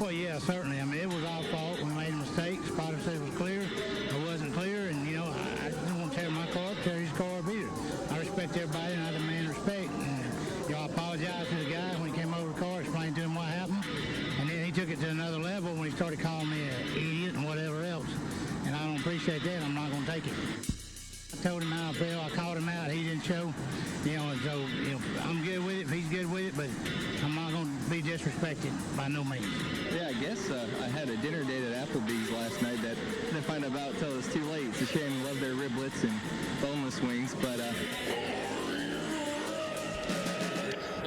Well, yeah, certainly. I mean, it was our fault. We made a mistake. Spotter said it was clear. It wasn't clear, and, I didn't want to tear my car up, tear his car up either. I respect everybody, and I demand respect. And, I apologized to the guy when he came over the car, explained to him what happened. And then he took it to another level when he started calling me an idiot and whatever else. And I don't appreciate that. I'm not going to take it. I told him how I felt. I called him out. He didn't show. And so, I'm good with it if he's good with it, but I'm not going to be disrespected by no means. Yeah, I guess I had a dinner date at Applebee's last night that I didn't find out about until it was too late. It's a shame. I love their riblets and boneless wings, but...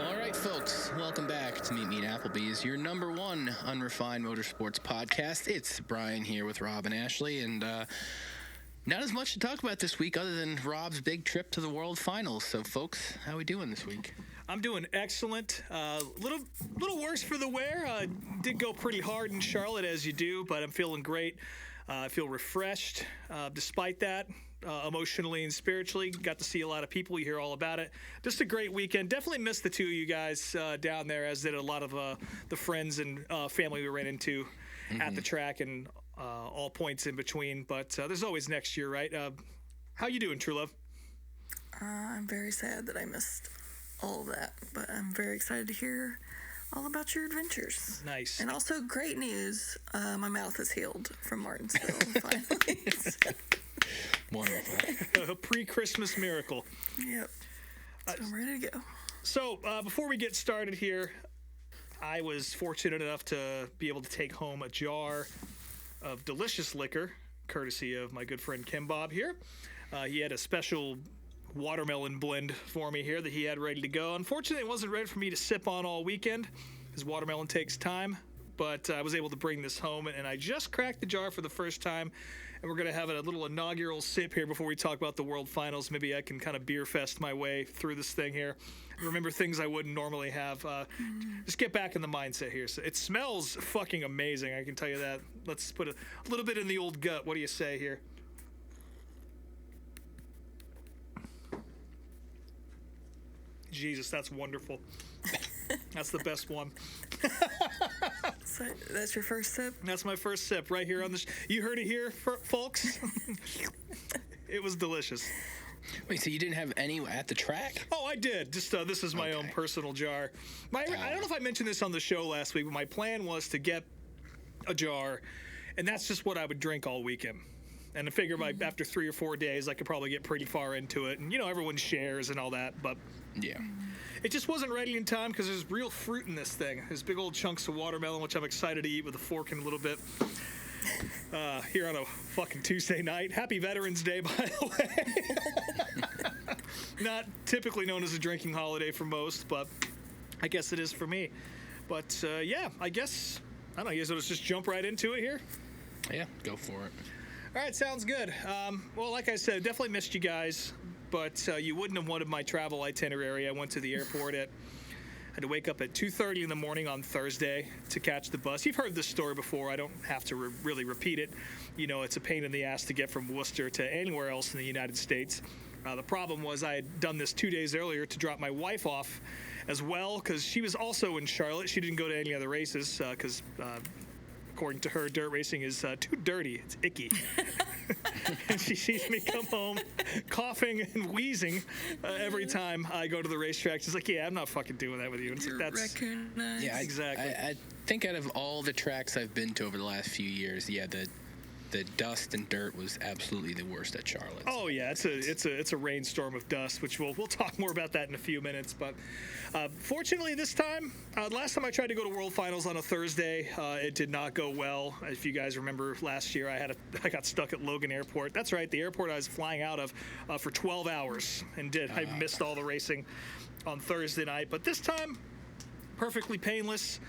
All right, folks, welcome back to Meet Me at Applebee's, your number one unrefined motorsports podcast. It's Brian here with Rob and Ashley, and not as much to talk about this week other than Rob's big trip to the World Finals. So, folks, how are we doing this week? I'm doing excellent. Little worse for the wear. Did go pretty hard in Charlotte, as you do, but I'm feeling great. I feel refreshed despite that, emotionally and spiritually. Got to see a lot of people. You hear all about it. Just a great weekend. Definitely missed the two of you guys down there, as did a lot of the friends and family we ran into at the track and all points in between. But there's always next year, right? How you doing, True Love? I'm very sad that I missed all of that, but I'm very excited to hear all about your adventures. Nice. And also great news, my mouth is healed from Martinsville, finally. Wonderful. A pre-Christmas miracle. Yep. So I'm ready to go. So before we get started here, I was fortunate enough to be able to take home a jar of delicious liquor, courtesy of my good friend Kim Bob here. He had a special watermelon blend for me here that he had ready to go. Unfortunately, it wasn't ready for me to sip on all weekend, because watermelon takes time, but I was able to bring this home, and I just cracked the jar for the first time, and we're going to have a little inaugural sip here before we talk about the World Finals. Maybe I can kind of beer fest my way through this thing here. Remember things I wouldn't normally have. Just get back in the mindset here. So it smells fucking amazing, I can tell you that. Let's put a little bit in the old gut. What do you say here? Jesus, that's wonderful. That's the best one. So that's your first sip? That's my first sip right here on the you heard it here, folks. It was delicious. Wait, so you didn't have any at the track? Oh, I did. Just this is my own personal jar. I don't know if I mentioned this on the show last week, but my plan was to get a jar, and that's just what I would drink all weekend. And I figure after 3 or 4 days, I could probably get pretty far into it. And, everyone shares and all that. But yeah, it just wasn't ready in time because there's real fruit in this thing. There's big old chunks of watermelon, which I'm excited to eat with a fork in a little bit. Here on a fucking Tuesday night. Happy Veterans Day, by the way. Not typically known as a drinking holiday for most, but I guess it is for me. But, yeah, I guess, I don't know, you guys want to just jump right into it here? Yeah, go for it. All right, sounds good. Well, like I said, definitely missed you guys, but you wouldn't have wanted my travel itinerary. I went to the airport had to wake up at 2:30 in the morning on Thursday to catch the bus. You've heard this story before. I don't have to really repeat it. It's a pain in the ass to get from Worcester to anywhere else in the United States. The problem was I had done this 2 days earlier to drop my wife off as well, because she was also in Charlotte. She didn't go to any other races because according to her, dirt racing is too dirty. It's icky. And she sees me come home coughing and wheezing every time I go to the racetrack. She's like, yeah, I'm not fucking doing that with you. And it's like, that's yeah, exactly. I think out of all the tracks I've been to over the last few years, yeah, the dust and dirt was absolutely the worst at Charlotte. Oh yeah, it's a rainstorm of dust, which we'll talk more about that in a few minutes. But fortunately, this time, last time I tried to go to World Finals on a Thursday, it did not go well. If you guys remember last year, I got stuck at Logan Airport. That's right, the airport I was flying out of for 12 hours, and I missed all the racing on Thursday night. But this time, perfectly painless.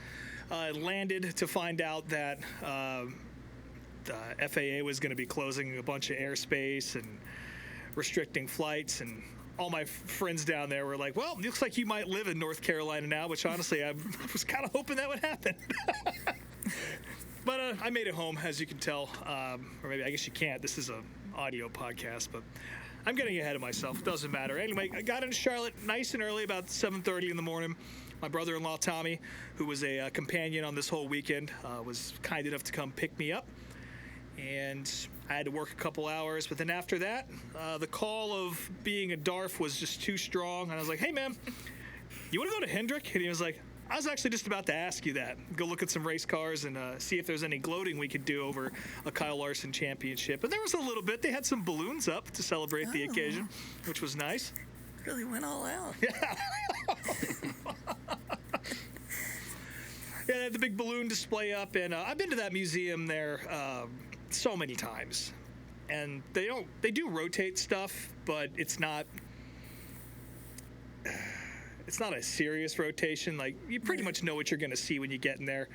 Landed to find out that. FAA was going to be closing a bunch of airspace and restricting flights, and all my friends down there were like, well, it looks like you might live in North Carolina now, which honestly I was kind of hoping that would happen. But I made it home, as you can tell, or maybe I guess you can't. This is an audio podcast, but I'm getting ahead of myself. It doesn't matter. Anyway, I got into Charlotte nice and early, about 7:30 in the morning. My brother-in-law, Tommy, who was a companion on this whole weekend, was kind enough to come pick me up. And I had to work a couple hours. But then after that, the call of being a DARF was just too strong. And I was like, hey, man, you want to go to Hendrick? And he was like, I was actually just about to ask you that. Go look at some race cars and see if there's any gloating we could do over a Kyle Larson championship. But there was a little bit. They had some balloons up to celebrate the occasion, which was nice. Really went all out. Yeah. Yeah, they had the big balloon display up, and I've been to that museum there so many times. And they do rotate stuff, but it's not a serious rotation. Like, you pretty much know what you're going to see when you get in there.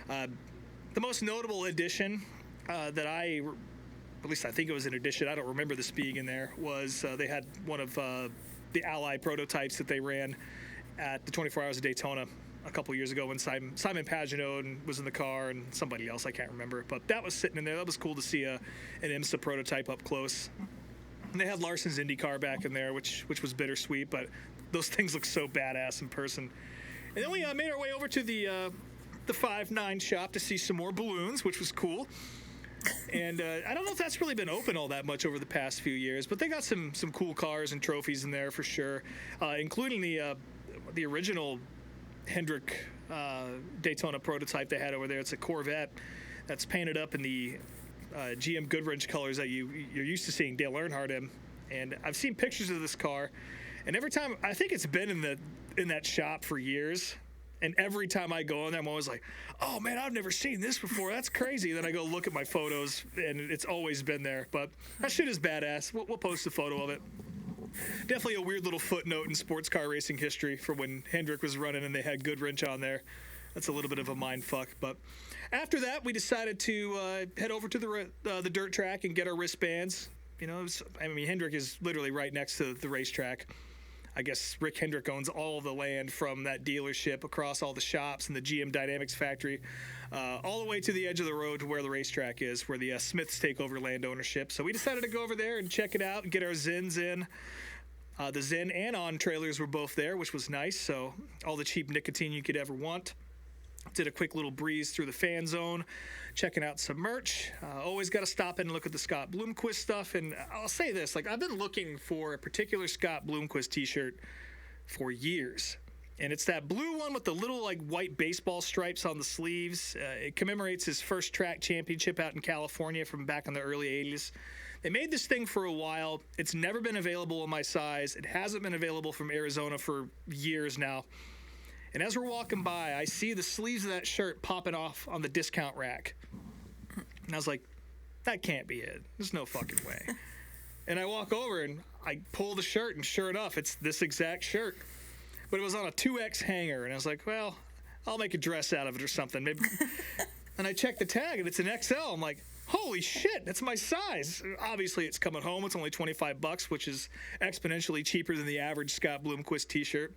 The most notable addition that at least I think it was an addition, I don't remember this being in there, was they had one of the Ally prototypes that they ran at the 24 Hours of Daytona a couple years ago when Simon Pagenaud was in the car and somebody else, I can't remember. But that was sitting in there. That was cool to see an IMSA prototype up close. And they had Larson's Indy car back in there, which was bittersweet, but those things look so badass in person. And then we made our way over to the 5.9 shop to see some more balloons, which was cool. And I don't know if that's really been open all that much over the past few years, but they got some cool cars and trophies in there for sure, including the original Hendrick Daytona prototype they had over there. It's a Corvette that's painted up in the GM Goodwrench colors that you're used to seeing Dale Earnhardt in. And I've seen pictures of this car, and every time, I think it's been in that shop for years. And every time I go in there, I'm always like, oh man, I've never seen this before. That's crazy. Then I go look at my photos, and it's always been there. But that shit is badass. We'll post a photo of it. Definitely a weird little footnote in sports car racing history for when Hendrick was running and they had Goodwrench on there. That's a little bit of a mind fuck. But after that, we decided to head over to the dirt track and get our wristbands. You know, Hendrick is literally right next to the racetrack. I guess Rick Hendrick owns all of the land from that dealership across all the shops and the GM Dynamics factory, all the way to the edge of the road to where the racetrack is, where the Smiths take over land ownership. So we decided to go over there and check it out and get our Zens in. The Zen and On trailers were both there, which was nice. So all the cheap nicotine you could ever want. Did a quick little breeze through the fan zone, checking out some merch. Always got to stop in and look at the Scott Bloomquist stuff. And I'll say this, I've been looking for a particular Scott Bloomquist t-shirt for years. And it's that blue one with the little white baseball stripes on the sleeves. It commemorates his first track championship out in California from back in the early 80s. They made this thing for a while. It's never been available in my size. It hasn't been available from Arizona for years now. And as we're walking by, I see the sleeves of that shirt popping off on the discount rack. And I was like, that can't be it. There's no fucking way. And I walk over and I pull the shirt, and sure enough, it's this exact shirt. But it was on a 2X hanger. And I was like, well, I'll make a dress out of it or something. Maybe. And I check the tag, and it's an XL. I'm like, holy shit, that's my size. Obviously, it's coming home. It's only $25, which is exponentially cheaper than the average Scott Bloomquist t-shirt.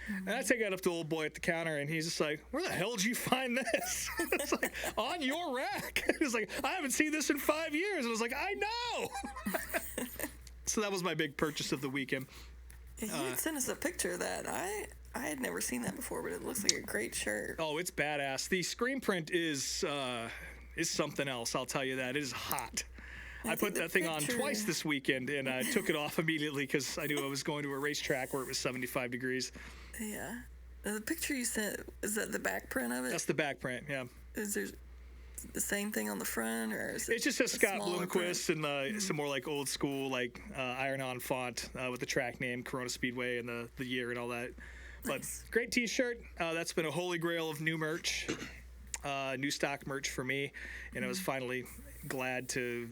And I take that up to the old boy at the counter, and he's just like, where the hell did you find this? It's like, on your rack. He's like, I haven't seen this in 5 years. And I was like, I know. So that was my big purchase of the weekend. You had sent us a picture of that. I had never seen that before, but it looks like a great shirt. Oh, it's badass. The screen print is something else, I'll tell you that. It is hot. I put that thing on twice this weekend, and I took it off immediately because I knew I was going to a racetrack where it was 75 degrees. Yeah. The picture you sent, is that the back print of it? That's the back print, yeah. Is there the same thing on the front, or is it just says Scott Bloomquist print? And some more old school iron-on font with the track name, Corona Speedway, and the year and all that. But Nice. Great t-shirt. That's been a holy grail of new merch, new stock merch for me, and I was finally glad to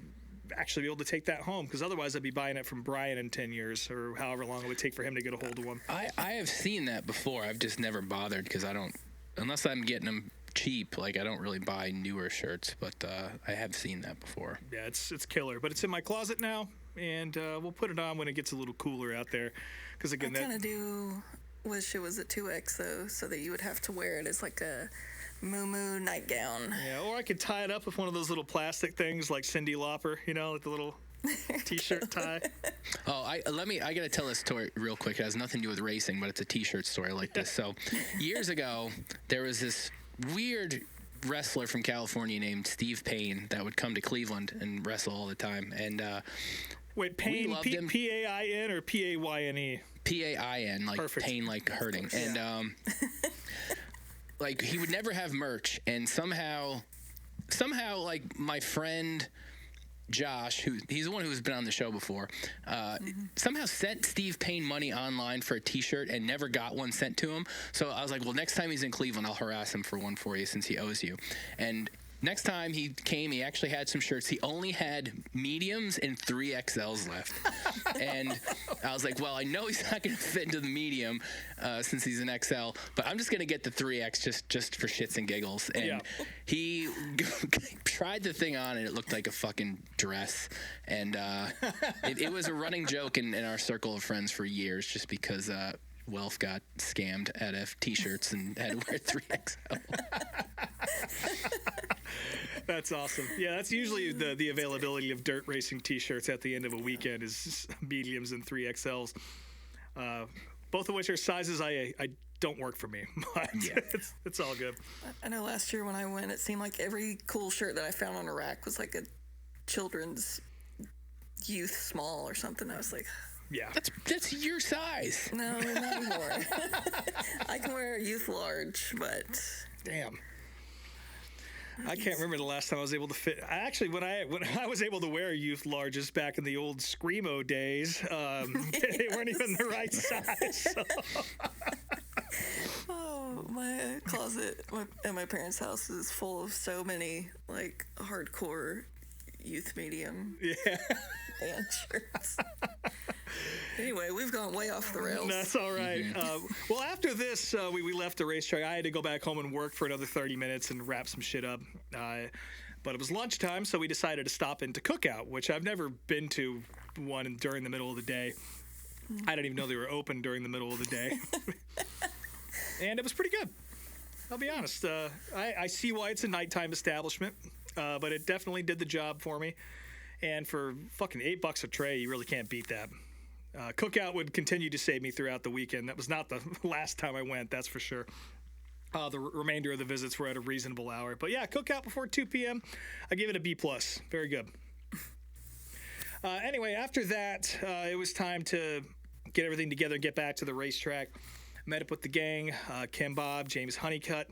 actually be able to take that home, because otherwise I'd be buying it from Brian in 10 years or however long it would take for him to get a hold of one. I have seen that before. I've just never bothered because I don't, unless I'm getting them cheap, I don't really buy newer shirts, but I have seen that before. Yeah, it's killer, but it's in my closet now, and we'll put it on when it gets a little cooler out there, because again, I kind of do wish it was a 2X though, so that you would have to wear it as like a moo-moo nightgown. Yeah, or I could tie it up with one of those little plastic things like Cyndi Lauper, like the little T-shirt tie. Oh, I gotta tell this story real quick. It has nothing to do with racing, but it's a T-shirt story like this. So, years ago, there was this weird wrestler from California named Steve Payne that would come to Cleveland and wrestle all the time. And Wait, Payne, P-A-I-N or P-A-Y-N-E? P-A-I-N, like Perfect. pain, like hurting. And like he would never have merch, and somehow, like my friend Josh, he's the one who's been on the show before, somehow sent Steve Payne money online for a T-shirt and never got one sent to him. So I was like, well, next time he's in Cleveland, I'll harass him for one for you since he owes you. And next time he came, he actually had some shirts. He only had mediums and 3XLs left. And I was like, well, I know he's not going to fit into the medium since he's an XL, but I'm just going to get the 3X just for shits and giggles. And he tried the thing on, and it looked like a fucking dress. And it was a running joke in our circle of friends for years just because Welf got scammed out of T-shirts and had to wear 3XL. That's awesome. Yeah, that's usually the availability of dirt racing T-shirts at the end of a weekend is mediums and 3XLs. Both of which are sizes I don't work for me, but it's all good. I know last year when I went, it seemed like every cool shirt that I found on a rack was like a children's youth small or something. I was like, yeah, that's your size. no, not anymore. I can wear a youth large, but damn. I can't remember the last time I was able to fit. When I was able to wear youth larges back in the old Screamo days, they weren't even the right size. So. oh, my closet at my parents' house is full of so many like hardcore youth medium band shirts. Anyway, we've gone way off the rails. That's all right. Well, after this, we left the racetrack. I had to go back home and work for another 30 minutes and wrap some shit up. But it was lunchtime, so we decided to stop into Cookout, which I've never been to one during the middle of the day. I didn't even know they were open during the middle of the day. And it was pretty good. I'll be honest. I see why it's a nighttime establishment, but it definitely did the job for me. And for fucking $8 a tray, you really can't beat that. Cookout would continue to save me throughout the weekend. That was not the last time I went, that's for sure. The remainder of the visits were at a reasonable hour. But yeah, Cookout before 2 p.m., I give it a B+. Very good. Anyway, after that, it was time to get everything together and get back to the racetrack. Met up with the gang, Kim Bob, James Honeycutt.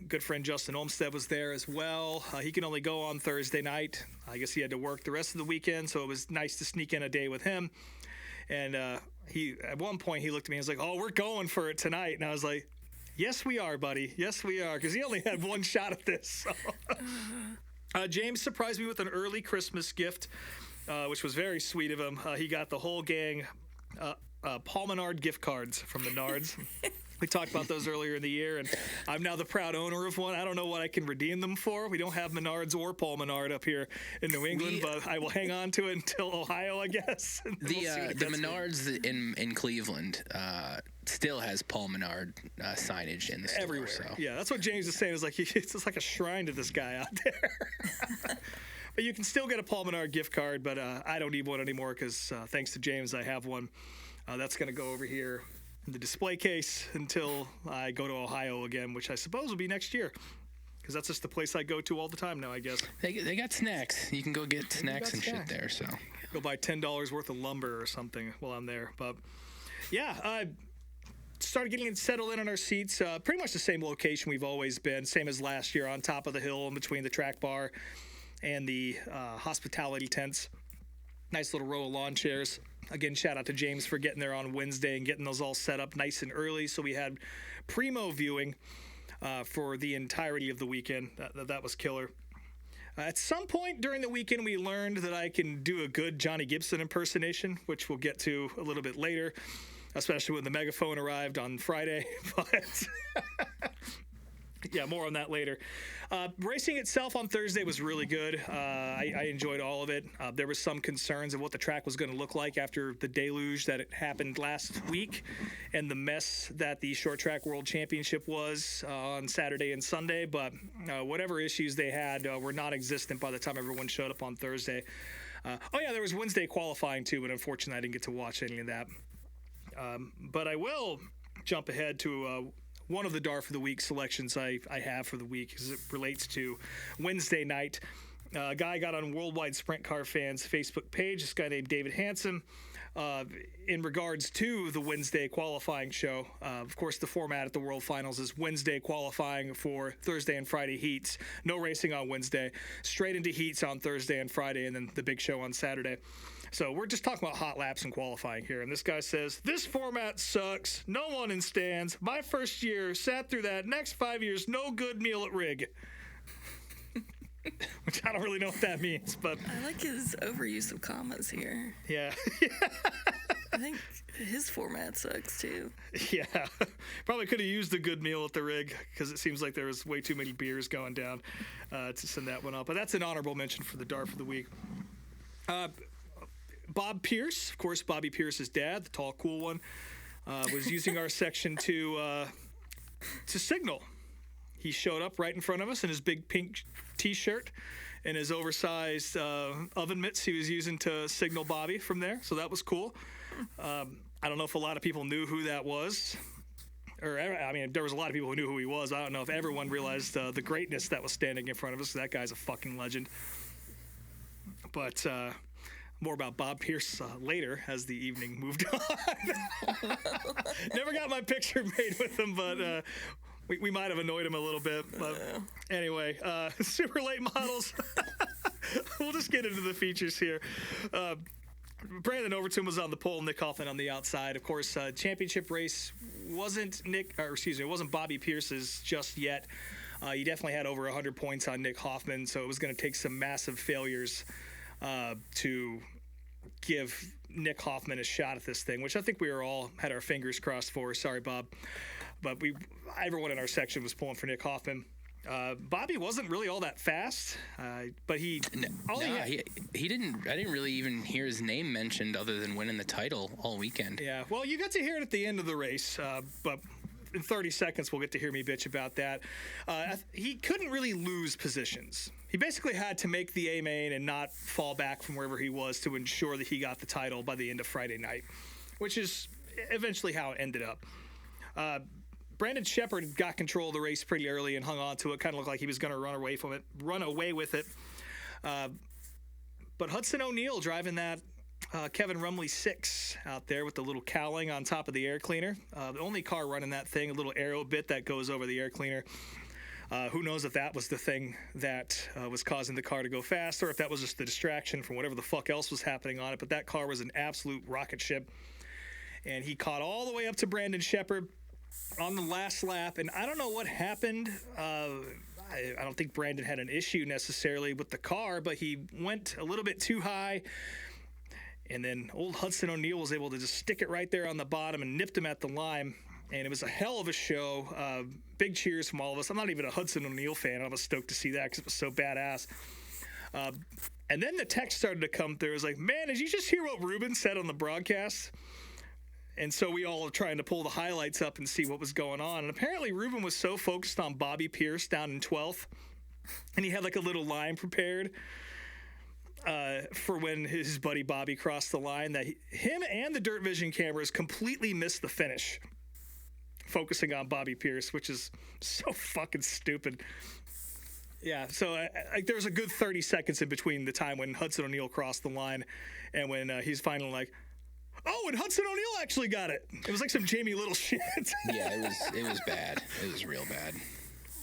Good friend Justin Olmstead was there as well. He can only go on Thursday night. I guess he had to work the rest of the weekend, so it was nice to sneak in a day with him. And he, at one point, he looked at me and was like, "Oh, we're going for it tonight." And I was like, "Yes, we are, buddy. Yes, we are," because he only had one shot at this. So. James surprised me with an early Christmas gift, which was very sweet of him. He got the whole gang Paul Menard gift cards from Menards. We talked about those earlier in the year, and I'm now the proud owner of one. I don't know what I can redeem them for. We don't have Menards or Paul Menard up here in New England, but I will hang on to it until Ohio, I guess. The Menards in Cleveland still has Paul Menard signage in the store. Everywhere. So. Yeah, that's what James is saying. It's like it's just like a shrine to this guy out there. But you can still get a Paul Menard gift card, but I don't need one anymore because thanks to James, I have one. That's going to go over here in the display case until I go to Ohio again, which I suppose will be next year, because that's just the place I go to all the time now, I guess. They got snacks. You can go get snacks and shit there. So go buy $10 worth of lumber or something while I'm there. But yeah, started getting settled in on our seats. Pretty much the same location we've always been, same as last year, on top of the hill in between the track bar and the hospitality tents. Nice little row of lawn chairs. Again, shout out to James for getting there on Wednesday and getting those all set up nice and early. So we had primo viewing for the entirety of the weekend. That was killer. At some point during the weekend, we learned that I can do a good Johnny Gibson impersonation, which we'll get to a little bit later, especially when the megaphone arrived on Friday. But yeah, more on that later. Racing itself on Thursday was really good. I enjoyed all of it. There was some concerns of what the track was going to look like after the deluge that it happened last week and the mess that the Short Track World Championship was on Saturday and Sunday. But whatever issues they had were non-existent by the time everyone showed up on Thursday. There was Wednesday qualifying too, but unfortunately I didn't get to watch any of that. But I will jump ahead to one of the DARF of the Week selections I have for the week, as it relates to Wednesday night. A guy got on Worldwide Sprint Car Fans Facebook page, this guy named David Hansen, in regards to the Wednesday qualifying show. Of course, the format at the World Finals is Wednesday qualifying for Thursday and Friday heats. No racing on Wednesday, straight into heats on Thursday and Friday, and then the big show on Saturday. So we're just talking about hot laps and qualifying here. And this guy says, this format sucks. No one in stands. My first year sat through that. Next 5 years, no good meal at rig. Which I don't really know what that means, but I like his overuse of commas here. Yeah. I think his format sucks too. Yeah. Probably could have used a good meal at the rig, because it seems like there was way too many beers going down to send that one up. But that's an honorable mention for the DARF of the week. Bob Pierce, of course, Bobby Pierce's dad, the tall, cool one, was using our section to signal. He showed up right in front of us in his big pink T-shirt and his oversized oven mitts he was using to signal Bobby from there. So that was cool. I don't know if a lot of people knew who that was. There was a lot of people who knew who he was. I don't know if everyone realized the greatness that was standing in front of us. That guy's a fucking legend. But more about Bob Pierce later as the evening moved on. Never got my picture made with him, but we might have annoyed him a little bit. But anyway, super late models. We'll just get into the features here. Brandon Overton was on the pole, Nick Hoffman on the outside. Of course, championship race wasn't Bobby Pierce's just yet. He definitely had over 100 points on Nick Hoffman, so it was going to take some massive failures to give Nick Hoffman a shot at this thing, which I think we were all had our fingers crossed for. Sorry, Bob. But everyone in our section was pulling for Nick Hoffman. Bobby wasn't really all that fast, but he didn't. I didn't really even hear his name mentioned other than winning the title all weekend. Yeah, well, you got to hear it at the end of the race, but in 30 seconds we'll get to hear me bitch about that. He couldn't really lose positions. He basically had to make the A main and not fall back from wherever he was to ensure that he got the title by the end of Friday night, which is eventually how it ended up. Brandon Shepard got control of the race pretty early and hung on to it. Kind of looked like he was going to run away with it. But Hudson O'Neal driving that Kevin Rumley 6 out there with the little cowling on top of the air cleaner. The only car running that thing, a little aero bit that goes over the air cleaner. Who knows if that was the thing that was causing the car to go fast, or if that was just the distraction from whatever the fuck else was happening on it. But that car was an absolute rocket ship. And he caught all the way up to Brandon Shepard on the last lap, and I don't know what happened. I don't think Brandon had an issue necessarily with the car, but he went a little bit too high, and then old Hudson O'Neal was able to just stick it right there on the bottom and nipped him at the line, and it was a hell of a show. Big cheers from all of us. I'm not even a Hudson O'Neal fan. I was stoked to see that because it was so badass. And then the text started to come through. It was like, man, did you just hear what Ruben said on the broadcast? And so we all were trying to pull the highlights up and see what was going on. And apparently Ruben was so focused on Bobby Pierce down in 12th, and he had like a little line prepared for when his buddy Bobby crossed the line, that him and the Dirt Vision cameras completely missed the finish, focusing on Bobby Pierce, which is so fucking stupid. Yeah, so there was a good 30 seconds in between the time when Hudson O'Neal crossed the line and when he's finally like, oh, and Hudson O'Neal actually got it. It was like some Jamie Little shit. Yeah, it was bad. It was real bad.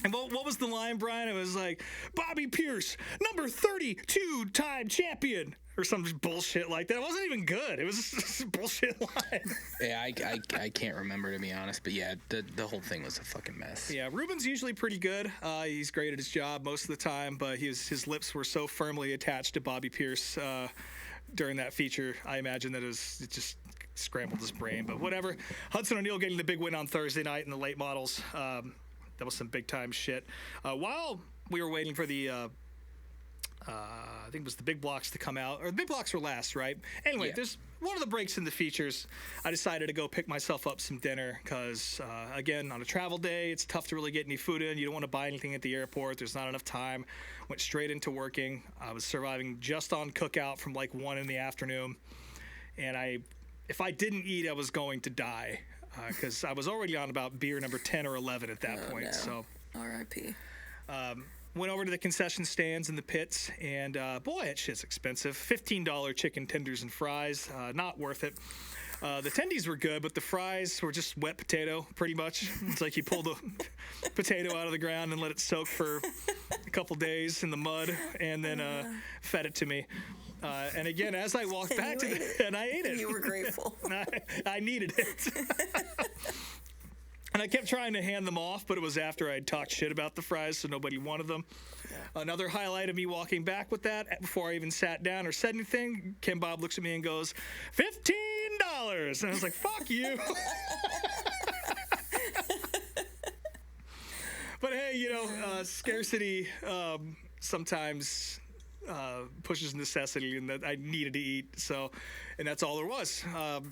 And what was the line, Brian? It was like, Bobby Pierce, number 32-time champion, or some bullshit like that. It wasn't even good. It was just a bullshit line. Yeah, I can't remember, to be honest. But yeah, the whole thing was a fucking mess. Yeah, Ruben's usually pretty good. He's great at his job most of the time, but his lips were so firmly attached to Bobby Pierce during that feature, I imagine that it just scrambled his brain, but whatever. Hudson O'Neal getting the big win on Thursday night in the late models. That was some big time shit. While we were waiting for the I think it was the big blocks to come out, or the big blocks were last, right? Anyway, Yeah. there's one of the breaks in the features. I decided to go pick myself up some dinner because, again, on a travel day, it's tough to really get any food in. You don't want to buy anything at the airport. There's not enough time. Went straight into working. I was surviving just on Cookout from like 1 in the afternoon. And if I didn't eat, I was going to die because I was already on about beer number 10 or 11 at that point. No. So R.I.P. went over to the concession stands in the pits, and boy, that shit's expensive. $15 chicken tenders and fries, not worth it. The tendies were good, but the fries were just wet potato, pretty much. It's like you pull the potato out of the ground and let it soak for a couple days in the mud, and then fed it to me. And again, as I walked back to and I ate it. You were grateful. I needed it. And I kept trying to hand them off, but it was after I'd talked shit about the fries, so nobody wanted them. Another highlight of me walking back with that, before I even sat down or said anything, Kim Bob looks at me and goes, $15! And I was like, fuck you. But hey, scarcity sometimes pushes necessity, and that I needed to eat, and that's all there was.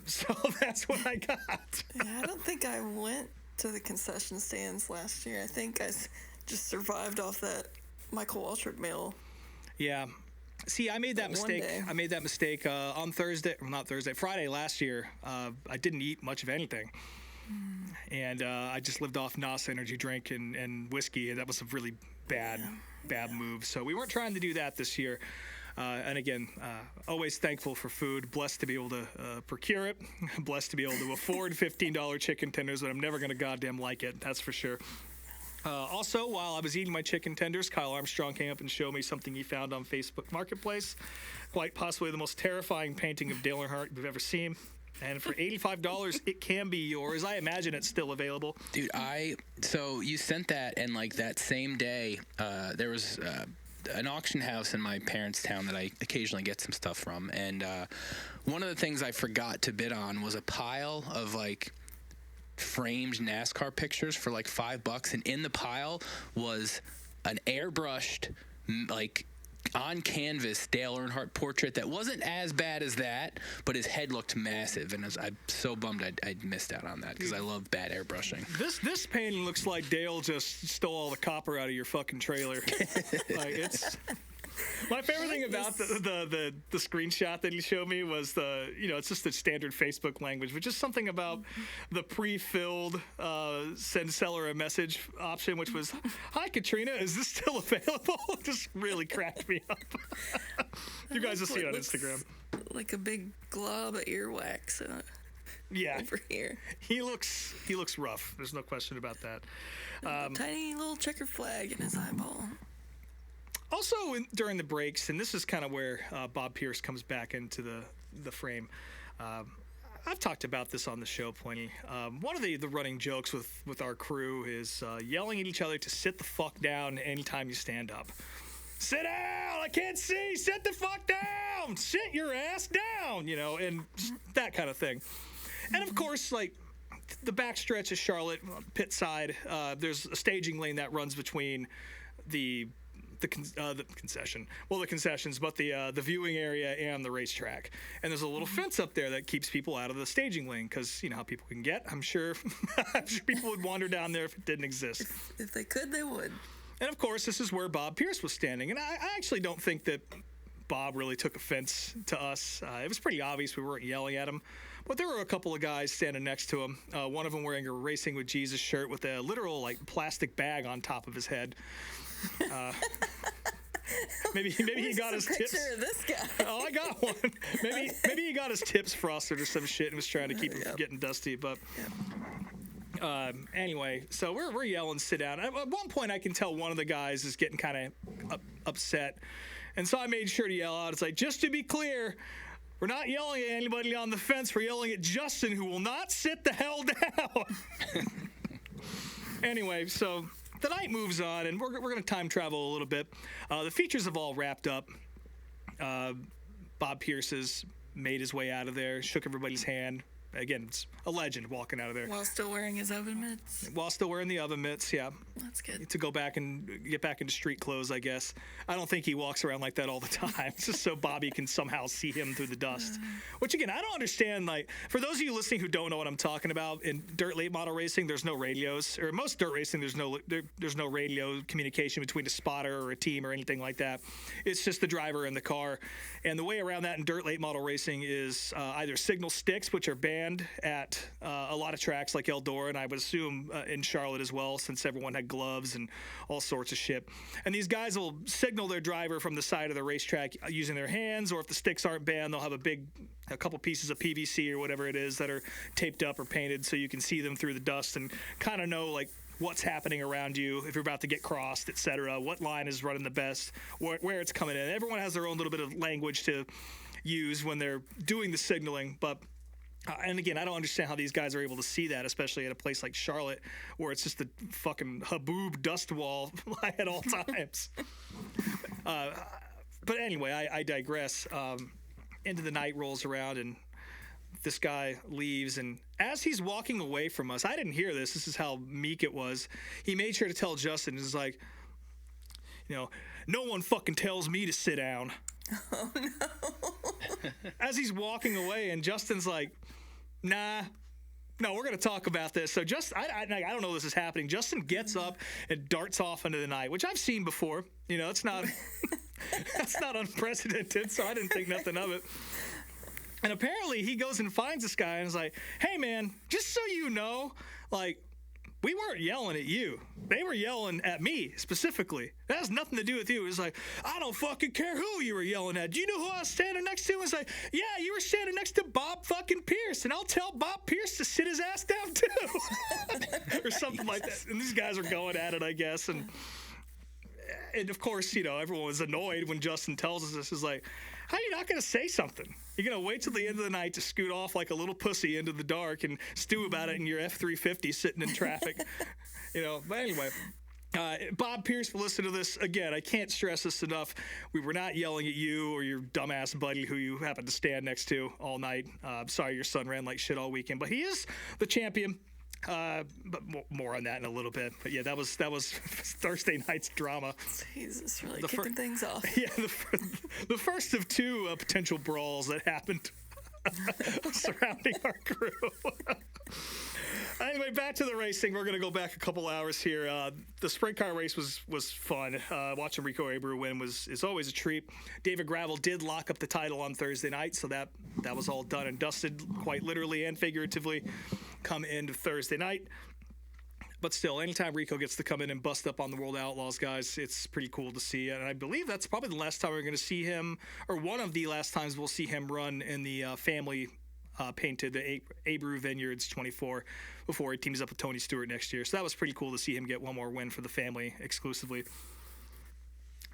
So that's what I got. Yeah, I don't think I went to the concession stands last year. I think I just survived off that Michael Waltrip meal. Yeah. See, I made that mistake. day. I made that mistake on Friday last year. I didn't eat much of anything. And I just lived off NOS energy drink and whiskey, and that was a really bad move. So we weren't trying to do that this year. And again, always thankful for food. Blessed to be able to procure it. Blessed to be able to afford $15 chicken tenders, but I'm never going to goddamn like it. That's for sure. Also, while I was eating my chicken tenders, Kyle Armstrong came up and showed me something he found on Facebook Marketplace. Quite possibly the most terrifying painting of Dale Earnhardt we've ever seen. And for $85, it can be yours. I imagine it's still available. Dude, so you sent that, and like that same day, there was an auction house in my parents' town that I occasionally get some stuff from, and one of the things I forgot to bid on was a pile of like framed NASCAR pictures for like $5, and in the pile was an airbrushed, like on canvas Dale Earnhardt portrait that wasn't as bad as that, but his head looked massive, and I'm so bummed I missed out on that because I love bad airbrushing. This painting looks like Dale just stole all the copper out of your fucking trailer. Like, it's my favorite thing about the screenshot that he showed me was it's just the standard Facebook language, but just something about the pre-filled send seller a message option, which was, "Hi Katrina, is this still available?" Just really cracked me up. You guys will see it on Instagram. Like a big glob of earwax Yeah, over here. he looks rough. There's no question about that. Tiny little checker flag in his eyeball. Also, during the breaks, and this is kind of where Bob Pierce comes back into the frame. I've talked about this on the show plenty. One of the running jokes with our crew is yelling at each other to sit the fuck down anytime you stand up. Sit down! I can't see! Sit the fuck down! Sit your ass down! And that kind of thing. And of course, like, the backstretch of Charlotte, pit side, there's a staging lane that runs between the concessions, but the viewing area and the racetrack. And there's a little fence up there that keeps people out of the staging lane because you know how people can get. I'm sure people would wander down there if it didn't exist. If they could, they would. And of course, this is where Bob Pierce was standing. And I actually don't think that Bob really took offense to us. It was pretty obvious we weren't yelling at him. But there were a couple of guys standing next to him. One of them wearing a Racing with Jesus shirt with a literal like plastic bag on top of his head. Maybe he got his tips. Picture of this guy. Oh, I got one. Maybe he got his tips frosted or some shit and was trying to keep him from getting dusty. But anyway, so we're yelling, sit down. At one point, I can tell one of the guys is getting kind of upset, and so I made sure to yell out. It's like, just to be clear, we're not yelling at anybody on the fence. We're yelling at Justin, who will not sit the hell down. Anyway, so the night moves on, and we're going to time travel a little bit. The features have all wrapped up. Bob Pierce has made his way out of there, shook everybody's hand, again, it's a legend walking out of there. While still wearing his oven mitts. While still wearing the oven mitts, yeah. That's good. To go back and get back into street clothes, I guess. I don't think he walks around like that all the time, just so Bobby can somehow see him through the dust. Which, again, I don't understand. Like, for those of you listening who don't know what I'm talking about, in dirt late model racing, there's no radios. Or most dirt racing, there's no radio communication between a spotter or a team or anything like that. It's just the driver and the car. And the way around that in dirt late model racing is either signal sticks, which are banned at a lot of tracks like Eldora, and I would assume in Charlotte as well, since everyone had gloves and all sorts of shit. And these guys will signal their driver from the side of the racetrack using their hands, or if the sticks aren't banned, they'll have a couple pieces of PVC or whatever it is that are taped up or painted so you can see them through the dust and kind of know, like, what's happening around you, if you're about to get crossed, etc., what line is running the best, where it's coming in. Everyone has their own little bit of language to use when they're doing the signaling, but and again, I don't understand how these guys are able to see that, especially at a place like Charlotte, where it's just a fucking haboob dust wall at all times. But anyway, I digress. Into the night rolls around, and this guy leaves, and as he's walking away from us, I didn't hear this. This is how meek it was. He made sure to tell Justin, he's like, no one fucking tells me to sit down. Oh, no. As he's walking away, and Justin's like, nah, no, we're going to talk about this. So I don't know this is happening. Justin gets up and darts off into the night, which I've seen before. It's not, that's not unprecedented, so I didn't think nothing of it. And apparently he goes and finds this guy and is like, hey, man, just so you know, like, we weren't yelling at you. They were yelling at me specifically. That has nothing to do with you. It was like, I don't fucking care who you were yelling at. Do you know who I was standing next to? It's like, yeah, you were standing next to Bob fucking Pierce, and I'll tell Bob Pierce to sit his ass down too. Or something like that. And these guys are going at it, I guess. And of course, everyone was annoyed when Justin tells us this. Is like, how are you not going to say something? You're going to wait till the end of the night to scoot off like a little pussy into the dark and stew about it in your F-350 sitting in traffic. But anyway, Bob Pierce, for listening to this, again, I can't stress this enough. We were not yelling at you or your dumbass buddy who you happened to stand next to all night. Sorry your son ran like shit all weekend, but he is the champion. But more on that in a little bit. But yeah, that was Thursday night's drama. Jesus, really kicking things off. Yeah, the first of two potential brawls that happened surrounding our crew. Anyway, back to the racing. We're going to go back a couple hours here. The sprint car race was fun. Watching Rico Abreu win is always a treat. David Gravel did lock up the title on Thursday night, so that was all done and dusted, quite literally and figuratively, come into Thursday night. But still, anytime Rico gets to come in and bust up on the World Outlaws, guys, it's pretty cool to see. And I believe that's probably the last time we're going to see him, or one of the last times we'll see him run in the family painted, the Abreu Vineyards 24, before he teams up with Tony Stewart next year. So that was pretty cool to see him get one more win for the family exclusively.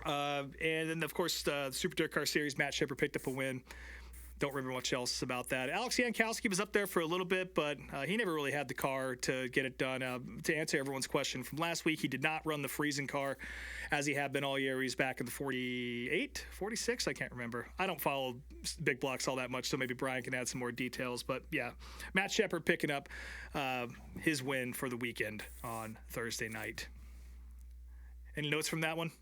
And then, of course, the Super Dirt Car Series, Matt Shepard picked up a win. Don't remember much else about that. Alex Jankowski was up there for a little bit, but he never really had the car to get it done. To answer everyone's question from last week, he did not run the freezing car as he had been all year. He's back in the 48, 46, I can't remember. I don't follow big blocks all that much, so maybe Brian can add some more details. But yeah, Matt Shepard picking up his win for the weekend on Thursday night. Any notes from that one?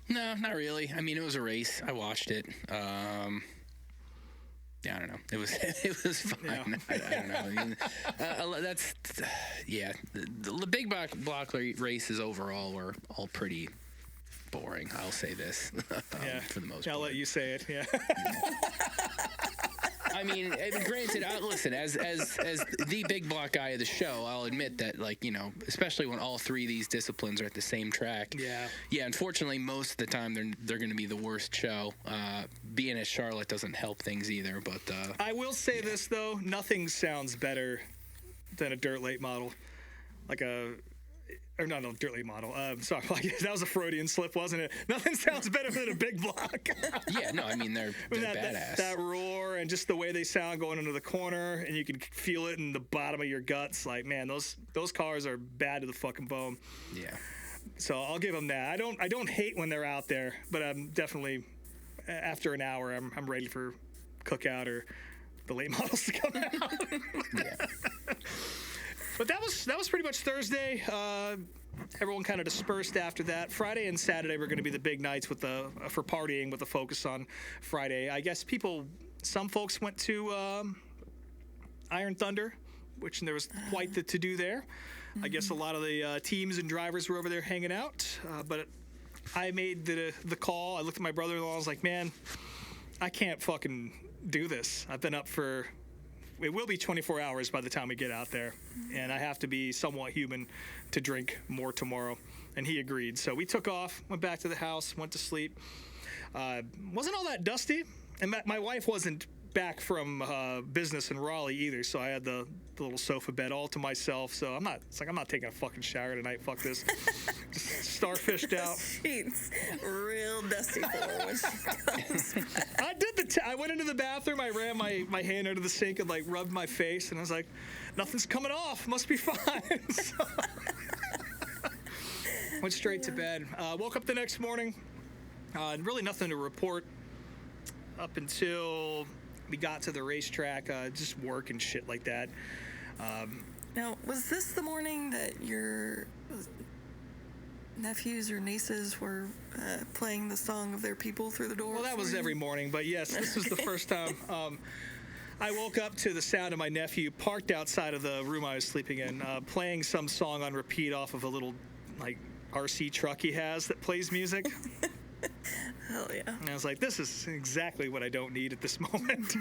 No, not really. I mean, it was a race. I watched it. Yeah, I don't know. It was fine. Yeah. I don't know. I mean, that's the big block races overall were all pretty boring. I'll say this. For the most part. I'll let you say it. Yeah. I mean, granted, listen, as the big block guy of the show, I'll admit that, especially when all three of these disciplines are at the same track. Yeah. Unfortunately, most of the time they're going to be the worst show. Being at Charlotte doesn't help things either. But I will say this though, nothing sounds better than a dirt late model, not a dirt late model. Sorry, that was a Freudian slip, wasn't it? Nothing sounds better than a big block. Yeah, no, I mean, they're badass. That roar and just the way they sound going into the corner, and you can feel it in the bottom of your guts. Like, man, those cars are bad to the fucking bone. Yeah. So I'll give them that. I don't hate when they're out there, but I'm definitely, after an hour, I'm ready for Cookout or the late models to come out. Yeah. But that was pretty much Thursday. Everyone kind of dispersed after that. Friday and Saturday were going to be the big nights for partying, with the focus on Friday. I guess some folks went to Iron Thunder, which there was quite the to-do there. I guess a lot of the teams and drivers were over there hanging out. But I made the call. I looked at my brother-in-law. I was like, man, I can't fucking do this. I've been up for... It will be 24 hours by the time we get out there, and I have to be somewhat human to drink more tomorrow. And he agreed. So we took off, went back to the house, went to sleep. Wasn't all that dusty, and my wife wasn't back from business in Raleigh either, so I had the little sofa bed all to myself. So I'm not taking a fucking shower tonight. Fuck this. Just starfished out. She's real dusty for her when she comes back. I did I went into the bathroom. I ran my hand under the sink and like rubbed my face, and I was like, nothing's coming off. Must be fine. So, went straight to bed. Woke up the next morning. And really nothing to report up until we got to the racetrack. Just work and shit like that. Now, was this the morning that your nephews or nieces were playing the song of their people through the door? Well, that was every morning, but yes, this was the first time. I woke up to the sound of my nephew parked outside of the room I was sleeping in, playing some song on repeat off of a little like RC truck he has that plays music. Hell yeah. And I was like, this is exactly what I don't need at this moment.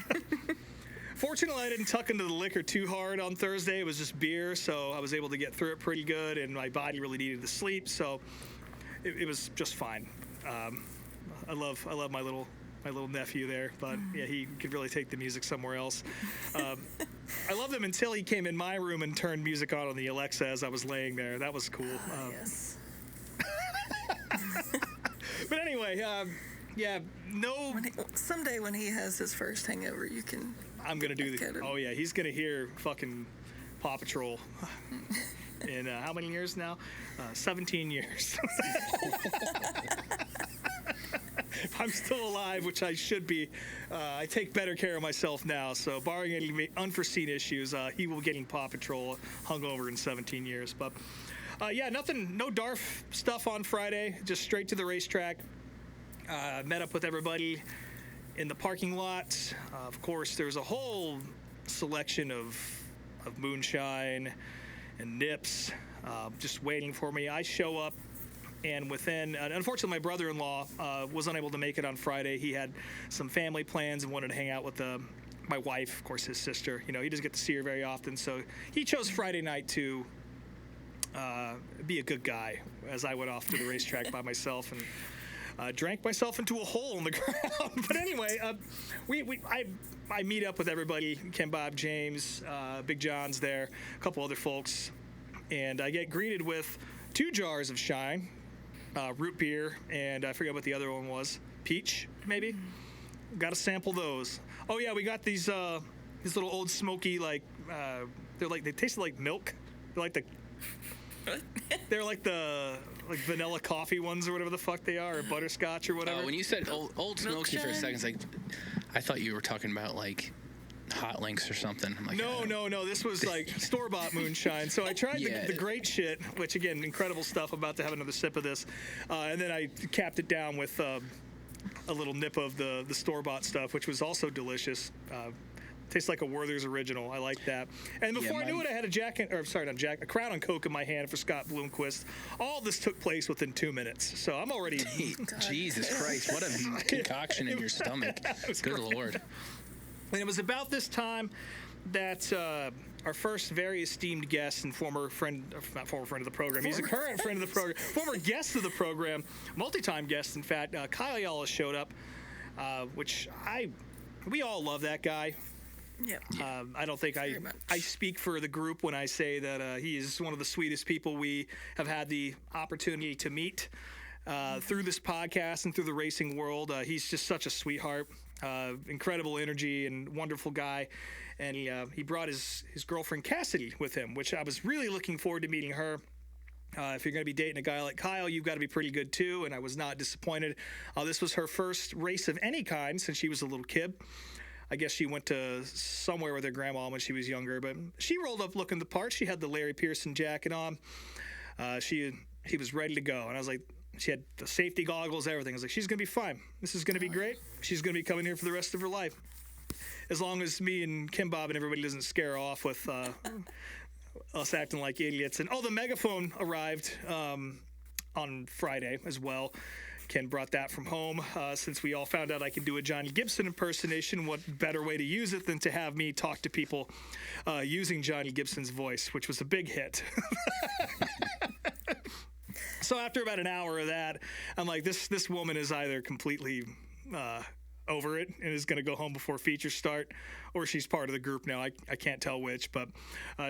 Fortunately, I didn't tuck into the liquor too hard on Thursday. It was just beer, so I was able to get through it pretty good, and my body really needed to sleep, so it was just fine. I love my little nephew there, but yeah, he could really take the music somewhere else. I loved him until he came in my room and turned music on the Alexa as I was laying there. That was cool. Yes. But anyway, yeah, no. Someday when he has his first hangover, you can. I'm gonna do the. Oh yeah, he's gonna hear fucking Paw Patrol. In how many years now? 17 years. If I'm still alive, which I should be, I take better care of myself now. So barring any unforeseen issues, he will be getting Paw Patrol hungover in 17 years. But yeah, no DARF stuff on Friday. Just straight to the racetrack. Met up with everybody in the parking lot. Of course, there's a whole selection of moonshine and nips just waiting for me. I show up, and unfortunately, my brother-in-law was unable to make it on Friday. He had some family plans and wanted to hang out with my wife, of course, his sister. You know, he doesn't get to see her very often, so he chose Friday night to be a good guy as I went off to the racetrack by myself and drank myself into a hole in the ground. But anyway, I meet up with everybody. Ken, Bob, James, Big John's there, a couple other folks, and I get greeted with 2 jars of Shine, root beer, and I forget what the other one was. Peach, maybe? Got to sample those. Oh yeah, we got these little old smoky, like they tasted like milk. They're like the vanilla coffee ones or whatever the fuck they are, or butterscotch or whatever. When you said old smoky for a second, it's like I thought you were talking about like Hot Links or something. I'm like, no. This was like store-bought moonshine. So I tried the great shit, which again, incredible stuff. I'm about to have another sip of this, and then I capped it down with a little nip of the store-bought stuff, which was also delicious. Tastes like a Werther's original. I like that. And before I knew it, I had a Crown and Coke in my hand for Scott Bloomquist. All this took place within 2 minutes. So I'm already... Jesus Christ, what a concoction in your stomach. Good Lord. And it was about this time that our first very esteemed guest and former friend, not former friend of the program, he's a current friend of the program, former guest of the program, multi-time guest, in fact, Kyle Yala showed up, which we all love that guy. Yeah. I don't think I speak for the group when I say that he is one of the sweetest people we have had the opportunity to meet through this podcast and through the racing world. He's just such a sweetheart, incredible energy and wonderful guy. And he brought his girlfriend Cassidy with him, which I was really looking forward to meeting her. If you're going to be dating a guy like Kyle, you've got to be pretty good too, and I was not disappointed. This was her first race of any kind since she was a little kid. I guess she went to somewhere with her grandma when she was younger, but she rolled up looking the part. She had the Larry Pearson jacket on. He was ready to go, and I was like, she had the safety goggles, everything. I was like, she's gonna be fine. This is gonna be great. She's gonna be coming here for the rest of her life, as long as me and Kim Bob and everybody doesn't scare her off with us acting like idiots. And the megaphone arrived on Friday as well. Ken brought that from home. Since we all found out I can do a Johnny Gibson impersonation, what better way to use it than to have me talk to people using Johnny Gibson's voice, which was a big hit. So after about an hour of that, I'm like, this woman is either completely over it and is going to go home before features start, or she's part of the group now. I can't tell which, but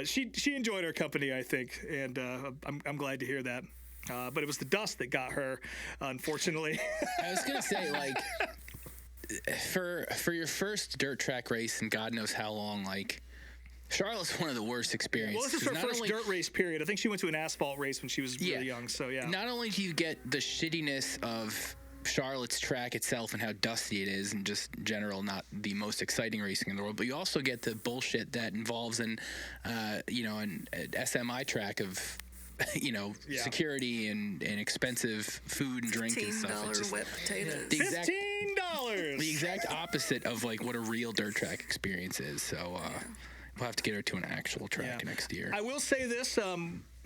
she enjoyed our company, I think, and I'm glad to hear that. But it was the dust that got her, unfortunately. I was gonna say, like, for your first dirt track race, and God knows how long, like, Charlotte's one of the worst experiences. Well, this is her first dirt race period. I think she went to an asphalt race when she was really young. So yeah. Not only do you get the shittiness of Charlotte's track itself and how dusty it is, and just general not the most exciting racing in the world, but you also get the bullshit that involves an SMI track of security and expensive food and drink and stuff. $15 just wet potatoes. $15. The exact opposite of like what a real dirt track experience is. So we'll have to get her to an actual track next year. I will say this.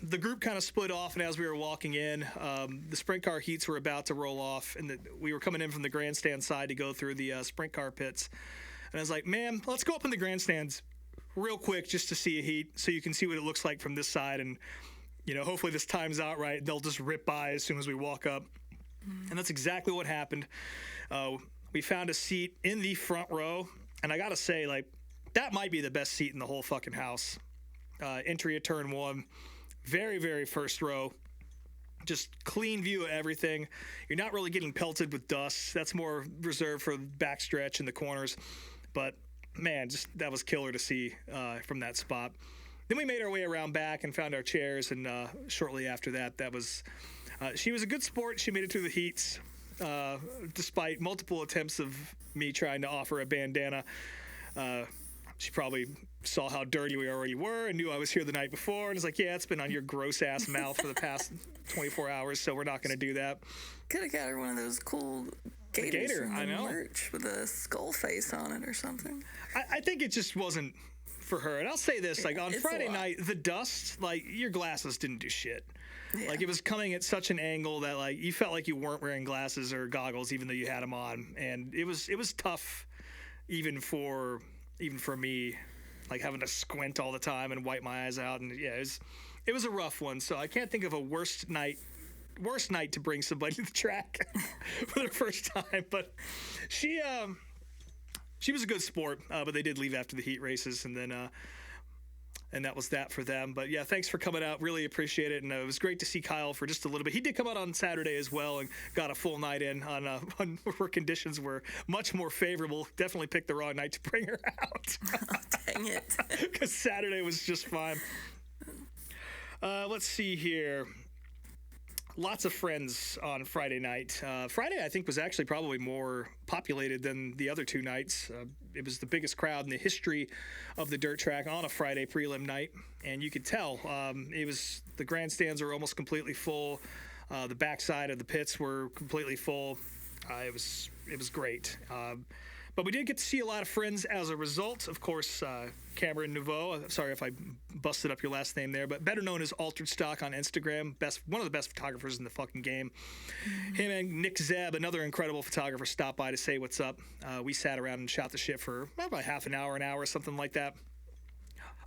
The group kind of split off, and as we were walking in, the sprint car heats were about to roll off, and we were coming in from the grandstand side to go through the sprint car pits. And I was like, man, let's go up in the grandstands real quick just to see a heat so you can see what it looks like from this side. And hopefully this time's out right. They'll just rip by as soon as we walk up. And that's exactly what happened. We found a seat in the front row, and I got to say, like, that might be the best seat in the whole fucking house. Entry of turn one, very, very first row. Just clean view of everything. You're not really getting pelted with dust. That's more reserved for the backstretch and the corners. But, man, that was killer to see from that spot. Then we made our way around back and found our chairs, and shortly after that, she was a good sport. She made it through the heats, despite multiple attempts of me trying to offer a bandana. She probably saw how dirty we already were and knew I was here the night before, and was like, yeah, it's been on your gross-ass mouth for the past 24 hours, so we're not going to do that. Could have got her one of those cool gator, I know, merch with a skull face on it or something. I think it just wasn't for her. And I'll say this, like, on Friday night, the dust, like, your glasses didn't do shit. Yeah. Like, it was coming at such an angle that, like, you felt like you weren't wearing glasses or goggles even though you had them on. And it was tough even for me, like, having to squint all the time and wipe my eyes out. And yeah, it was a rough one. So I can't think of a worst night to bring somebody to the track for their first time. But she was a good sport, but they did leave after the heat races, and then and that was that for them. But yeah, thanks for coming out. Really appreciate it, and it was great to see Kyle for just a little bit. He did come out on Saturday as well and got a full night in on where conditions were much more favorable. Definitely picked the wrong night to bring her out. Oh, dang it! Because Saturday was just fine. Let's see here. Lots of friends on Friday night. Friday, I think, was actually probably more populated than the other two nights. It was the biggest crowd in the history of the dirt track on a Friday prelim night, and you could tell. The grandstands were almost completely full. The backside of the pits were completely full. It was great. But we did get to see a lot of friends as a result. Of course, Cameron Nouveau, sorry if I busted up your last name there, but better known as Altered Stock on Instagram, one of the best photographers in the fucking game. Mm-hmm. Him and Nick Zeb, another incredible photographer, stopped by to say what's up. We sat around and shot the shit for about half an hour, something like that.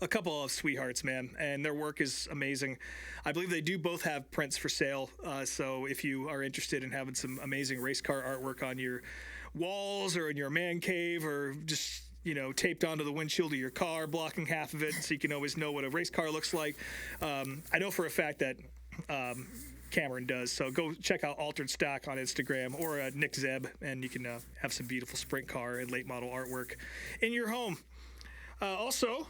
A couple of sweethearts, man, and their work is amazing. I believe they do both have prints for sale, so if you are interested in having some amazing race car artwork on your walls or in your man cave, or just taped onto the windshield of your car, blocking half of it, so you can always know what a race car looks like. I know for a fact that Cameron does, so go check out Altered Stock on Instagram, or Nick Zeb, and you can have some beautiful sprint car and late model artwork in your home. Also,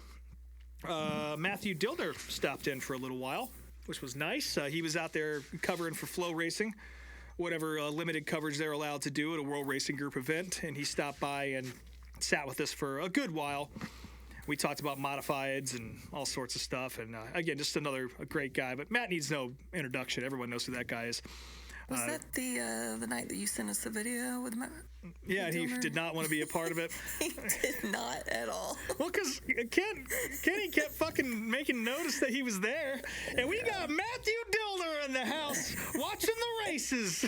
Matthew Dildner stopped in for a little while, which was nice. He was out there covering for Flow Racing, whatever limited coverage they're allowed to do at a World Racing Group event, and he stopped by and sat with us for a good while. We talked about modifieds and all sorts of stuff. And again, just a great guy. But Matt needs no introduction. Everyone knows who that guy is. Was that the night that you sent us the video with Matt? Yeah, and he did not want to be a part of it. He did not at all. Well, because Kenny kept fucking making notice that he was there. And we got Matthew Dillner in the house watching the races.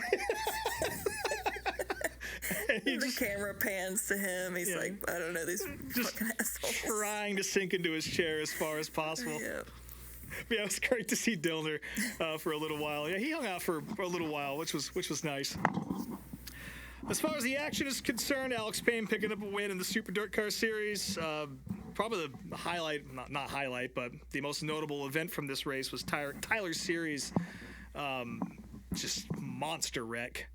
The camera pans to him. He's like, I don't know, these fucking assholes. Trying to sink into his chair as far as possible. Yeah. Yeah, it was great to see Dillner for a little while. Yeah, he hung out for a little while, which was nice. As far as the action is concerned, Alex Payne picking up a win in the Super Dirt Car Series. Probably the highlight, not highlight, but the most notable event from this race was Tyler Series' just monster wreck.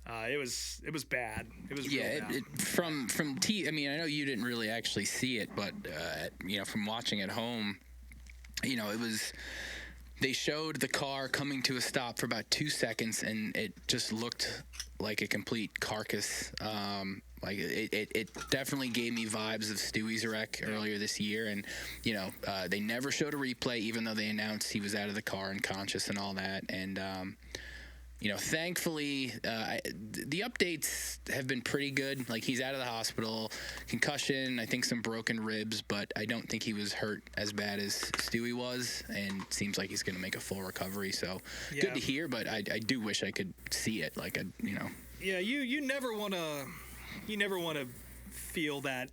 It was bad. It was real bad. From I mean, I know you didn't really actually see it, but from watching at home, they showed the car coming to a stop for about 2 seconds, and it just looked like a complete carcass. Like it definitely gave me vibes of Stewie's wreck earlier this year, and they never showed a replay, even though they announced he was out of the car unconscious and all that, and. Thankfully, the updates have been pretty good. Like, he's out of the hospital, concussion, I think some broken ribs, but I don't think he was hurt as bad as Stewie was, and seems like he's going to make a full recovery. So good to hear, but I do wish I could see it. Like, Yeah, you never want to feel that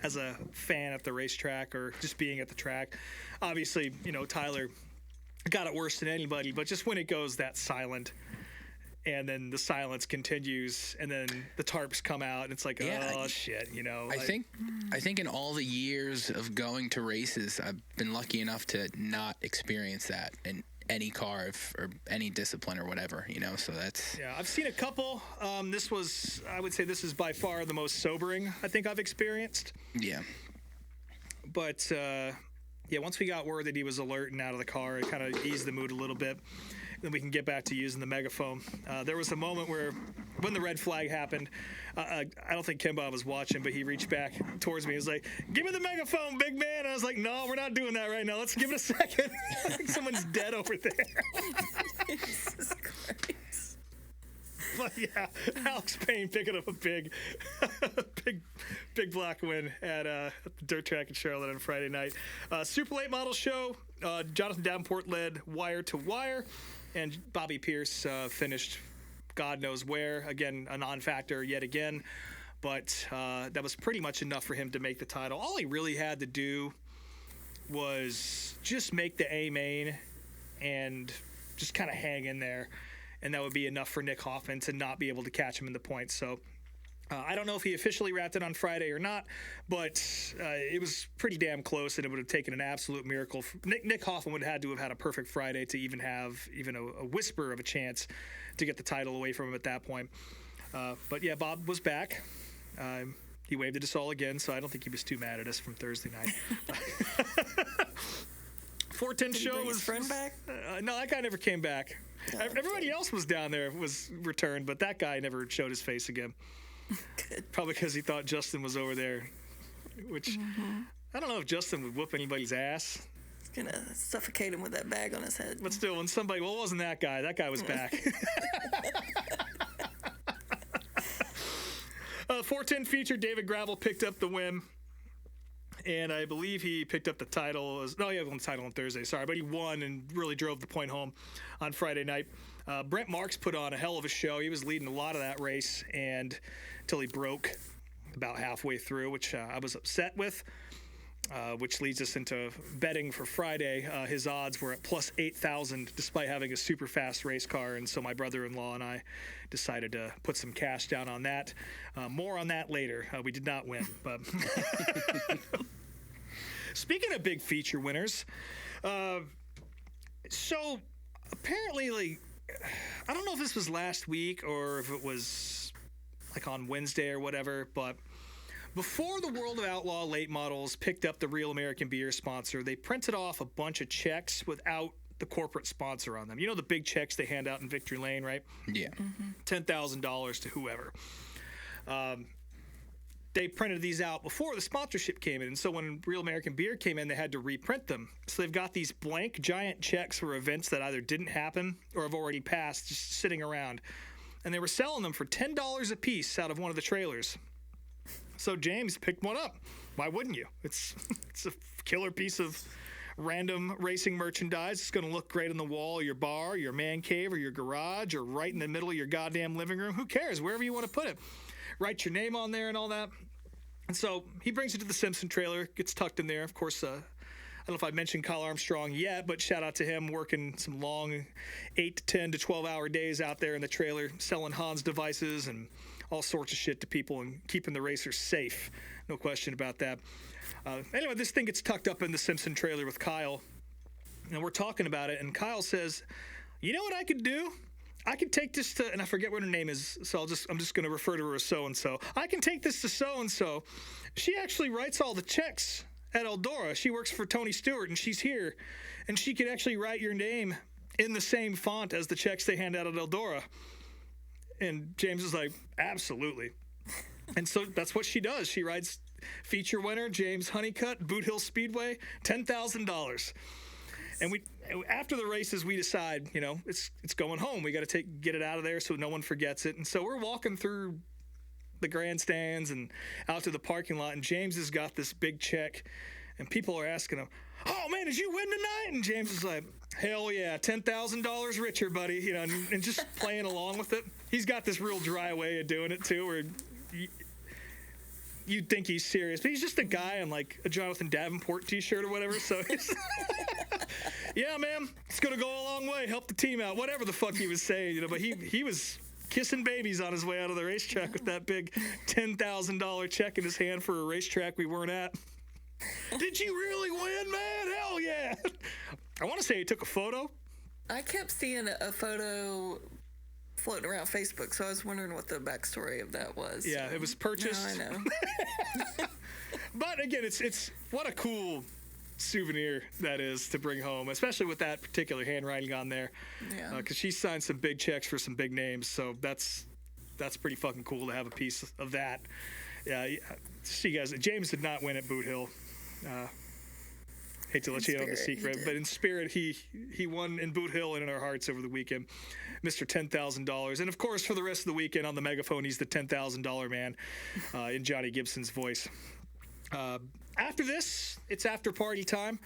as a fan at the racetrack or just being at the track. Obviously, Tyler got it worse than anybody, but just when it goes that silent and then the silence continues and then the tarps come out and it's like, oh shit, I think in all the years of going to races, I've been lucky enough to not experience that in any car or any discipline or whatever, so that's... Yeah, I've seen a couple. I would say this is by far the most sobering I think I've experienced. Yeah. But, yeah, once we got word that he was alert and out of the car, it kind of eased the mood a little bit. Then we can get back to using the megaphone. There was a moment where, when the red flag happened, I don't think Kimba was watching, but he reached back towards me. He was like, "Give me the megaphone, big man." And I was like, "No, we're not doing that right now. Let's give it a second." I think someone's dead over there. Jesus Christ. But yeah, Alex Payne picking up a big black win at the dirt track in Charlotte on Friday night. Super late model show. Jonathan Davenport led wire to wire, and Bobby Pierce finished God knows where. Again, a non-factor yet again, but that was pretty much enough for him to make the title. All he really had to do was just make the A main and just kind of hang in there. And that would be enough for Nick Hoffman to not be able to catch him in the points. So I don't know if he officially wrapped it on Friday or not, but it was pretty damn close, and it would have taken an absolute miracle. Nick Hoffman would have had to have had a perfect Friday to even have a whisper of a chance to get the title away from him at that point. But yeah, Bob was back. He waved at us all again, so I don't think he was too mad at us from Thursday night. 410 show was... his friend back? No, that guy never came back. Everybody else was down there, was returned, but that guy never showed his face again. Good. Probably because he thought Justin was over there, which I don't know if Justin would whoop anybody's ass. He's gonna suffocate him with that bag on his head. But still, when it wasn't that guy. That guy was back. 410 feature, David Gravel picked up the win. And I believe he picked up the title. He won the title on Thursday, sorry. But he won and really drove the point home on Friday night. Brent Marks put on a hell of a show. He was leading a lot of that race and until he broke about halfway through, which I was upset with, which leads us into betting for Friday. His odds were at plus 8,000 despite having a super fast race car. And so my brother-in-law and I decided to put some cash down on that. More on that later. We did not win, but... Speaking of big feature winners, so apparently, I don't know if this was last week or if it was like on Wednesday or whatever, but before the World of Outlaw late models picked up the Real American Beer sponsor, they printed off a bunch of checks without the corporate sponsor on them. You know the big checks they hand out in Victory Lane, right? Yeah. $10,000 to whoever. they printed these out before the sponsorship came in. And so when Real American Beer came in, they had to reprint them. So they've got these blank giant checks for events that either didn't happen or have already passed, just sitting around. And they were selling them for $10 a piece out of one of the trailers. So James picked one up. Why wouldn't you? It's a killer piece of random racing merchandise. It's going to look great on the wall of your bar, your man cave, or your garage, or right in the middle of your goddamn living room. Who cares? Wherever you want to put it. Write your name on there and all that. And so he brings it to the Simpson trailer, gets tucked in there. Of course, I don't know if I mentioned Kyle Armstrong yet, but shout out to him working some long 8 to 10 to 12-hour days out there in the trailer, selling Hans devices and all sorts of shit to people and keeping the racers safe. No question about that. Anyway, this thing gets tucked up in the Simpson trailer with Kyle, and we're talking about it, and Kyle says, you know what I could do? I can take this to, and I forget what her name is, so I'm just going to refer to her as so-and-so. I can take this to so-and-so. She actually writes all the checks at Eldora. She works for Tony Stewart, and she's here, and she could actually write your name in the same font as the checks they hand out at Eldora. And James is like, absolutely. And so that's what she does. She writes feature winner, James Honeycutt, Boot Hill Speedway, $10,000. And we, after the races, we decide, you know, it's going home. We got to get it out of there so no one forgets it. And so we're walking through the grandstands and out to the parking lot, and James has got this big check, and people are asking him, "Oh man, did you win tonight?" And James is like, "Hell yeah, $10,000 richer, buddy," you know, and just playing along with it. He's got this real dry way of doing it too, where you'd think he's serious, but he's just a guy in like a Jonathan Davenport t-shirt or whatever. So he's yeah, man, it's gonna go a long way. Help the team out, whatever the fuck he was saying, you know. But he was kissing babies on his way out of the racetrack with that big $10,000 check in his hand for a racetrack we weren't at. Did you really win, man? Hell yeah! I want to say he took a photo. I kept seeing a photo floating around Facebook, so I was wondering what the backstory of that was. Yeah, it was purchased. No, I know. But again, it's what a cool souvenir that is to bring home, especially with that particular handwriting on there. Yeah. Because she signed some big checks for some big names, so that's pretty fucking cool to have a piece of that. Yeah, see, guys, James did not win at Boot Hill. Hate to let you know the secret, but in spirit, he won in Boot Hill and in our hearts over the weekend, Mr. $10,000. And of course, for the rest of the weekend on the megaphone, he's the $10,000 man in Johnny Gibson's voice. After this, it's after party time.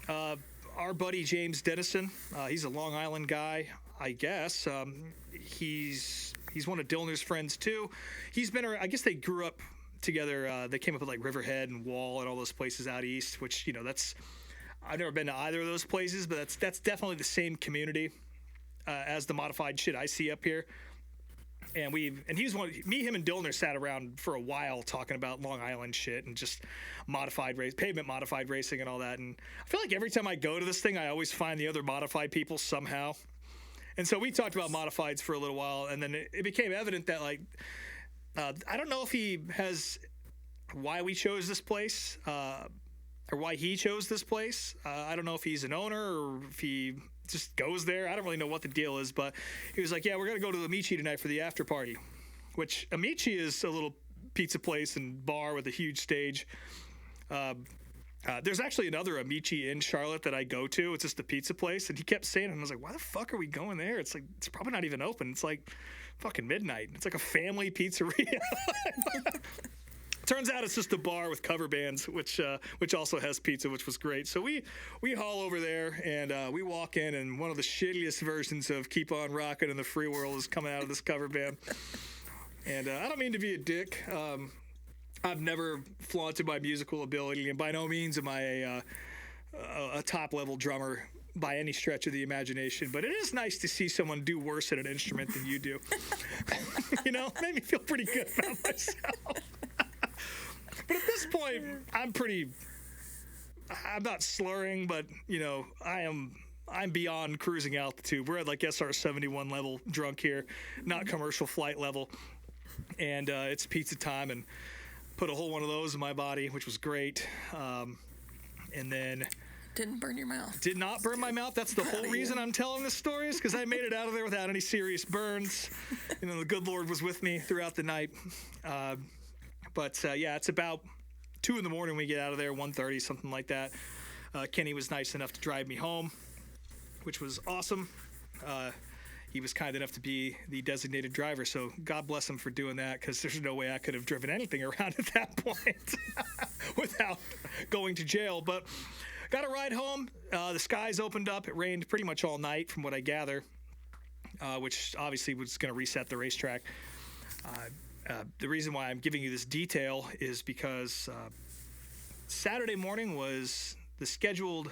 Our buddy James Dennison, he's a Long Island guy, I guess. He's one of Dillner's friends too. He's been, I guess they grew up together. They came up with like Riverhead and Wall and all those places out east, which, you know, I've never been to either of those places, but that's definitely the same community as the modified shit I see up here. And he's him and Dillner sat around for a while talking about Long Island shit and just pavement modified racing and all that. And I feel like every time I go to this thing, I always find the other modified people somehow. And so we talked about modifieds for a little while, and then it became evident that, like, I don't know if he has why we chose this place or why he chose this place. I don't know if he's an owner or if he just goes there. I don't really know what the deal is, but he was like, yeah, we're going to go to Amici tonight for the after party, which Amici is a little pizza place and bar with a huge stage. There's actually another Amici in Charlotte that I go to. It's just a pizza place. And he kept saying it, and I was like, why the fuck are we going there? It's like, it's probably not even open. It's like fucking midnight. It's like a family pizzeria. Turns out it's just a bar with cover bands, which also has pizza, which was great. So we haul over there, and we walk in, and one of the shittiest versions of Keep On Rockin' in the Free World is coming out of this cover band. And I don't mean to be a dick. I've never flaunted my musical ability, and by no means am I a top-level drummer by any stretch of the imagination. But it is nice to see someone do worse at an instrument than you do. You know, made me feel pretty good about myself. But at this point, I'm not slurring, but, you know, I'm beyond cruising altitude. We're at like SR 71 level drunk here, not commercial flight level. And it's pizza time, and put a whole one of those in my body, which was great. And then didn't burn your mouth. Did not burn my mouth. That's the whole reason I'm telling this story, is because I made it out of there without any serious burns. You know, the good Lord was with me throughout the night. But yeah, it's about 2 in the morning when we get out of there, 1:30, something like that. Kenny was nice enough to drive me home, which was awesome. He was kind enough to be the designated driver, so God bless him for doing that, because there's no way I could have driven anything around at that point without going to jail. But got a ride home. The skies opened up. It rained pretty much all night, from what I gather, which obviously was going to reset the racetrack. The reason why I'm giving you this detail is because Saturday morning was the scheduled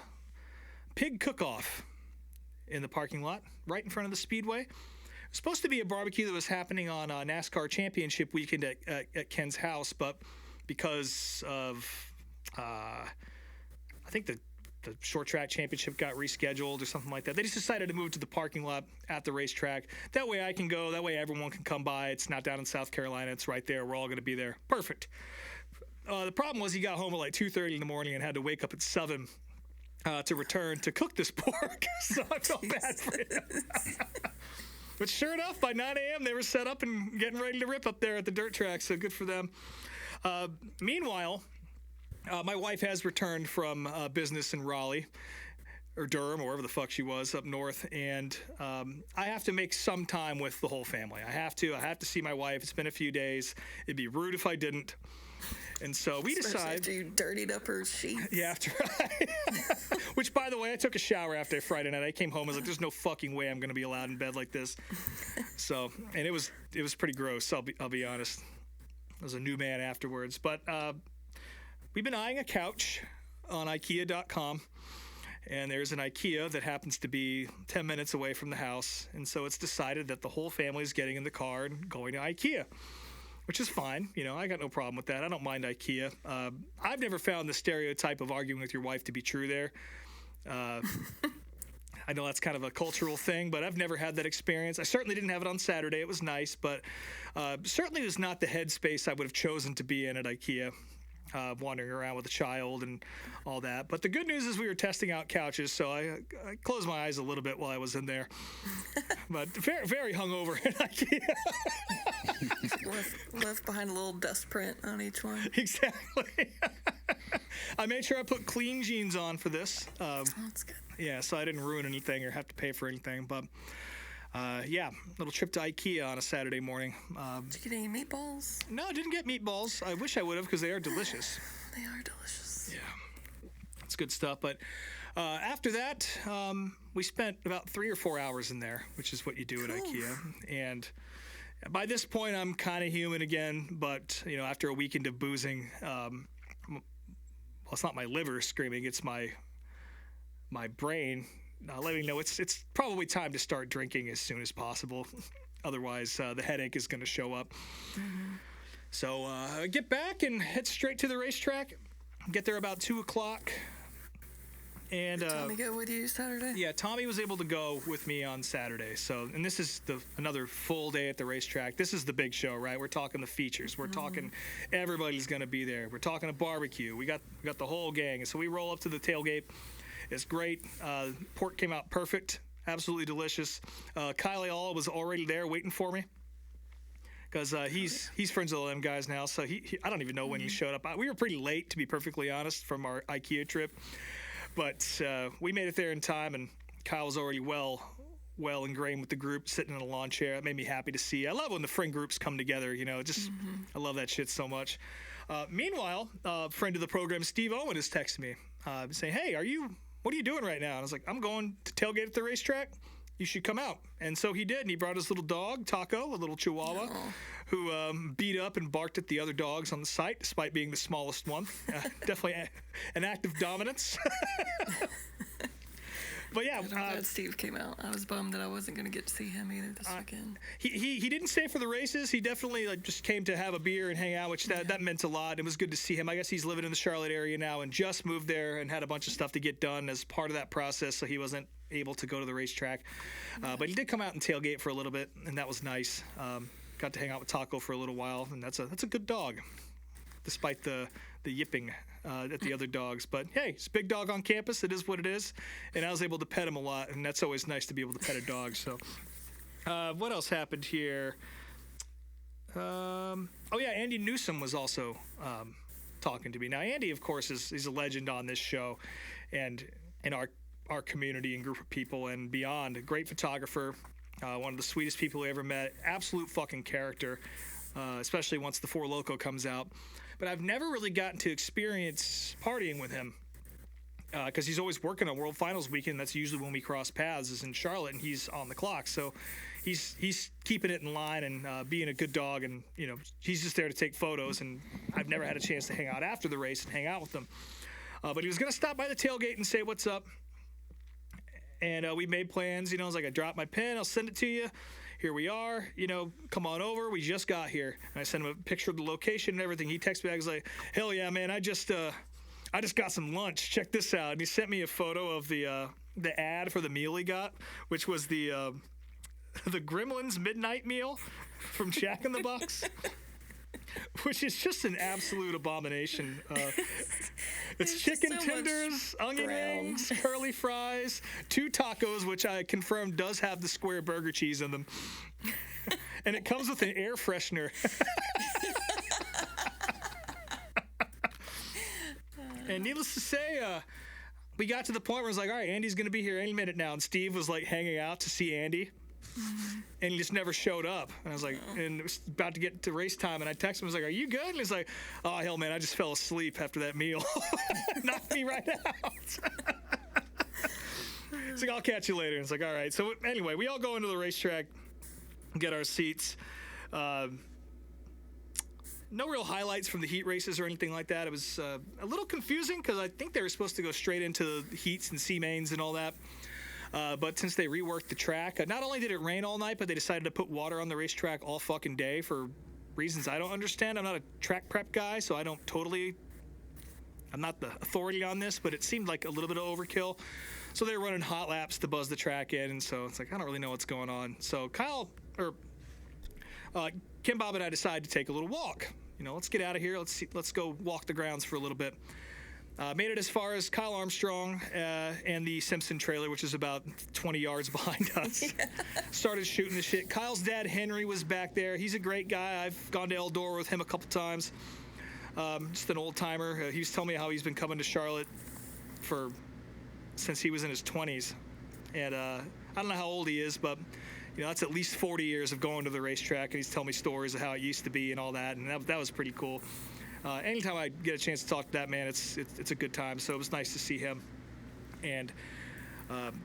pig cook-off in the parking lot right in front of the Speedway. It was supposed to be a barbecue that was happening on NASCAR Championship weekend at Ken's house, but because of, I think the short track championship got rescheduled or something like that, they just decided to move to the parking lot at the racetrack. That way I can go. That way everyone can come by. It's not down in South Carolina. It's right there. We're all going to be there. Perfect. The problem was he got home at like 2:30 in the morning and had to wake up at 7 to return to cook this pork. So I felt bad for him. But sure enough, by 9 a.m. they were set up and getting ready to rip up there at the dirt track, so good for them. Meanwhile, my wife has returned from business in Raleigh, or Durham, or wherever the fuck she was, up north, and I have to make some time with the whole family. I have to see my wife. It's been a few days. It'd be rude if I didn't. And so we decided. After you dirtied up her sheets. Yeah, after which, by the way, I took a shower after Friday night. I came home and was like, "There's no fucking way I'm going to be allowed in bed like this." So, and it was pretty gross. I'll be honest. I was a new man afterwards. But we've been eyeing a couch on IKEA.com, and there's an IKEA that happens to be 10 minutes away from the house, and so it's decided that the whole family is getting in the car and going to IKEA. Which is fine. You know, I got no problem with that. I don't mind IKEA. I've never found the stereotype of arguing with your wife to be true there. I know that's kind of a cultural thing, but I've never had that experience. I certainly didn't have it on Saturday. It was nice, but certainly was not the headspace I would have chosen to be in at IKEA, wandering around with a child and all that. But the good news is we were testing out couches, so I closed my eyes a little bit while I was in there. But very, very hungover at IKEA. left behind a little dust print on each one. Exactly. I made sure I put clean jeans on for this. That's good. Yeah, so I didn't ruin anything or have to pay for anything. But yeah, little trip to IKEA on a Saturday morning. Did you get any meatballs? No, I didn't get meatballs. I wish I would have, because they are delicious. They are delicious. Yeah, it's good stuff. But after that, we spent about 3 or 4 hours in there, which is what you do at IKEA. And by this point, I'm kind of human again. But you know, after a weekend of boozing, well, it's not my liver screaming; it's my brain letting me know it's probably time to start drinking as soon as possible. Otherwise, the headache is going to show up. Mm-hmm. So get back and head straight to the racetrack. Get there about 2 o'clock. And did Tommy go with you Saturday? Yeah, Tommy was able to go with me on Saturday. So, and this is another full day at the racetrack. This is the big show, right? We're talking the features. We're talking everybody's going to be there. We're talking a barbecue. We got the whole gang. And so we roll up to the tailgate. It's great. Pork came out perfect. Absolutely delicious. Kylie All was already there waiting for me, because he's friends with all them guys now. So he I don't even know when he showed up. We were pretty late, to be perfectly honest, from our IKEA trip. But we made it there in time, and Kyle was already well ingrained with the group, sitting in a lawn chair. It made me happy to see. I love when the friend groups come together. You know, just I love that shit so much. Meanwhile, a friend of the program, Steve Owen, has texted me saying, "Hey, what are you doing right now?" And I was like, "I'm going to tailgate at the racetrack. You should come out." And so he did, and he brought his little dog, Taco, a little Chihuahua, who beat up and barked at the other dogs on the site, despite being the smallest one. Definitely an act of dominance. But yeah, I'm glad Steve came out. I was bummed that I wasn't going to get to see him either this weekend. He didn't stay for the races. He definitely just came to have a beer and hang out, which that meant a lot. It was good to see him. I guess he's living in the Charlotte area now and just moved there and had a bunch of stuff to get done as part of that process, so he wasn't able to go to the racetrack. But he did come out and tailgate for a little bit, and that was nice. Got to hang out with Taco for a little while, and that's a good dog, despite the yipping at the other dogs. But hey, it's a big dog on campus. It is what it is. And I was able to pet him a lot, and that's always nice to be able to pet a dog. So what else happened here? Oh, yeah, Andy Newsom was also talking to me. Now, Andy, of course, he's a legend on this show and in our community and group of people and beyond. A great photographer, one of the sweetest people I ever met. Absolute fucking character, especially once the Four Loko comes out. But I've never really gotten to experience partying with him because he's always working on World Finals weekend. That's usually when we cross paths, is in Charlotte, and he's on the clock. So he's keeping it in line and being a good dog, and he's just there to take photos. And I've never had a chance to hang out after the race and hang out with him. But he was gonna stop by the tailgate and say what's up. And we made plans. I was like, I dropped my pin. I'll send it to you. Here we are. Come on over. We just got here. And I sent him a picture of the location and everything. He texted me back. He was like, hell yeah, man. I just got some lunch. Check this out. And he sent me a photo of the ad for the meal he got, which was the Gremlins midnight meal from Jack in the Box. Which is just an absolute abomination. It's chicken tenders, onion rings, curly fries, 2 tacos, which I confirmed does have the square burger cheese in them. And it comes with an air freshener. And needless to say, we got to the point where it's like, all right, Andy's going to be here any minute now. And Steve was like hanging out to see Andy. And he just never showed up. And I was like, and it was about to get to race time, and I texted him, I was like, are you good? And he's like, oh, hell, man, I just fell asleep after that meal. Knocked me right out. He's like, I'll catch you later. And it's like, all right. So anyway, we all go into the racetrack, get our seats. No real highlights from the heat races or anything like that. It was a little confusing because I think they were supposed to go straight into the heats and C-mains and all that. But since they reworked the track, not only did it rain all night, but they decided to put water on the racetrack all fucking day for reasons I don't understand. I'm not a track prep guy, so I'm not the authority on this, but it seemed like a little bit of overkill. So they were running hot laps to buzz the track in, and so it's like, I don't really know what's going on. So Kim Bob and I decided to take a little walk. Let's get out of here. Let's go walk the grounds for a little bit. Made it as far as Kyle Armstrong and the Simpson trailer, which is about 20 yards behind us. Yeah. Started shooting the shit. Kyle's dad, Henry, was back there. He's a great guy. I've gone to Eldora with him a couple times. Just an old timer. He was telling me how he's been coming to Charlotte since he was in his 20s. And I don't know how old he is, but that's at least 40 years of going to the racetrack. And he's telling me stories of how it used to be and all that. And that was pretty cool. Anytime I get a chance to talk to that man, it's a good time. So it was nice to see him. And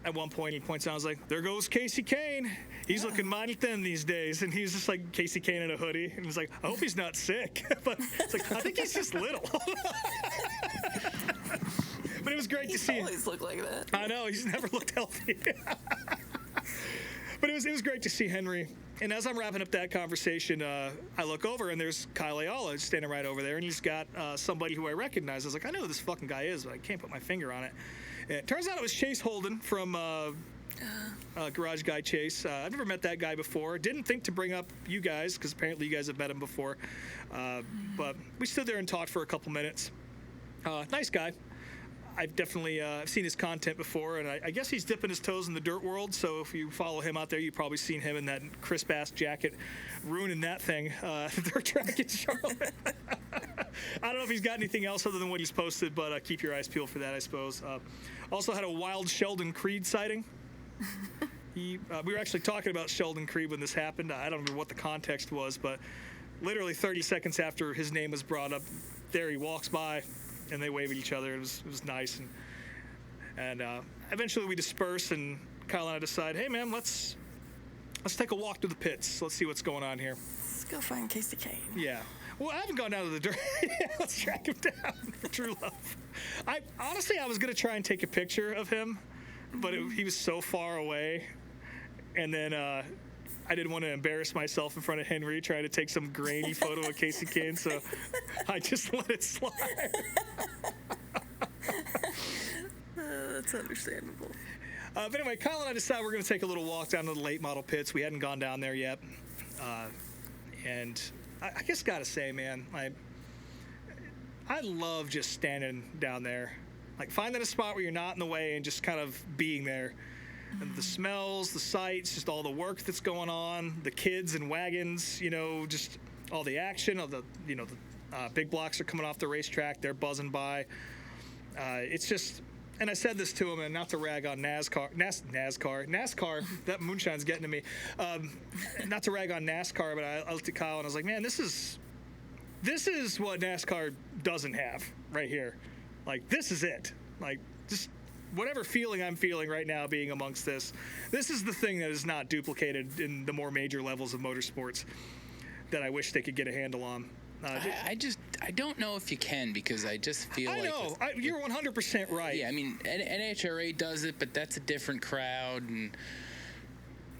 at one point, he points out, I was like, there goes Casey Kane. He's looking mighty thin these days. And he's just like Casey Kane in a hoodie. And he's like, I hope he's not sick. But it's like, I think he's just little. But it was great to see him. He's always looked like that. I know. He's never looked healthy. But it was great to see Henry. And as I'm wrapping up that conversation, I look over, and there's Kyle Ayala standing right over there, and he's got somebody who I recognize. I was like, I know who this fucking guy is, but I can't put my finger on it. And it turns out it was Chase Holden from Garage Guy Chase. I've never met that guy before. Didn't think to bring up you guys, because apparently you guys have met him before. But we stood there and talked for a couple minutes. Nice guy. I've definitely seen his content before, and I guess he's dipping his toes in the dirt world, so if you follow him out there, you've probably seen him in that crisp-ass jacket ruining that thing, their track in Charlotte. I don't know if he's got anything else other than what he's posted, but keep your eyes peeled for that, I suppose. Also had a wild Sheldon Creed sighting. We were actually talking about Sheldon Creed when this happened. I don't remember what the context was, but literally 30 seconds after his name was brought up, there he walks by, and they wave at each other. It was nice, and eventually we disperse, and Kyle and I decide, hey man, let's take a walk to the pits. Let's see what's going on here. Let's go find Casey Kane. Yeah. Well, I haven't gone down to the dirt. Let's track him down for true love. I was gonna try and take a picture of him, but he was so far away, and then I didn't want to embarrass myself in front of Henry trying to take some grainy photo of Casey Kane, so I just let it slide. That's understandable. But anyway, Kyle and I decided we're going to take a little walk down to the late model pits. We hadn't gone down there yet. And I just got to say, man, I love just standing down there. Like finding a spot where you're not in the way and just kind of being there. And the smells, the sights, just all the work that's going on, the kids and wagons, just all the action, all the the big blocks are coming off the racetrack. They're buzzing by. It's just, and I said this to him, and not to rag on NASCAR. That moonshine's getting to me. Not to rag on NASCAR, but I looked at Kyle and I was like, man, this is what NASCAR doesn't have right here. Like, this is it. Like, just whatever feeling I'm feeling right now being amongst this is the thing that is not duplicated in the more major levels of motorsports that I wish they could get a handle on. I don't know if you can, because I just feel you're 100% right. Yeah, I mean, NHRA does it, but that's a different crowd, and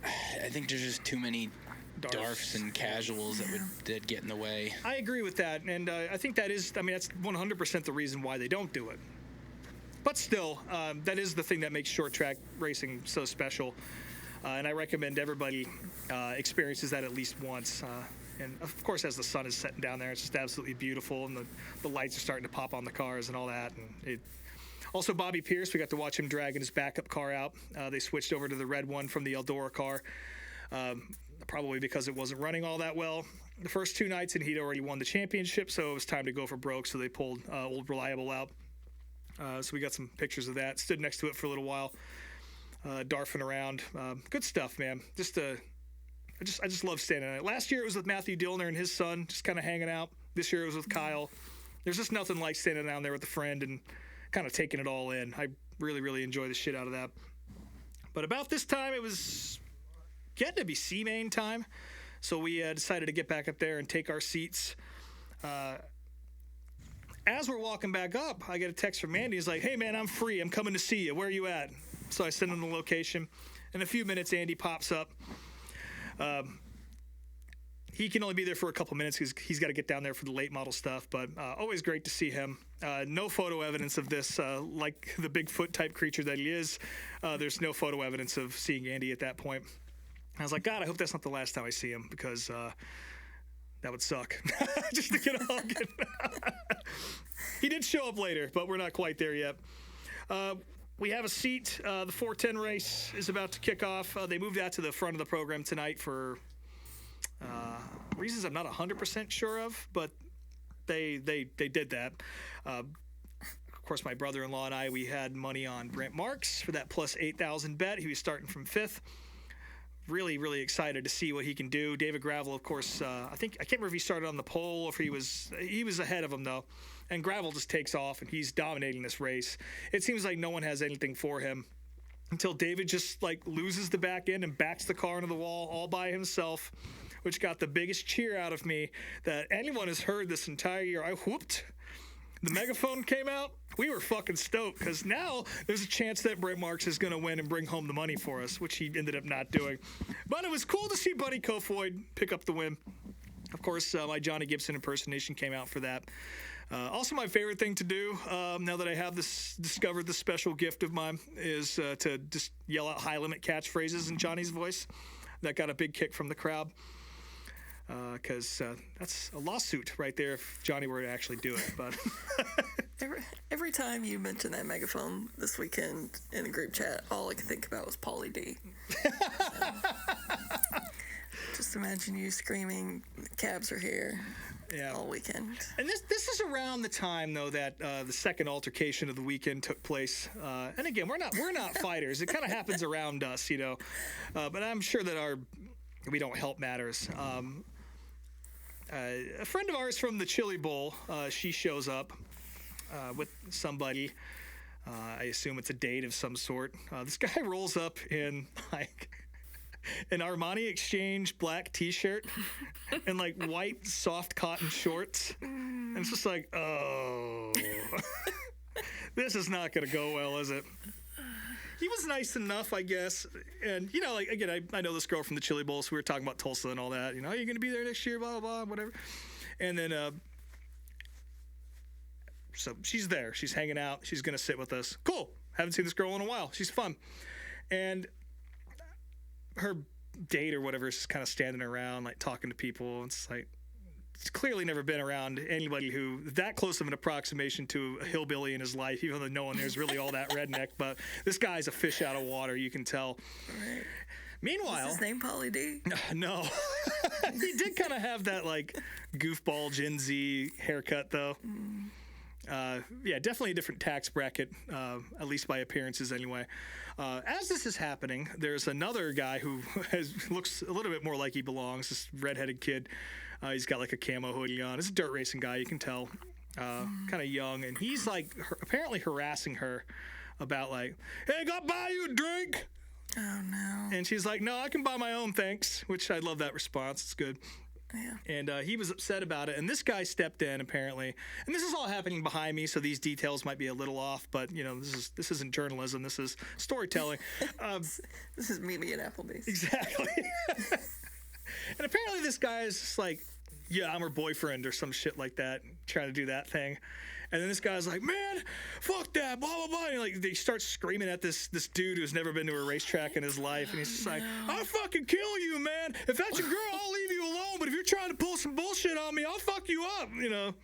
I think there's just too many DARFs and casuals that get in the way. I agree with that, and I think that's 100% the reason why they don't do it. But still, that is the thing that makes short track racing so special, and I recommend everybody experiences that at least once. And of course, as the sun is setting down there, it's just absolutely beautiful, and the lights are starting to pop on the cars and all that. And also, Bobby Pierce, we got to watch him dragging his backup car out. They switched over to the red one from the Eldora car, probably because it wasn't running all that well the first 2 nights, and he'd already won the championship, so it was time to go for broke. So they pulled Old Reliable out. So we got some pictures of that. Stood next to it for a little while, darfing around. Good stuff, man. I just love standing on it. Last year it was with Matthew Dillner and his son, just kind of hanging out. This year it was with Kyle. There's just nothing like standing down there with a friend and kind of taking it all in. I really, really enjoy the shit out of that. But about this time, it was getting to be C-Main time, so we decided to get back up there and take our seats. As we're walking back up, I get a text from Andy. He's like, hey, man, I'm free. I'm coming to see you. Where are you at? So I send him the location. In a few minutes, Andy pops up. He can only be there for a couple minutes because he's got to get down there for the late model stuff, but always great to see him. No photo evidence of this, like the Bigfoot type creature that he is. There's no photo evidence of seeing Andy at that point. I was like, God, I hope that's not the last time I see him, because that would suck. Just to get a hug. He did show up later, but we're not quite there yet. We have a seat. The 410 race is about to kick off. They moved that to the front of the program tonight for reasons I'm not 100% sure of, but they did that. Of course, my brother-in-law and we had money on Brent Marks for that plus 8,000 bet. He was starting from 5th. Really, really excited to see what he can do. David Gravel, of course, I can't remember if he started on the pole or if he was ahead of him, though. And Gravel just takes off, and he's dominating this race. It seems like no one has anything for him until David just, loses the back end and backs the car into the wall all by himself, which got the biggest cheer out of me that anyone has heard this entire year. I whooped. The megaphone came out. We were fucking stoked, because now there's a chance that Brent Marks is going to win and bring home the money for us, which he ended up not doing. But it was cool to see Buddy Kofoid pick up the win. Of course, my Johnny Gibson impersonation came out for that. Also, my favorite thing to do, now that I have discovered this special gift of mine, is to just yell out high-limit catchphrases in Johnny's voice. That got a big kick from the crowd, because that's a lawsuit right there if Johnny were to actually do it. But every time you mention that megaphone this weekend in a group chat, all I could think about was Pauly D. Just imagine you screaming, "Cabs are here." Yeah. All weekend. And this is around the time, though, that the second altercation of the weekend took place. And again, we're not fighters. It kind of happens around us, but I'm sure that we don't help matters. A friend of ours from the Chili Bowl, she shows up with somebody. I assume it's a date of some sort. This guy rolls up in an Armani Exchange black T-shirt and white soft cotton shorts, and it's just oh, this is not going to go well, is it? He was nice enough, I guess, and again, I know this girl from the Chili Bowl, so we were talking about Tulsa and all that. Are you going to be there next year? Blah blah blah, whatever. And then so she's there. She's hanging out. She's going to sit with us. Cool. Haven't seen this girl in a while. She's fun, and her date or whatever is just kind of standing around talking to people. It's it's clearly never been around anybody who that close of an approximation to a hillbilly in his life, even though no one there's really all that redneck. But this guy's a fish out of water, you can tell. Meanwhile, Is his name Pauly D? no, he did kind of have that like goofball Gen Z haircut though. Yeah, definitely a different tax bracket, at least by appearances anyway. As this is happening, there's another guy who looks a little bit more like he belongs, this redheaded kid. He's got like a camo hoodie on. He's a dirt racing guy, you can tell. Kind of young, and he's like apparently harassing her about like, hey, gotta buy you a drink. Oh, no. And she's like, no, I can buy my own, thanks, which I love that response. It's good. Yeah. And he was upset about it. And this guy stepped in, apparently. And this is all happening behind me, so these details might be a little off. But, you know, this isn't journalism. This is storytelling. This is Meet Me at Applebee's. Exactly. And apparently this guy is just like, yeah, I'm her boyfriend or some shit like that, trying to do that thing. And then this guy's like, man, fuck that, blah, blah, blah. And like, they start screaming at this dude who's never been to a racetrack in his life. And he's just like, I'll fucking kill you, man. If that's your girl, I'll leave you alone. But if you're trying to pull some bullshit on me, I'll fuck you up, you know.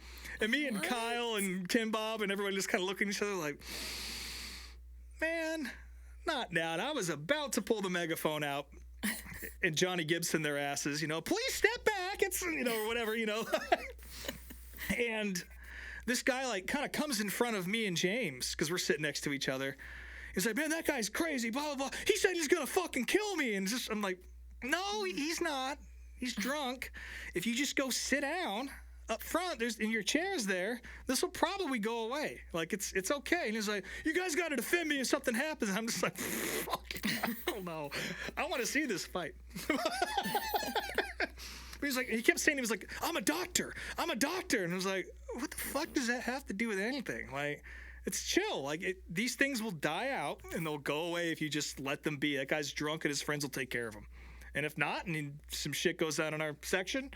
And me and Kyle and Tim Bob and everybody just kind of looking at each other like, man, not now. And I was about to pull the megaphone out and Johnny Gibson their asses, you know, please step back. It's, you know, or whatever, you know. And this guy, like, kind of comes in front of me and James, because we're sitting next to each other. He's like, man, that guy's crazy, blah, blah, blah. He said he's going to fucking kill me. And just, I'm like, no, he's not. He's drunk. If you just go sit down up front, there's in your chairs there, this will probably go away. Like, it's okay. And he's like, you guys got to defend me if something happens. And I'm just like, fuck, I don't know. I want to see this fight. But he's like, he kept saying, he was like, I'm a doctor. And I was like, what the fuck does that have to do with anything? Like, it's chill. Like, these things will die out and they'll go away if you just let them be. That guy's drunk and his friends will take care of him. And if not, and some shit goes down in our section,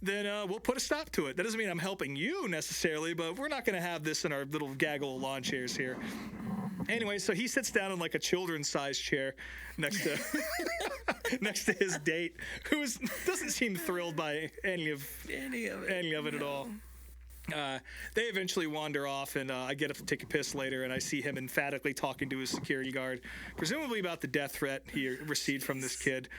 then we'll put a stop to it. That doesn't mean I'm helping you necessarily, but we're not going to have this in our little gaggle of lawn chairs here. Anyway, so he sits down in like a children's-sized chair next to next to his date, who doesn't seem thrilled by any of it at all. They eventually wander off, and I get up to take a piss later, and I see him emphatically talking to his security guard, presumably about the death threat he received from this kid,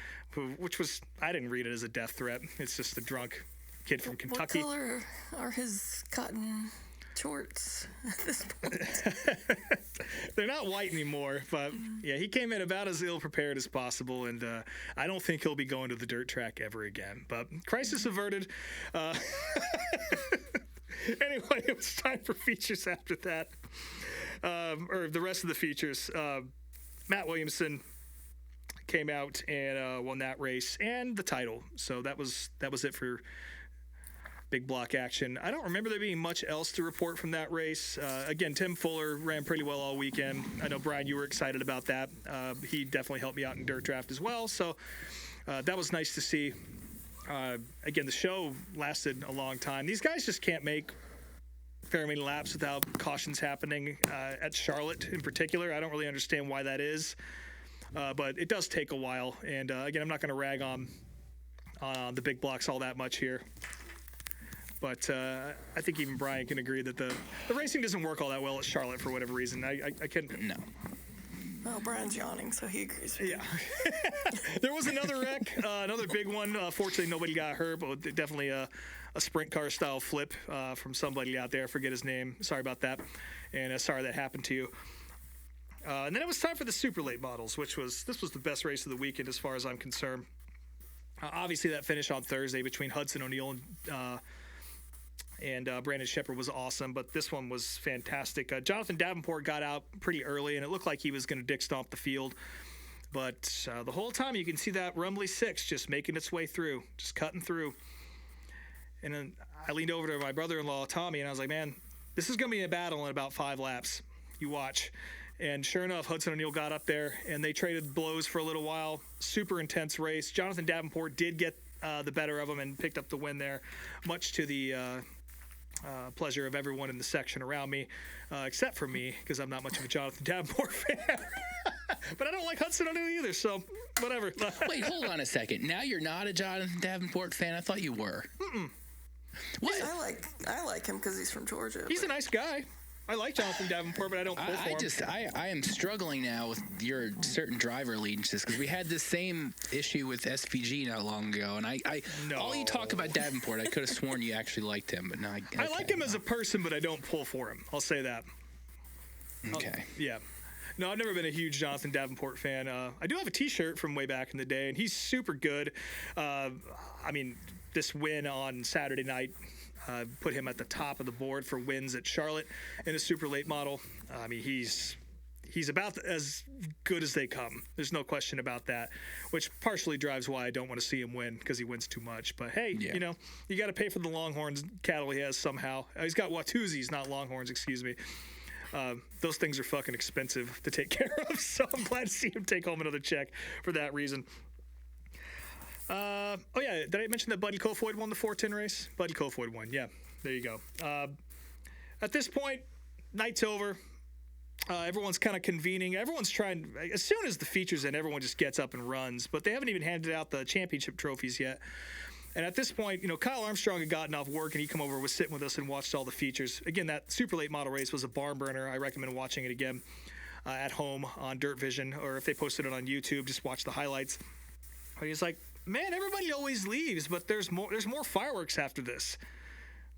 which was, I didn't read it as a death threat. It's just a drunk kid from Kentucky. What color are his cotton shorts at this point? They're not white anymore, but yeah, he came in about as ill prepared as possible, and I don't think he'll be going to the dirt track ever again. But crisis averted. Anyway, it was time for features after that, or the rest of the features. Matt Williamson came out and won that race and the title. So that was it for big block action. I don't remember there being much else to report from that race. Again, Tim Fuller ran pretty well all weekend. I know, Brian, you were excited about that. He definitely helped me out in Dirt Draft as well. So that was nice to see. Again, the show lasted a long time. These guys just can't make very many laps without cautions happening at Charlotte in particular. I don't really understand why that is, but it does take a while. And again, I'm not going to rag on the big blocks all that much here. But I think even Brian can agree that the racing doesn't work all that well at Charlotte for whatever reason. I couldn't. No. Well, Brian's yawning, so he agrees with Yeah. There was another wreck, another big one. Fortunately, nobody got hurt, but definitely a sprint car style flip from somebody out there. I forget his name. Sorry about that. And sorry that happened to you. And then it was time for the super late models, this was the best race of the weekend as far as I'm concerned. Obviously, that finish on Thursday between Hudson O'Neal and Brandon Shepard was awesome, but this one was fantastic. Jonathan Davenport got out pretty early, and it looked like he was going to dick stomp the field. But the whole time you can see that rumbly 6 just making its way through, just cutting through. And then I leaned over to my brother-in-law, Tommy, and I was like, man, this is going to be a battle in about 5 laps. You watch. And sure enough, Hudson O'Neal got up there, and they traded blows for a little while. Super intense race. Jonathan Davenport did get the better of him and picked up the win there, much to the pleasure of everyone in the section around me, except for me, because I'm not much of a Jonathan Davenport fan. But I don't like Hudson O'Neal either, so whatever. Wait, hold on a second. Now you're not a Jonathan Davenport fan? I thought you were. Mm-mm. What? I like him because he's from Georgia. He's a nice guy. I like Jonathan Davenport, but I don't pull for him. I am struggling now with your certain driver allegiances because we had the same issue with SVG not long ago, and all you talk about Davenport, I could have sworn you actually liked him, but no. I like him as a person, but I don't pull for him. I'll say that. Okay. Yeah. No, I've never been a huge Jonathan Davenport fan. I do have a T-shirt from way back in the day, and he's super good. I mean, this win on Saturday night put him at the top of the board for wins at Charlotte in a super late model. I mean, he's about as good as they come. There's no question about that, which partially drives why I don't want to see him win because he wins too much. But hey, you know, you got to pay for the Longhorns cattle he has somehow. He's got Watusies, not Longhorns, excuse me. Those things are fucking expensive to take care of, so I'm glad to see him take home another check for that reason. Oh yeah, did I mention that Buddy Kofoid won the 410 race? Buddy Kofoid won, yeah. There you go. At this point, night's over. Everyone's kind of convening. Everyone's trying, as soon as the feature's in, everyone just gets up and runs, but they haven't even handed out the championship trophies yet. And at this point, you know, Kyle Armstrong had gotten off work and he come over, was sitting with us and watched all the features. Again, that super late model race was a barn burner. I recommend watching it again at home on Dirt Vision, or if they posted it on YouTube, just watch the highlights. But he's like, man, everybody always leaves, but there's more fireworks after this.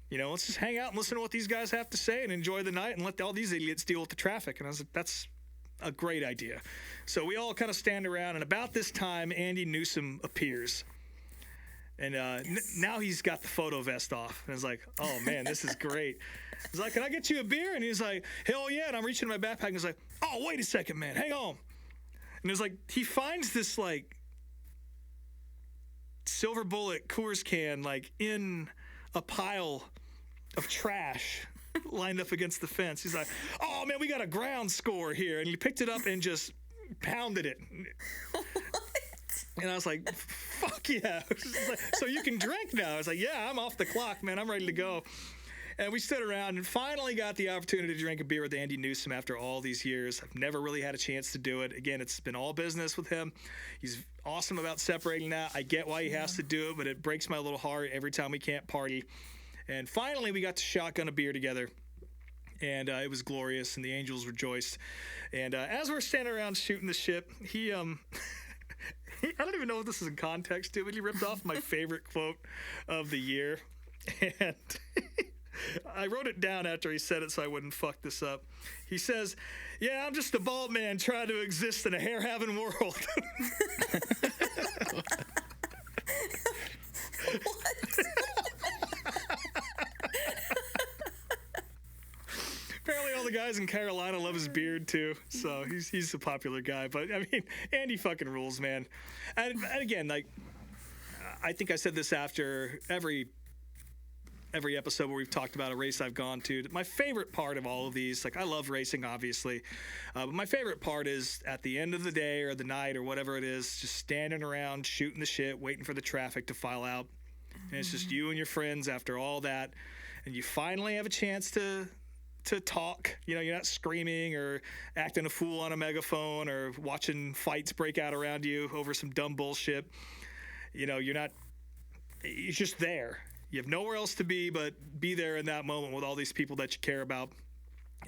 You know, let's just hang out and listen to what these guys have to say and enjoy the night and let all these idiots deal with the traffic. And I was like, that's a great idea. So we all kind of stand around, and about this time, Andy Newsom appears. And now he's got the photo vest off. And I was like, oh, man, this is great. I was like, can I get you a beer? And he's like, hell yeah. And I'm reaching in my backpack and he's like, oh, wait a second, man. Hang on. And it's like, he finds this, like, Silver Bullet Coors can, like, in a pile of trash lined up against the fence. He's like, oh, man, we got a ground score here. And he picked it up and just pounded it. And I was like, fuck yeah. Like, so you can drink now. I was like, yeah, I'm off the clock, man. I'm ready to go. And we stood around and finally got the opportunity to drink a beer with Andy Newsom after all these years. I've never really had a chance to do it. Again, it's been all business with him. He's awesome about separating that. I get why he has to do it, but it breaks my little heart every time we can't party. And finally, we got to shotgun a beer together. And it was glorious, and the angels rejoiced. And as we're standing around shooting the shit, he I don't even know if this is in context, but he ripped off my favorite quote of the year. And I wrote it down after he said it so I wouldn't fuck this up. He says, yeah, I'm just a bald man trying to exist in a hair-having world. What? Apparently all the guys in Carolina love his beard too, so he's a popular guy. But I mean, Andy fucking rules, man. And again, like, I think I said this after every episode where we've talked about a race I've gone to. My favorite part of all of these, like, I love racing, obviously, but my favorite part is at the end of the day or the night or whatever it is, just standing around, shooting the shit, waiting for the traffic to file out. And it's just you and your friends after all that, and you finally have a chance to talk. You know, you're not screaming or acting a fool on a megaphone or watching fights break out around you over some dumb bullshit. You know, you're just there. You have nowhere else to be but be there in that moment with all these people that you care about.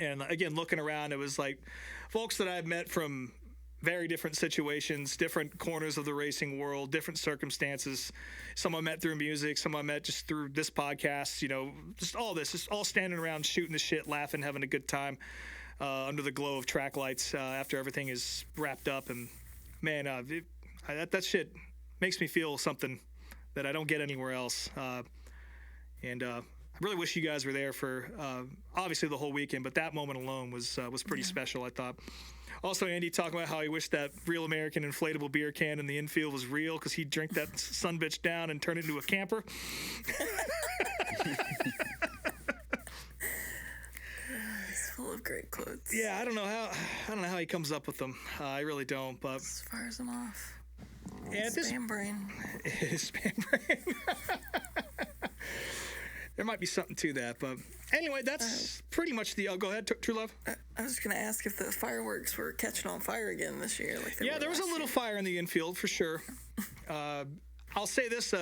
And again, looking around, it was like folks that I've met from very different situations, different corners of the racing world, different circumstances. Some I met through music, some I met just through this podcast, you know, just all this, just all standing around shooting the shit, laughing, having a good time under the glow of track lights after everything is wrapped up. And man, that shit makes me feel something that I don't get anywhere else. And I really wish you guys were there for obviously the whole weekend, but that moment alone was pretty special, I thought. Also, Andy talking about how he wished that Real American inflatable beer can in the infield was real because he'd drink that sumbitch down and turn it into a camper. He's full of great quotes. Yeah, I don't know how he comes up with them. I really don't. But as far as I'm off. Yeah, Spam brain. Spam brain. There might be something to that, but anyway, that's pretty much the. Go ahead, True Love. I was going to ask if the fireworks were catching on fire again this year. Like there was a little fire in the infield for sure. I'll say this: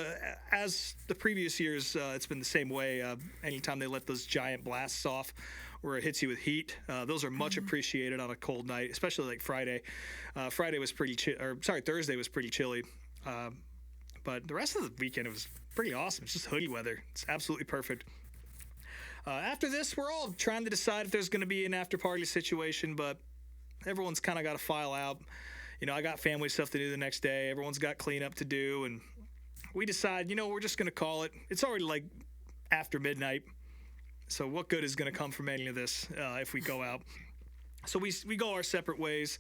as the previous years, it's been the same way. Anytime they let those giant blasts off where it hits you with heat. Those are much appreciated on a cold night, especially like Friday. Thursday was pretty chilly. But the rest of the weekend, it was pretty awesome. It's just hoodie weather. It's absolutely perfect. After this, we're all trying to decide if there's going to be an after-party situation, but everyone's kind of got to file out. You know, I got family stuff to do the next day. Everyone's got cleanup to do, and we decide, we're just going to call it. It's already like after midnight, so what good is going to come from any of this if we go out? So we go our separate ways,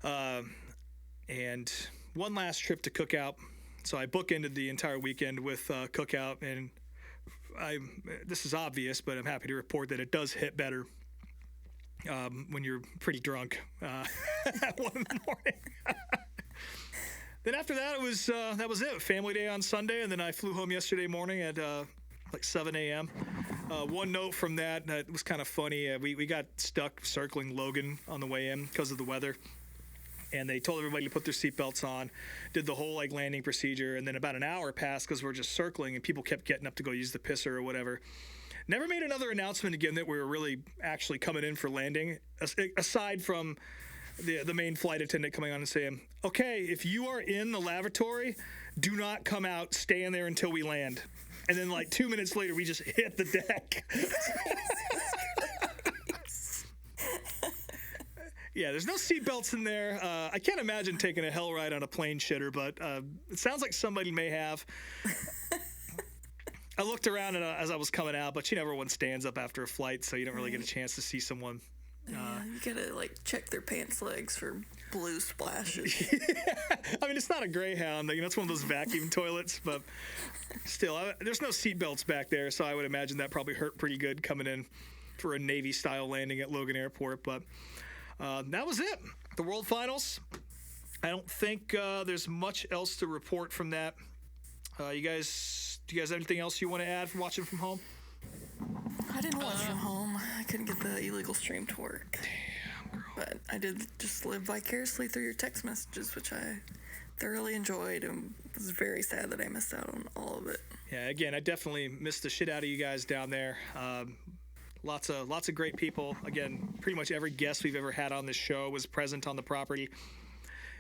and one last trip to Cookout. So I bookended the entire weekend with Cookout, and this is obvious, but I'm happy to report that it does hit better when you're pretty drunk at 1 in the morning. Then after that, that was it. Family day on Sunday, and then I flew home yesterday morning at like 7 a.m. One note from that was kind of funny. We got stuck circling Logan on the way in because of the weather. And they told everybody to put their seatbelts on, did the whole like landing procedure, and then about an hour passed because we're just circling and people kept getting up to go use the pisser or whatever. Never made another announcement again that we were really actually coming in for landing, aside from the main flight attendant coming on and saying, okay, if you are in the lavatory, do not come out, stay in there until we land. And then like 2 minutes later, we just hit the deck. Yeah, there's no seatbelts in there. I can't imagine taking a hell ride on a plane shitter, but it sounds like somebody may have. I looked around as I was coming out, but everyone stands up after a flight, so you don't really get a chance to see someone. Yeah, you gotta like check their pants legs for blue splashes. I mean, it's not a Greyhound. It's one of those vacuum toilets, but still, there's no seatbelts back there, so I would imagine that probably hurt pretty good coming in for a Navy-style landing at Logan Airport, but that was it. The World Finals. I don't think there's much else to report from that. Do you guys have anything else you want to add from watching from home? I didn't watch from home. I couldn't get the illegal stream to work. Damn, girl. But I did just live vicariously through your text messages, which I thoroughly enjoyed, and was very sad that I missed out on all of it. Yeah, again, I definitely missed the shit out of you guys down there. Lots of great people. Again, pretty much every guest we've ever had on this show was present on the property.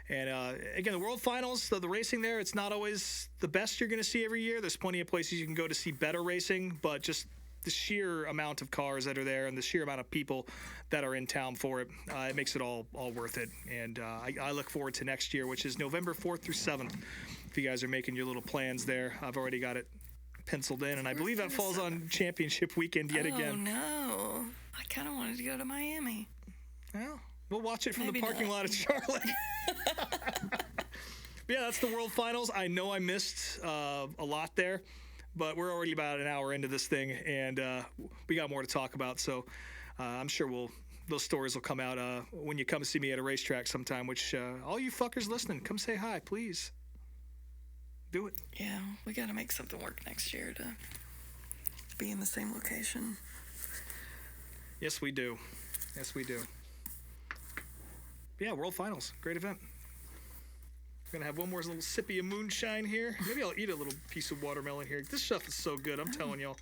And again, the World Finals, the racing there, it's not always the best you're going to see every year. There's plenty of places you can go to see better racing, but just the sheer amount of cars that are there and the sheer amount of people that are in town for it, it makes it all worth it. And I look forward to next year, which is November 4th through 7th. If you guys are making your little plans there, I've already got it penciled in, and I believe that falls on championship weekend yet again. Oh no, I kind of wanted to go to Miami. Well, we'll watch it from the parking lot at Charlotte. Yeah, that's the World Finals. I know I missed a lot there, but we're already about an hour into this thing, and we got more to talk about, so I'm sure those stories will come out when you come see me at a racetrack sometime, which all you fuckers listening, come say hi, please. Do it. Yeah, we got to make something work next year to be in the same location. Yes, we do. Yes, we do. Yeah, World Finals. Great event. We're going to have one more little sippy of moonshine here. Maybe I'll eat a little piece of watermelon here. This stuff is so good, I'm telling y'all.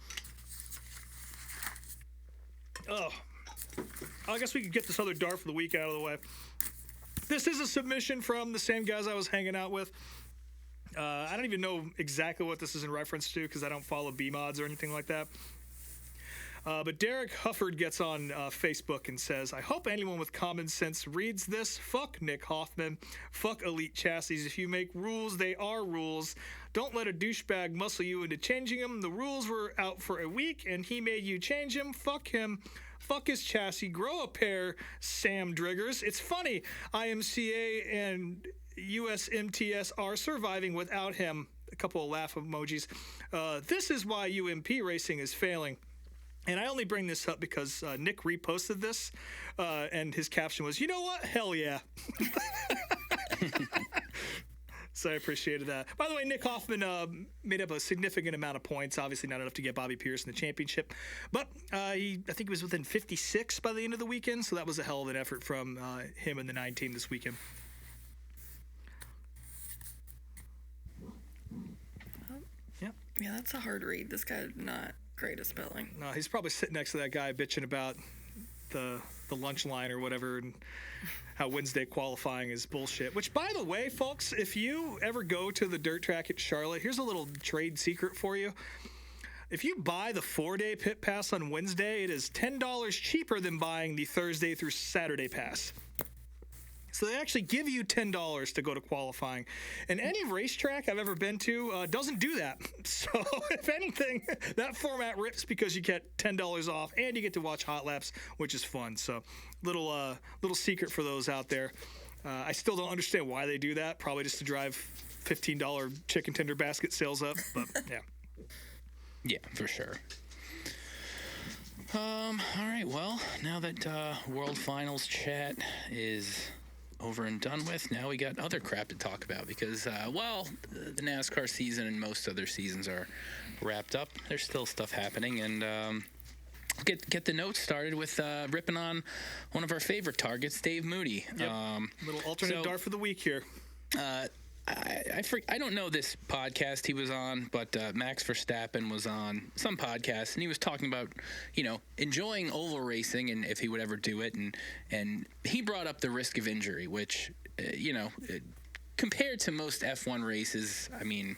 Oh, I guess we could get this other DARF of the week out of the way. This is a submission from the same guys I was hanging out with. I don't even know exactly what this is in reference to because I don't follow B-Mods or anything like that. But Derek Hufford gets on Facebook and says, I hope anyone with common sense reads this. Fuck Nick Hoffman. Fuck Elite Chassis. If you make rules, they are rules. Don't let a douchebag muscle you into changing them. The rules were out for a week and he made you change them. Fuck him. Fuck his chassis. Grow a pair, Sam Driggers. It's funny. IMCA and USMTS are surviving without him. A couple of laugh emojis. This is why UMP racing is failing. And I only bring this up because Nick reposted this, and his caption was, you know what? Hell yeah. So I appreciated that. By the way, Nick Hoffman made up a significant amount of points. Obviously not enough to get Bobby Pierce in the championship. But I think he was within 56 by the end of the weekend, so that was a hell of an effort from him and the 9 team this weekend. Yeah, that's a hard read. This guy did not greatest spelling. No, he's probably sitting next to that guy bitching about the lunch line or whatever, and how Wednesday qualifying is bullshit. Which, by the way, folks, if you ever go to the dirt track at Charlotte, here's a little trade secret for you. If you buy the 4-day pit pass on Wednesday, it is $10 cheaper than buying the Thursday through Saturday pass. So they actually give you $10 to go to qualifying. And any racetrack I've ever been to doesn't do that. So if anything, that format rips because you get $10 off and you get to watch hot laps, which is fun. So little secret for those out there. I still don't understand why they do that. Probably just to drive $15 chicken tender basket sales up. But yeah. Yeah, for sure. All right, well, now that World Finals chat is over and done with, now we got other crap to talk about because, the NASCAR season and most other seasons are wrapped up. There's still stuff happening, and get the note started with ripping on one of our favorite targets, Dave Moody. Yep. Little alternate DARF for the week here. I don't know this podcast he was on, but Max Verstappen was on some podcast, and he was talking about, enjoying oval racing and if he would ever do it, and he brought up the risk of injury, which, compared to most F1 races, I mean,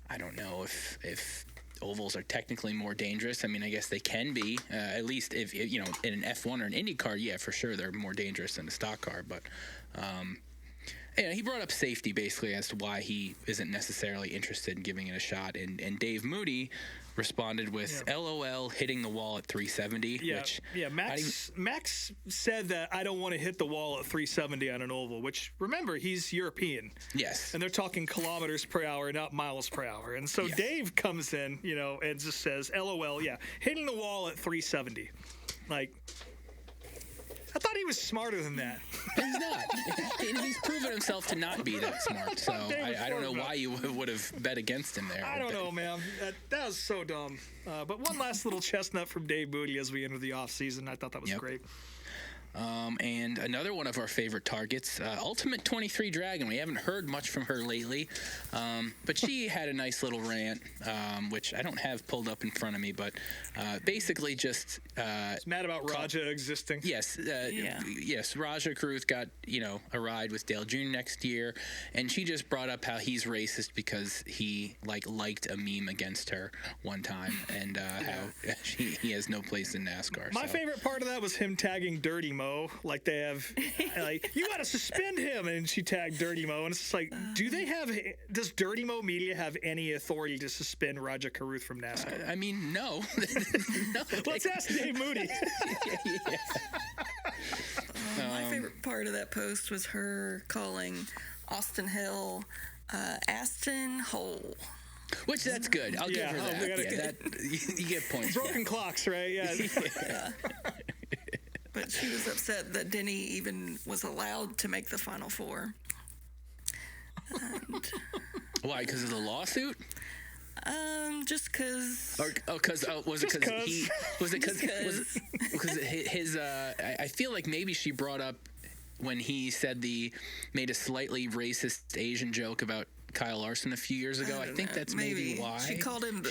I don't know if ovals are technically more dangerous. I mean, I guess they can be, at least if, in an F1 or an Indy car, yeah, for sure, they're more dangerous than a stock car, but yeah, he brought up safety basically as to why he isn't necessarily interested in giving it a shot. And Dave Moody responded with, LOL, hitting the wall at 370. Yeah, which Max said that I don't want to hit the wall at 370 on an oval, which, remember, he's European. Yes. And they're talking kilometers per hour, not miles per hour. And so Dave comes in, and just says, LOL, hitting the wall at 370. Like, I thought he was smarter than that. He's not. And he's proven himself to not be that smart. So I don't know why you would have bet against him there. I don't know, man. That was so dumb. But one last little chestnut from Dave Moody as we enter the off season. I thought that was great. And another one of our favorite targets, Ultimate 23 Dragon. We haven't heard much from her lately, but she had a nice little rant, which I don't have pulled up in front of me, but basically just... It's mad about Raja existing. Yes, yes. Raja Caruth got, a ride with Dale Jr. next year, and she just brought up how he's racist because he, liked a meme against her one time, and how he has no place in NASCAR. My favorite part of that was him tagging Dirty Mo, like they have, you got to suspend him, and she tagged Dirty Mo, and it's just like, does Dirty Mo Media have any authority to suspend Raja Caruth from NASCAR? I mean, no. No. Let's ask Dave Moody. My favorite part of that post was her calling Austin Hill Aston Hole. Which, that's good. I'll give her that. You get points. Broken clocks, right? Yeah. But she was upset that Denny even was allowed to make the Final Four. And why? Because of the lawsuit? Just because. Was it because his? I feel like maybe she brought up when he made a slightly racist Asian joke about Kyle Larson a few years ago. I think that's maybe why she called him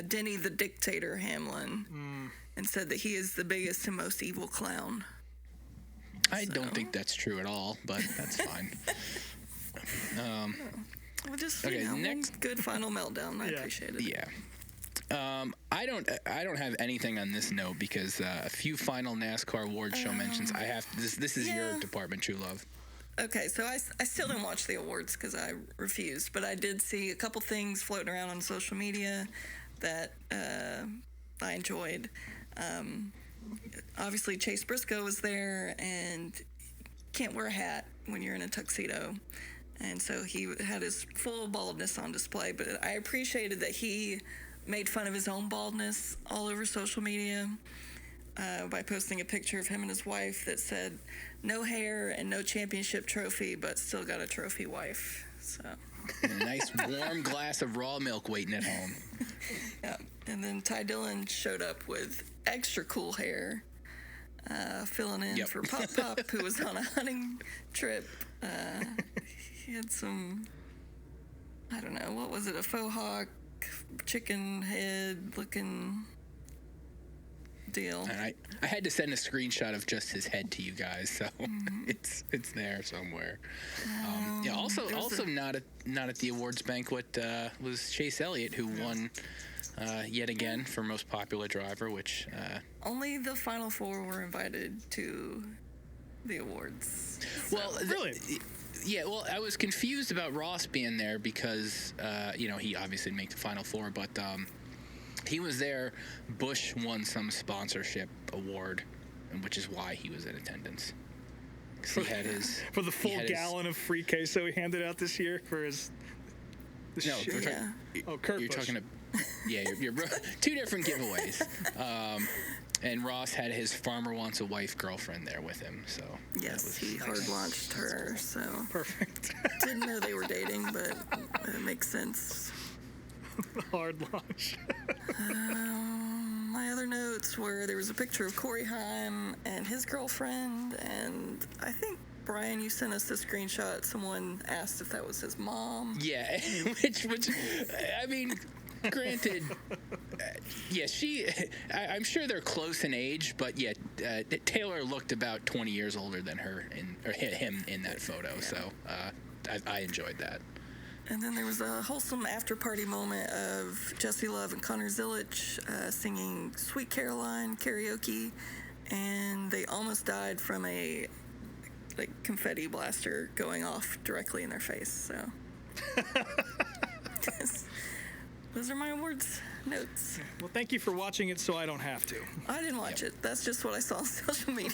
Denny the Dictator Hamlin, and said that he is the biggest and most evil clown. I don't think that's true at all, but that's fine. Well, just next one good final meltdown. I appreciate it. Yeah. I don't have anything on this note because a few final NASCAR award show mentions. I have this is your department, True Love. Okay, so I still didn't watch the awards because I refused, but I did see a couple things floating around on social media that I enjoyed. Obviously, Chase Briscoe was there, and can't wear a hat when you're in a tuxedo. And so he had his full baldness on display, but I appreciated that he made fun of his own baldness all over social media by posting a picture of him and his wife that said, "No hair and no championship trophy, but still got a trophy wife." So and a nice warm glass of raw milk waiting at home. Yeah, and then Ty Dillon showed up with extra cool hair, filling in for Pop Pop, who was on a hunting trip. He had some, I don't know, what was it, a faux hawk chicken head looking deal. And I had to send a screenshot of just his head to you guys, so it's there somewhere. Also not at the awards banquet was Chase Elliott, who won yet again for most popular driver, which only the final four were invited to the awards. Well, Really? Yeah, well, I was confused about Ross being there because, he obviously didn't make the Final Four, but he was there. Bush won some sponsorship award, which is why he was in attendance. 'Cause he had his... For the full gallon of free queso he handed out this year for his... No, we're Yeah. Kurt you're Busch. talking about... Yeah, you're two different giveaways. And Ross had his Farmer Wants a Wife girlfriend there with him, so... Yes, he hard launched her, so Perfect. didn't know they were dating, but it makes sense. Hard launch. My other notes were there was a picture of Corey Haim and his girlfriend, and I think, Brian, you sent us the screenshot. Someone asked if that was his mom. Yeah, which I mean, granted, I'm sure they're close in age, but yeah, Taylor looked about 20 years older than him in that photo, so I enjoyed that. And then there was a wholesome after-party moment of Jesse Love and Connor Zilic singing Sweet Caroline karaoke, and they almost died from a confetti blaster going off directly in their face, so... Those are my awards notes. Well, thank you for watching it so I don't have to. I didn't watch it. That's just what I saw on social media.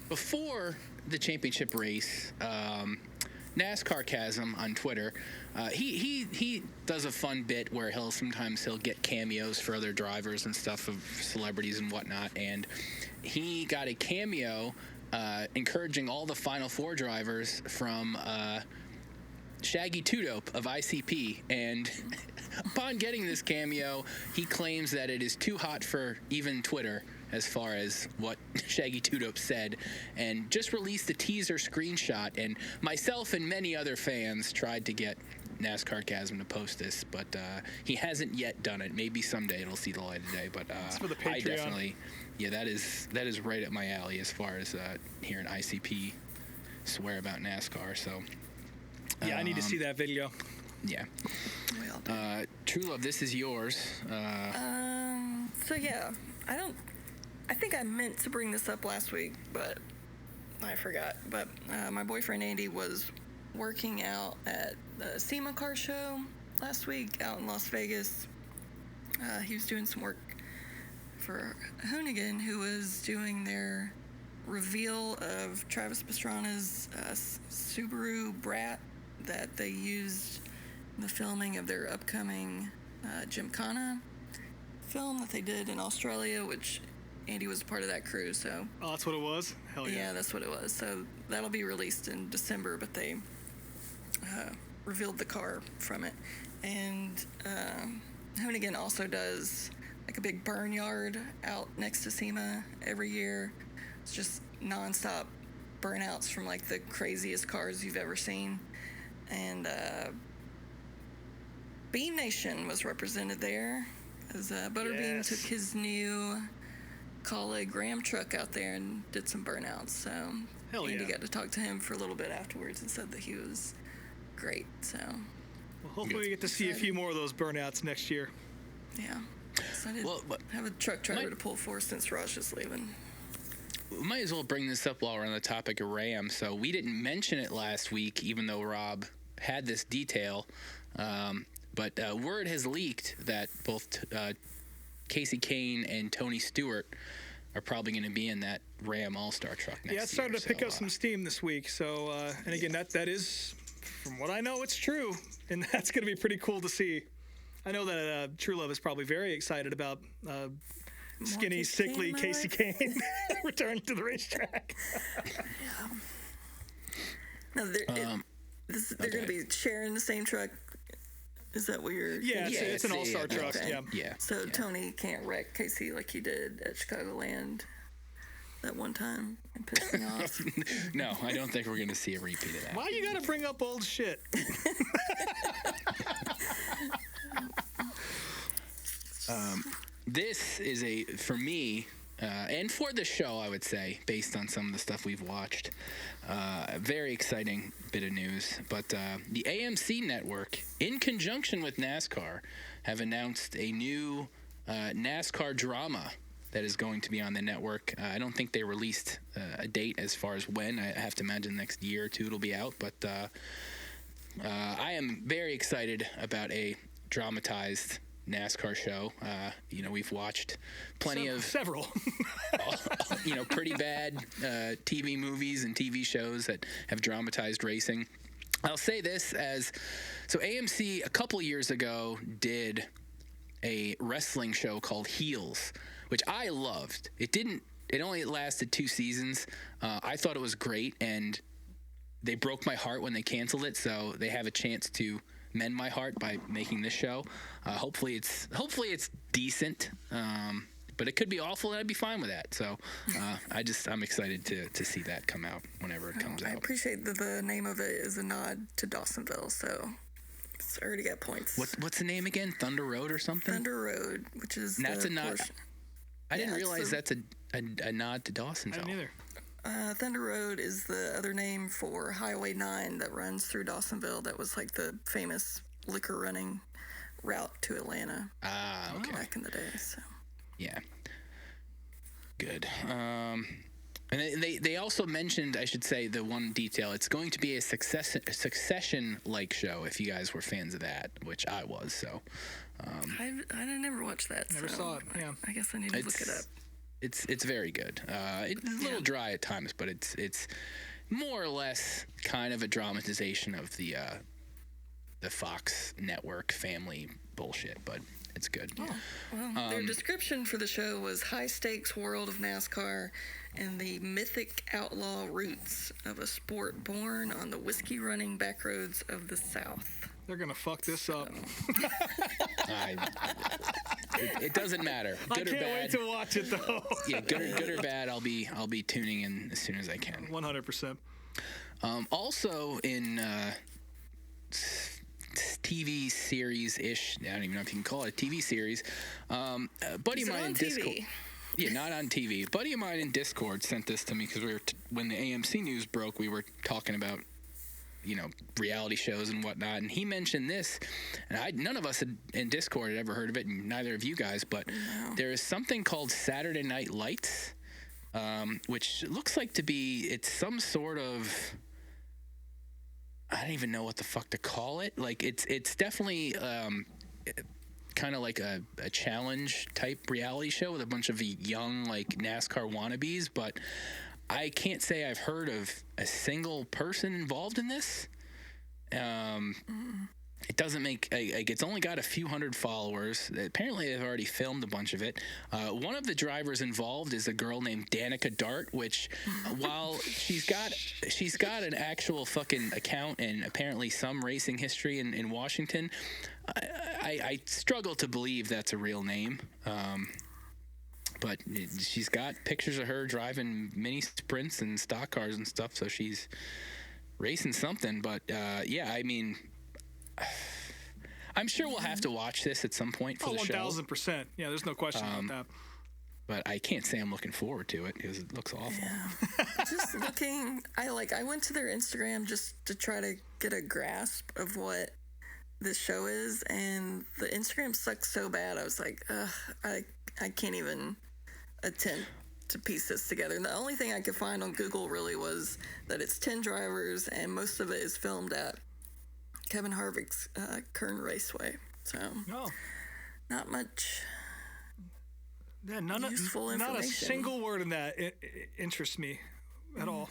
Before the championship race, NASCAR Chasm on Twitter, he does a fun bit where he'll get cameos for other drivers and stuff of celebrities and whatnot, and he got a cameo encouraging all the Final Four drivers from Shaggy Two Dope of ICP, and upon getting this cameo, he claims that it is too hot for even Twitter as far as what Shaggy Two Dope said, and just released a teaser screenshot, and myself and many other fans tried to get NASCAR Chasm to post this, but he hasn't yet done it. Maybe someday it'll see the light of day, but It's for the Patreon. I definitely, that is right up my alley as far as hearing ICP swear about NASCAR, so... Yeah, I need to see that video. Yeah. True Love, this is yours. So yeah, I think I meant to bring this up last week, but I forgot. But my boyfriend Andy was working out at the SEMA car show last week out in Las Vegas. He was doing some work for Hoonigan, who was doing their reveal of Travis Pastrana's Subaru Brat that they used in the filming of their upcoming Gymkhana film that they did in Australia, which Andy was a part of that crew, so... Oh, that's what it was? Hell yeah. Yeah, that's what it was. So that'll be released in December, but they revealed the car from it. And Hoonigan also does like a big burn yard out next to SEMA every year. It's just nonstop burnouts from like the craziest cars you've ever seen. And Bean Nation was represented there as Butterbean Yes. took his new colleague Ram truck out there and did some burnouts. So Hell Andy yeah. got to talk to him for a little bit afterwards and said that he was great. So Well, hopefully we get to see a few more of those burnouts next year. yeah, so I didn't Well, but- have a truck driver to pull for since Raj is leaving. We might as well bring this up while we're on the topic of Ram. So we didn't mention it last week, even though Rob had this detail. But word has leaked that both Casey Kane and Tony Stewart are probably going to be in that Ram All-Star truck next year. Yeah, it started to pick So, up some steam this week. So, and again, that is, from what I know, it's true. And that's going to be pretty cool to see. I know that True Love is probably very excited about skinny, Casey Kane sickly in my Casey life. Kane returning to the racetrack. No, they're going to be sharing the same truck. Is that what you're? Yeah, Yeah, it's an it's all-star the- truck. okay. Yeah. Yeah. So yeah. Tony can't wreck Casey like he did at Chicagoland. that one time and pissed me off. No, I don't think we're going to see a repeat of that. Why you gotta bring up old shit? This is for me, and for the show, I would say, based on some of the stuff we've watched, a very exciting bit of news. But the AMC network, in conjunction with NASCAR, have announced a new NASCAR drama that is going to be on the network. I don't think they released a date as far as when. I have to imagine next year or two it'll be out. But I am very excited about a dramatized NASCAR show. We've watched plenty of several pretty bad TV movies and TV shows that have dramatized racing. I'll say this so AMC a couple years ago did a wrestling show called Heels, which I loved. It only lasted 2 seasons. I thought it was great, and they broke my heart when they canceled it, so they have a chance to mend my heart by making this show. Hopefully it's decent, but it could be awful, and I'd be fine with that. So I'm excited to see that come out whenever it comes out. I appreciate that the name of it is a nod to Dawsonville, so it's already got points. What's the name again? Thunder Road or something? Thunder Road, which is that's a nod. I didn't realize that's a nod to Dawsonville. I didn't either. Thunder Road is the other name for Highway 9 that runs through Dawsonville. That was like the famous liquor running route to Atlanta. Okay. Back in the day. So. Yeah. Good. And they also mentioned, I should say, the one detail. It's going to be a Succession-like show. If you guys were fans of that, which I was. So. I never watched that. Never saw it. Yeah. I guess I need to look it up. It's very good. It's a little dry at times, but it's more or less kind of a dramatization of the Fox network family bullshit, but it's good. Oh, well, their description for the show was high-stakes world of NASCAR and the mythic outlaw roots of a sport born on the whiskey-running backroads of the South. They're gonna fuck this up. It doesn't matter. Good I can't or bad. wait to watch it though. Yeah, good or bad, I'll be tuning in as soon as I can. 100%. Also in TV series-ish, I don't even know if you can call it a TV series. A buddy of mine in Discord. Yeah, not on TV. A buddy of mine in Discord sent this to me because when the AMC news broke, we were talking about reality shows and whatnot, and he mentioned this, and none of us in Discord had ever heard of it, and neither of you guys, but there is something called Saturday Night Lights, which looks like it's some sort of, I don't even know what the fuck to call it. Like it's definitely kind of like a challenge type reality show with a bunch of young like NASCAR wannabes, but I can't say I've heard of a single person involved in this. It doesn't make it's only got a few hundred followers. Apparently, they've already filmed a bunch of it. One of the drivers involved is a girl named Danica Dart, which, while she's got an actual fucking account and apparently some racing history in Washington, I struggle to believe that's a real name. But she's got pictures of her driving mini sprints and stock cars and stuff, so she's racing something. But yeah, I mean, I'm sure we'll have to watch this at some point for the show. 1,000%. Yeah, there's no question about that. But I can't say I'm looking forward to it because it looks awful. Yeah. Just looking, I went to their Instagram just to try to get a grasp of what this show is, and the Instagram sucks so bad. I was like, I can't even attempt to piece this together. And the only thing I could find on Google really was that it's 10 drivers, and most of it is filmed at Kevin Harvick's Kern Raceway. So, not much. Yeah, useful information. Not a single word in that interests me at all.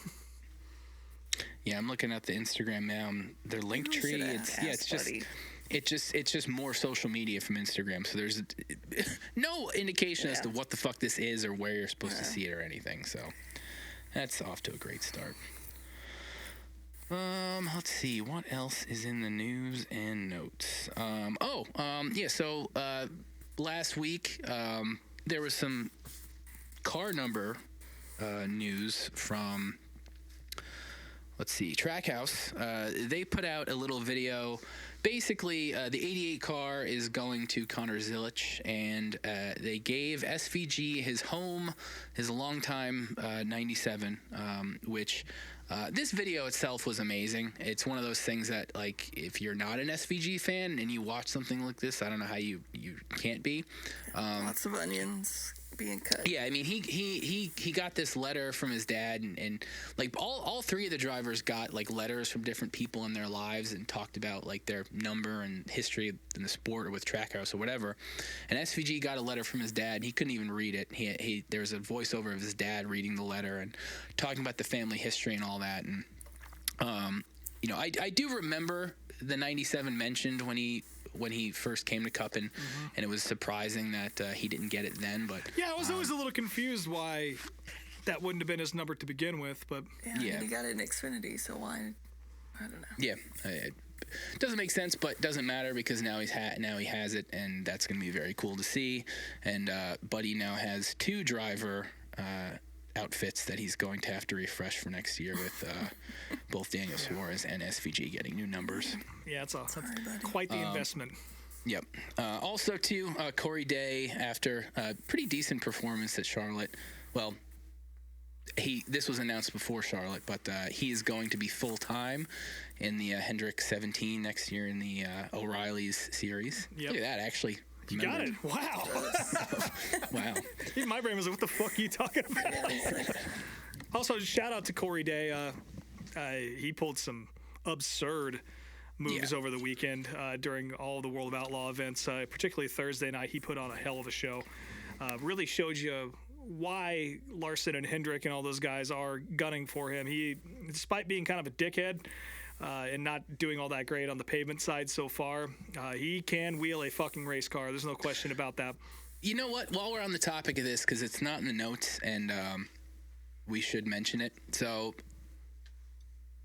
Yeah, I'm looking at the Instagram now. Their link tree. It's just more social media from Instagram. So there's no indication as to what the fuck this is or where you're supposed to see it or anything. So that's off to a great start. Let's see what else is in the news and notes. So last week there was some car number news from, let's see, Trackhouse. They put out a little video. Basically, the 88 car is going to Connor Zilic, and they gave SVG his home, his longtime 97, which this video itself was amazing. It's one of those things that, like, if you're not an SVG fan and you watch something like this, I don't know how you can't be. Lots of onions being cut. Yeah, I mean, he got this letter from his dad, and like all three of the drivers got like letters from different people in their lives and talked about like their number and history in the sport or with Trackhouse or whatever. And SVG got a letter from his dad, and he couldn't even read it. There was a voiceover of his dad reading the letter and talking about the family history and all that. And I do remember the 97 mentioned when he first came to Cup, and it was surprising that he didn't get it then. But yeah, I was always a little confused why that wouldn't have been his number to begin with. But yeah. He got it in Xfinity, so why? I don't know. Yeah, it doesn't make sense, but doesn't matter because now he has it, and that's going to be very cool to see. And Buddy now has 2 driver outfits that he's going to have to refresh for next year with both Daniel Suarez and SVG getting new numbers. Yeah, that's quite the investment. Yep. Also, too, Corey Day, after a pretty decent performance at Charlotte, well, this was announced before Charlotte, but he is going to be full-time in the Hendrick 17 next year in the O'Reilly's series. Yep. Look at that, actually. You got it. Wow. Wow. Even my brain was like, what the fuck are you talking about? Also, shout out to Corey Day. He pulled some absurd moves over the weekend during all the World of Outlaw events, particularly Thursday night. He put on a hell of a show. Really showed you why Larson and Hendrick and all those guys are gunning for him. He, despite being kind of a dickhead, and not doing all that great on the pavement side so far, he can wheel a fucking race car. There's no question about that. You know what? While we're on the topic of this, because it's not in the notes, and we should mention it. So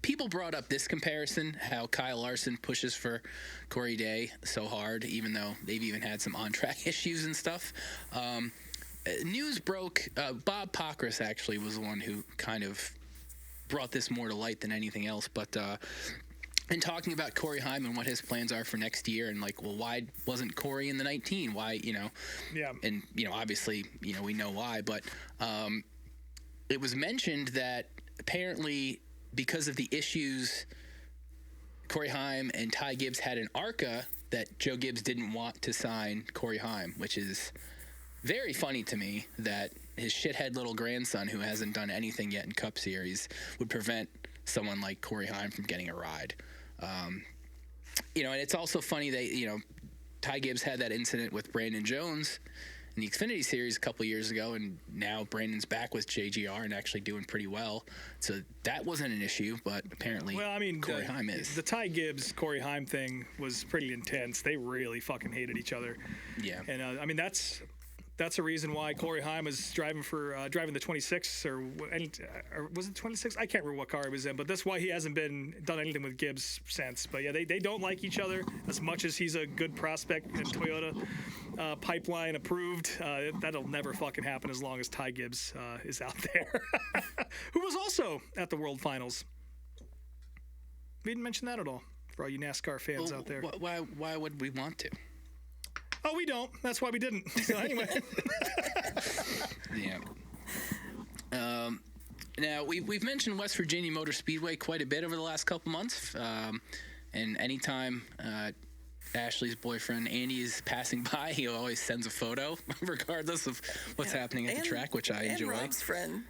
people brought up this comparison, how Kyle Larson pushes for Corey Day so hard, even though they've even had some on-track issues and stuff. News broke. Bob Pockrass actually was the one who kind of brought this more to light than anything else, but in talking about Corey Heim and what his plans are for next year, and like, well, why wasn't Corey in the 19? Why, Yeah. And obviously, we know why, but it was mentioned that apparently because of the issues Corey Heim and Ty Gibbs had in ARCA, that Joe Gibbs didn't want to sign Corey Heim, which is very funny to me that his shithead little grandson, who hasn't done anything yet in Cup Series, would prevent someone like Corey Heim from getting a ride. And it's also funny that, Ty Gibbs had that incident with Brandon Jones in the Xfinity Series a couple years ago, and now Brandon's back with JGR and actually doing pretty well. So that wasn't an issue, but apparently Corey Heim is. The Ty Gibbs, Corey Heim thing was pretty intense. They really fucking hated each other. Yeah. And, that's a reason why Corey Heim was driving the 26, or was it 26? I can't remember what car he was in, but that's why he hasn't done anything with Gibbs since. But yeah, they don't like each other as much as he's a good prospect and Toyota pipeline approved. That'll never fucking happen as long as Ty Gibbs is out there, who was also at the World Finals. We didn't mention that at all for all you NASCAR fans out there. Why would we want to? Oh, we don't. That's why we didn't. So anyway. Yeah. Now, we've mentioned West Virginia Motor Speedway quite a bit over the last couple months. And anytime Ashley's boyfriend Andy is passing by, he always sends a photo, regardless of what's happening at the track, which I enjoy. And Rob's friend.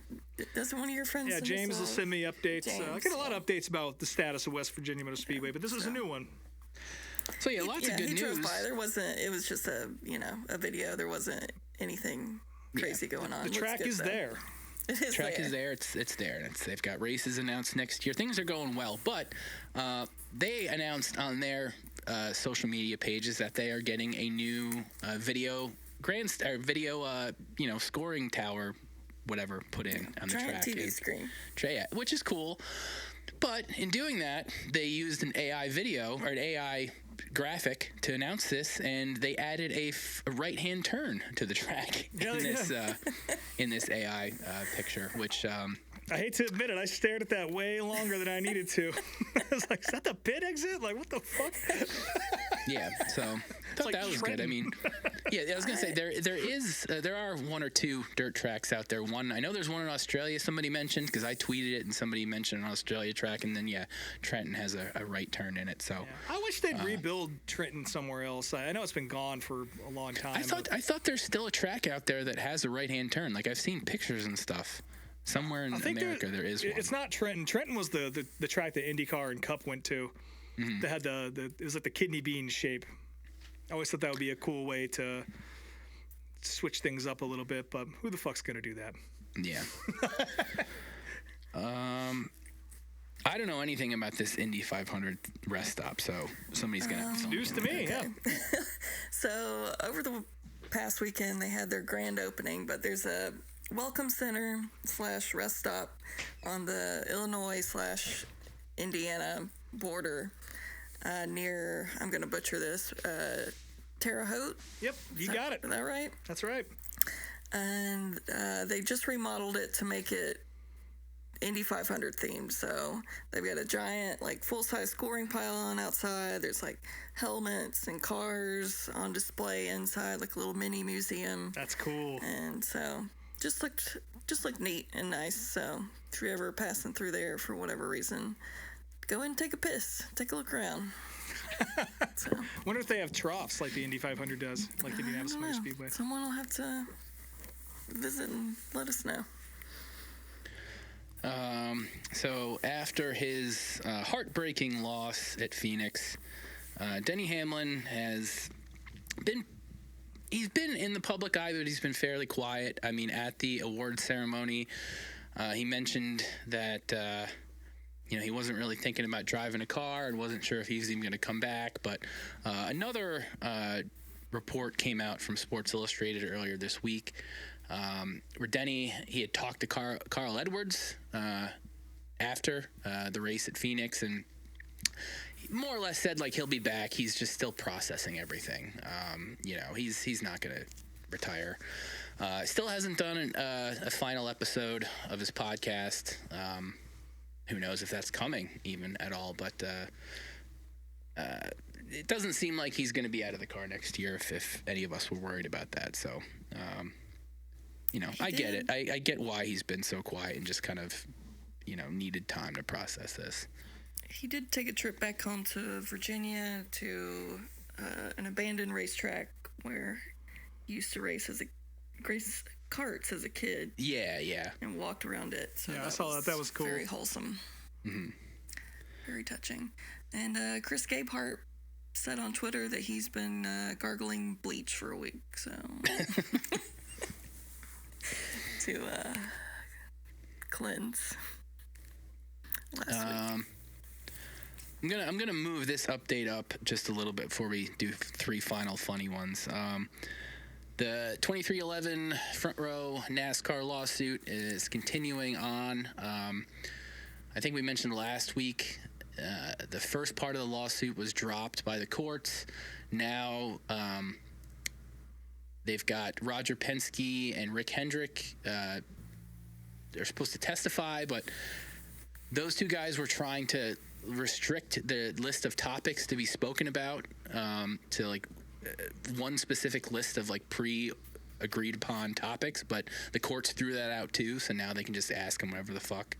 Doesn't one of your friends send James will send me updates. I get a lot of updates about the status of West Virginia Motor Speedway, but this is a new one. So yeah, lots of good news. He drove by. It was just a video. There wasn't anything crazy going on. The track is there. It is track is there. It's there. And they've got races announced next year. Things are going well, but they announced on their social media pages that they are getting a new video scoring tower, whatever, put in on the track. TV screen. Which is cool. But in doing that, they used an AI video or an AI graphic to announce this, and they added a right-hand turn to the track in this AI picture, which I hate to admit it, I stared at that way longer than I needed to. I was like, is that the pit exit? Like, what the fuck? Yeah, so I thought like that was Trenton. good. I mean, yeah, I was gonna say there are one or two dirt tracks out there. One, I know there's one in Australia. Somebody mentioned, because I tweeted it, and somebody mentioned an Australia track, and then Trenton has a right turn in it. So Yeah. I wish they'd rebuild Trenton somewhere else. I know it's been gone for a long time. I thought there's still a track out there that has a right-hand turn. Like, I've seen pictures and stuff. Somewhere in America there is one. It's not Trenton. Trenton was the track that IndyCar and Cup went to. Mm-hmm. That had it was like the kidney bean shape. I always thought that would be a cool way to switch things up a little bit, but who the fuck's gonna do that? Yeah. I don't know anything about this Indy 500 rest stop, so somebody's gonna have to News to me, yeah. So over the past weekend, they had their grand opening, but there's a welcome center / rest stop on the Illinois / Indiana border near, I'm going to butcher this, Terre Haute. Yep, you got it. Is that right? That's right. And they just remodeled it to make it Indy 500 themed. So they've got a giant, like, full-size scoring pylon outside. There's, like, helmets and cars on display inside, like a little mini museum. That's cool. And so just looked neat and nice. So if you're ever passing through there for whatever reason, go in and take a piss. Take a look around. So, Wonder if they have troughs like the Indy 500 does, like the Indianapolis Motor Speedway. Someone will have to visit and let us know. So after his heartbreaking loss at Phoenix, Denny Hamlin has he's been in the public eye, but he's been fairly quiet. I mean, at the award ceremony, he mentioned that he wasn't really thinking about driving a car and wasn't sure if he was even going to come back. But another report came out from Sports Illustrated earlier this week, where Denny, he had talked to Carl Edwards after the race at Phoenix, and he more or less said, like, he'll be back. He's just still processing everything. He's not going to retire. Still hasn't done a final episode of his podcast. Who knows if that's coming even at all, but it doesn't seem like he's going to be out of the car next year if any of us were worried about that. So, I get it. I get why he's been so quiet and just kind of, needed time to process this. He did take a trip back home to Virginia to an abandoned racetrack where he used to race karts as a kid. Yeah. And walked around it. So Yeah, I saw that. That was cool. Very wholesome. Mm-hmm. Very touching. And Chris Gabehart said on Twitter that he's been gargling bleach for a week. So to cleanse. Last week. I'm gonna move this update up just a little bit before we do three final funny ones. The 2311 front row NASCAR lawsuit is continuing on. I think we mentioned last week the first part of the lawsuit was dropped by the courts. Now they've got Roger Penske and Rick Hendrick. They're supposed to testify, but those two guys were trying to restrict the list of topics to be spoken about to like one specific list of like pre-agreed upon topics, but the courts threw that out too, so now they can just ask them whatever the fuck.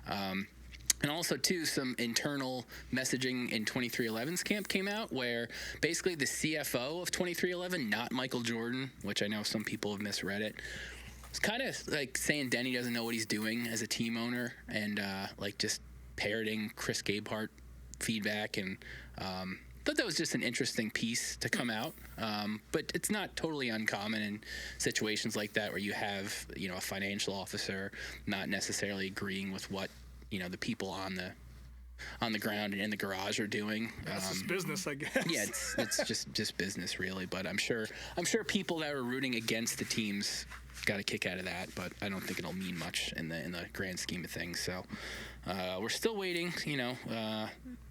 And also, too, some internal messaging in 2311's camp came out where basically the CFO of 2311, not Michael Jordan, which I know some people have misread it, was kind of like saying Denny doesn't know what he's doing as a team owner and like just parroting Chris Gabehart feedback. And thought that was just an interesting piece to come out. But it's not totally uncommon in situations like that where you have, a financial officer not necessarily agreeing with what, the people on on the ground and in the garage are doing. That's just business, I guess. Yeah, it's just business really. But I'm sure people that are rooting against the teams got a kick out of that. But I don't think it'll mean much in the grand scheme of things. So we're still waiting.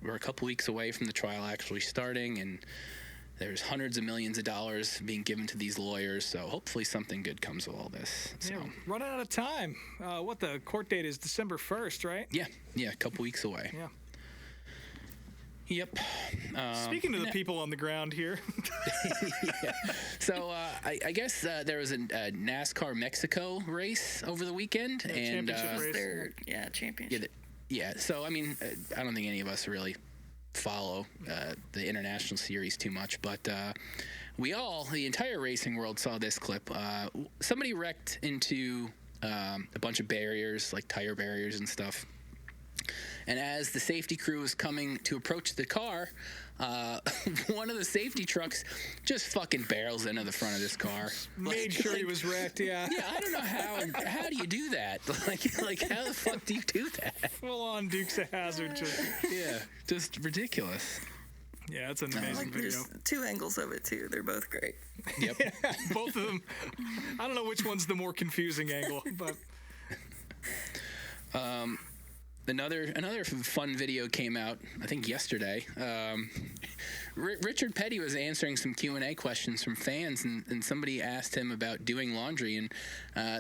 We're a couple weeks away from the trial actually starting, and there's hundreds of millions of dollars being given to these lawyers, so hopefully something good comes of all this. So. Yeah, running out of time. What the court date is December 1st, right? Yeah, a couple weeks away. Yeah. Yep. Speaking of the people on the ground here. Yeah. So I guess there was a NASCAR Mexico race over the weekend. Yeah, and championship race. Championship. Yeah, so I mean, I don't think any of us really follow the international series too much, but the entire racing world saw this clip. Somebody wrecked into a bunch of barriers, like tire barriers and stuff, and as the safety crew was coming to approach the car, one of the safety trucks just fucking barrels into the front of this car. Made sure he was wrecked, yeah. Yeah, I don't know how do you do that? Like how the fuck do you do that? Full on Dukes of Hazzard. Just ridiculous. Yeah, it's an amazing video. There's two angles of it too. They're both great. Yep. Yeah, both of them. I don't know which one's the more confusing angle, but Another fun video came out, I think yesterday. Richard Petty was answering some Q&A questions from fans, and somebody asked him about doing laundry. And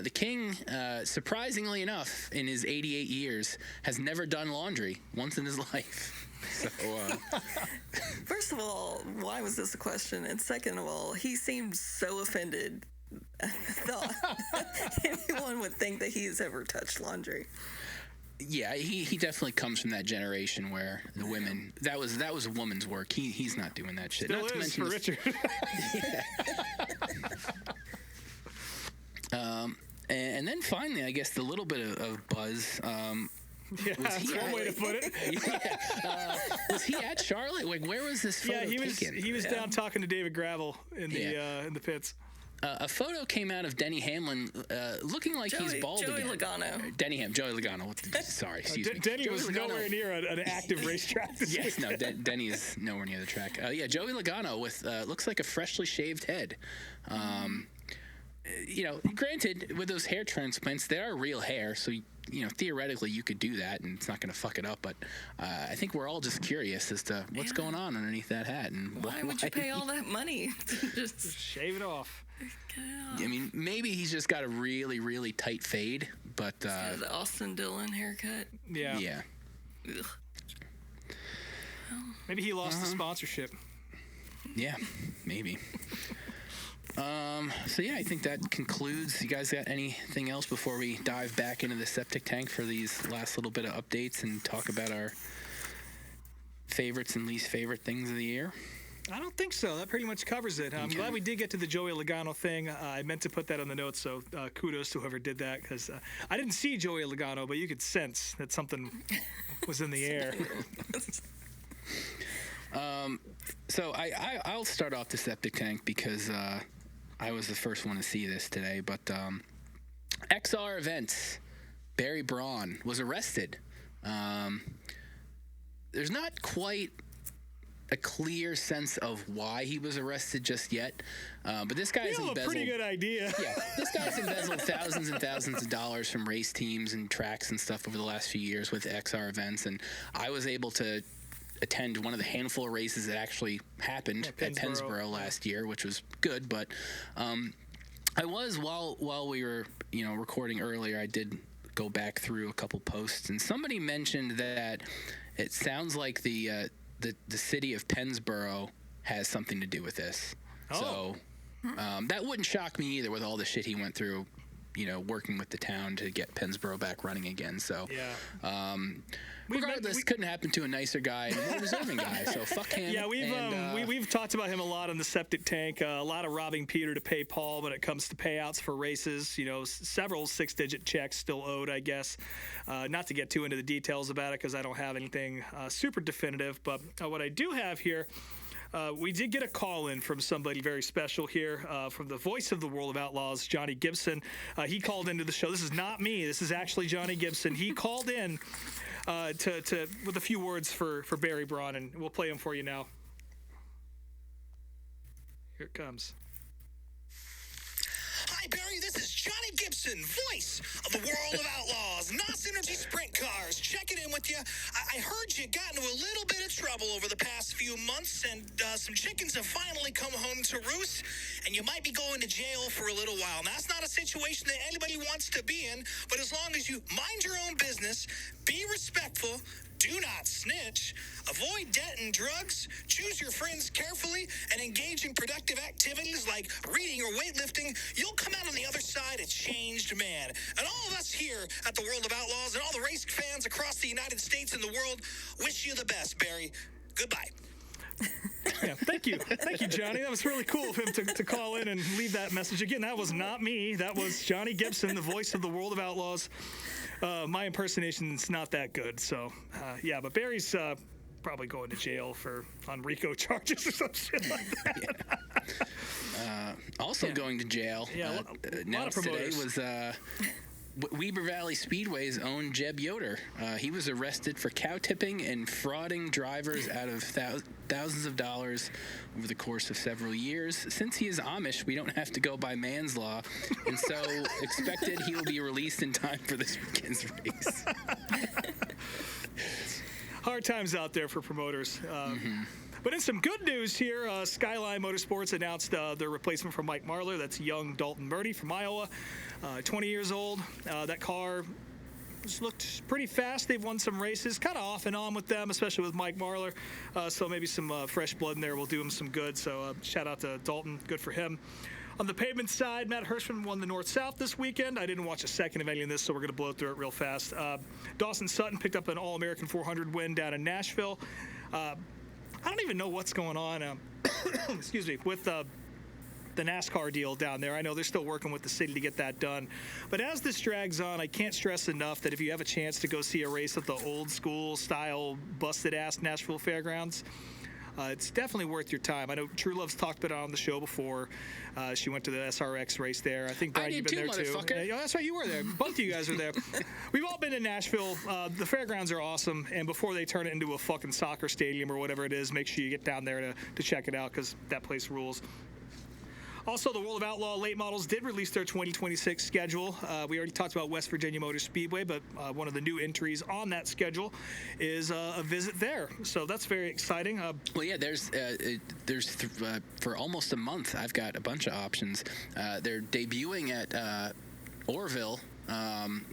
the King, surprisingly enough, in his 88 years, has never done laundry once in his life. So, First of all, why was this a question? And second of all, he seemed so offended. I thought anyone would think that he's ever touched laundry. Yeah, he definitely comes from that generation where the women that was a woman's work. He's not doing that shit. Still not to is mention for Richard. And then finally, I guess the little bit of buzz. Yeah, that's one way to put it. Was he at Charlotte? Like, where was this photo taken? He was down talking to David Gravel in the pits. A photo came out of Denny Hamlin looking like he's bald Joey again. Logano. Joey Logano. Sorry, excuse me. Denny Joey was Logano. nowhere near an active racetrack. Yes, no, Denny is nowhere near the track. Yeah, Joey Logano with looks like a freshly shaved head. Granted, with those hair transplants, they are real hair, so theoretically you could do that, and it's not going to fuck it up. But I think we're all just curious as to what's going on underneath that hat, and why would you pay all that money to just shave it off? I mean, maybe he's just got a really, really tight fade, but he's got the Austin Dillon haircut. Yeah. Ugh. Maybe he lost the sponsorship. Yeah, maybe. So yeah, I think that concludes. You guys got anything else before we dive back into the septic tank for these last little bit of updates and talk about our favorites and least favorite things of the year? I don't think so. That pretty much covers it. I'm glad we did get to the Joey Logano thing. I meant to put that on the notes, so kudos to whoever did that, because I didn't see Joey Logano, but you could sense that something was in the air. So I'll start off the septic tank because I was the first one to see this today. But XR Events, Barry Braun was arrested. There's not quite a clear sense of why he was arrested just yet, but this guy's embezzled. A pretty good idea. Yeah, this guy's embezzled thousands and thousands of dollars from race teams and tracks and stuff over the last few years with XR Events, and I was able to attend one of the handful of races that actually happened at Pennsboro last year, which was good. But I was while we were recording earlier, I did go back through a couple posts, and somebody mentioned that it sounds like the city of Pennsboro has something to do with this. Oh. So that wouldn't shock me either with all the shit he went through, working with the town to get Pennsboro back running again. So yeah. Regardless, couldn't happen to a nicer guy and a more deserving guy. So fuck him. Yeah, we've talked about him a lot on the septic tank. A lot of robbing Peter to pay Paul when it comes to payouts for races. Several six-digit checks still owed, I guess. Not to get too into the details about it because I don't have anything super definitive. But what I do have here. We did get a call in from somebody very special here, from the voice of the World of Outlaws, Johnny Gibson. He called into the show. This is not me. This is actually Johnny Gibson. He called in with a few words for Barry Braun, and we'll play him for you now. Here it comes. Hi, Barry. This is Johnny Gibson, voice of the world of Outlaws, NOS Energy Sprint Cars. Checking in with you. I heard you got into a little bit of trouble over the past few months, and some chickens have finally come home to roost, and you might be going to jail for a little while. Now, that's not a situation that anybody wants to be in, but as long as you mind your own business, be respectful, do not snitch, avoid debt and drugs, choose your friends carefully, and engage in productive activities like reading or weightlifting, you'll come out on the other side a changed man. And all of us here at the World of Outlaws and all the race fans across the United States and the world wish you the best, Barry. Goodbye. Yeah, thank you, Johnny. That was really cool of him to call in and leave that message. Again, that was not me. That was Johnny Gibson, the voice of the World of Outlaws. My impersonation's not that good, so yeah. But Barry's probably going to jail on RICO charges or some shit like that. Yeah. Also going to jail. Yeah, a lot of today promoters. was Weber Valley Speedway's own Jeb Yoder. He was arrested for cow tipping and frauding drivers out of thousands of dollars over the course of several years. Since he is Amish, we don't have to go by man's law, and so expected he will be released in time for this weekend's race. Hard times out there for promoters. But in some good news here, Skyline Motorsports announced their replacement for Mike Marlar. That's young Dalton Murdy from Iowa, 20 years old. That car just looked pretty fast. They've won some races, kind of off and on with them, especially with Mike Marlar. So maybe some fresh blood in there will do him some good. So shout out to Dalton. Good for him. On the pavement side, Matt Hirschman won the North-South this weekend. I didn't watch a second of any of this, so we're going to blow through it real fast. Dawson Sutton picked up an All-American 400 win down in Nashville. I don't even know what's going on, excuse me, with the NASCAR deal down there. I know they're still working with the city to get that done. But as this drags on, I can't stress enough that if you have a chance to go see a race at the old school style busted-ass Nashville Fairgrounds, it's definitely worth your time. I know True Love's talked about it on the show before. She went to the SRX race there. I think Brian, you've been there too. Yeah, that's right, you were there. Both of you guys were there. We've all been to Nashville. The fairgrounds are awesome, and before they turn it into a fucking soccer stadium or whatever it is, make sure you get down there to check it out, because that place rules. Also, the World of Outlaw late models did release their 2026 schedule. We already talked about West Virginia Motor Speedway, but one of the new entries on that schedule is a visit there. So that's very exciting. Well, yeah, there's for almost a month, I've got a bunch of options. They're debuting at Orville.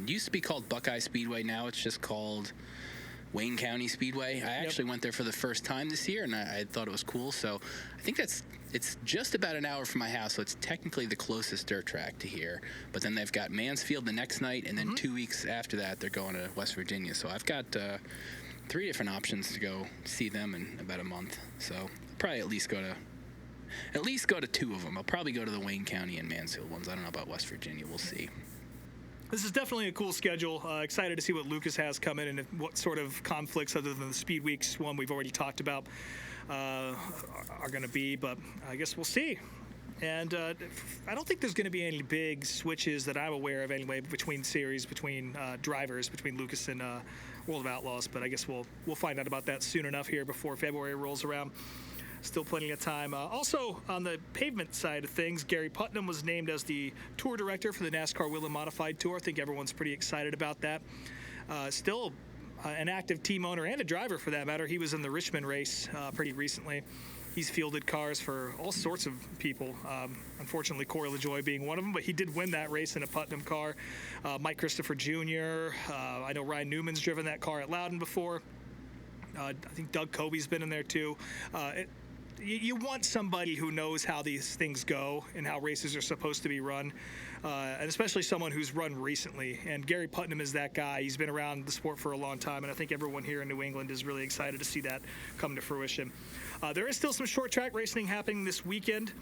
Used to be called Buckeye Speedway. Now it's just called Wayne County Speedway. I actually went there for the first time this year, and I thought it was cool. So I think it's just about an hour from my house, so it's technically the closest dirt track to here. But then they've got Mansfield the next night, and then 2 weeks after that, they're going to West Virginia. So I've got 3 different options to go see them in about a month. So I'll probably at least go to 2 of them. I'll probably go to the Wayne County and Mansfield ones. I don't know about West Virginia. We'll see. This is definitely a cool schedule. Excited to see what Lucas has coming and what sort of conflicts, other than the Speed Weeks one we've already talked about, are going to be. But I guess we'll see. And I don't think there's going to be any big switches that I'm aware of anyway between series, between drivers, between Lucas and World of Outlaws. But I guess we'll find out about that soon enough here before February rolls around. Still plenty of time. Also, on the pavement side of things, Gary Putnam was named as the tour director for the NASCAR Whelen Modified Tour. I think everyone's pretty excited about that. Still an active team owner and a driver, for that matter. He was in the Richmond race pretty recently. He's fielded cars for all sorts of people. Unfortunately, Corey LaJoie being one of them, but he did win that race in a Putnam car. Mike Christopher Jr. I know Ryan Newman's driven that car at Loudon before. I think Doug Coby's been in there too. You want somebody who knows how these things go and how races are supposed to be run, and especially someone who's run recently. And Gary Putnam is that guy. He's been around the sport for a long time, and I think everyone here in New England is really excited to see that come to fruition. There is still some short track racing happening this weekend.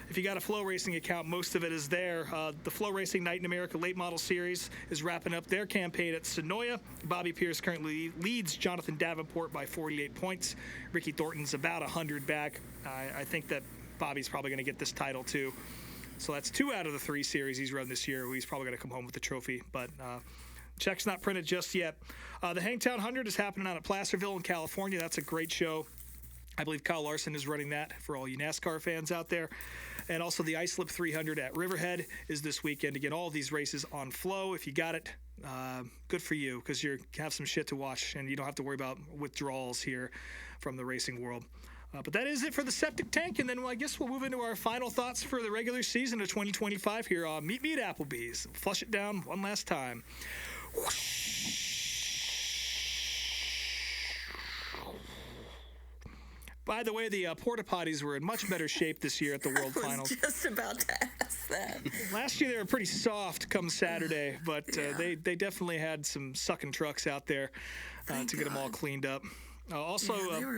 If you got a Flow Racing account, most of it is there. The Flow Racing Night in America Late Model Series is wrapping up their campaign at Sonoya. Bobby Pierce currently leads Jonathan Davenport by 48 points. Ricky Thornton's about 100 back. I think that Bobby's probably going to get this title too. So that's 2 out of the 3 series he's run this year. He's probably going to come home with the trophy. But Check's not printed just yet. The Hangtown 100 is happening out at Placerville in California. That's a great show. I believe Kyle Larson is running that for all you NASCAR fans out there. And also the Islip 300 at Riverhead is this weekend. Again, all of these races on Flow. If you got it, good for you, because you have some shit to watch and you don't have to worry about withdrawals here from the racing world. But that is it for the septic tank, and then I guess we'll move into our final thoughts for the regular season of 2025 here on Meet Me at Applebee's. Flush it down one last time. By the way, the porta potties were in much better shape this year at the World Finals. I was just about to ask that. Last year they were pretty soft come Saturday, but they definitely had some sucking trucks out there to get them all cleaned up. Also,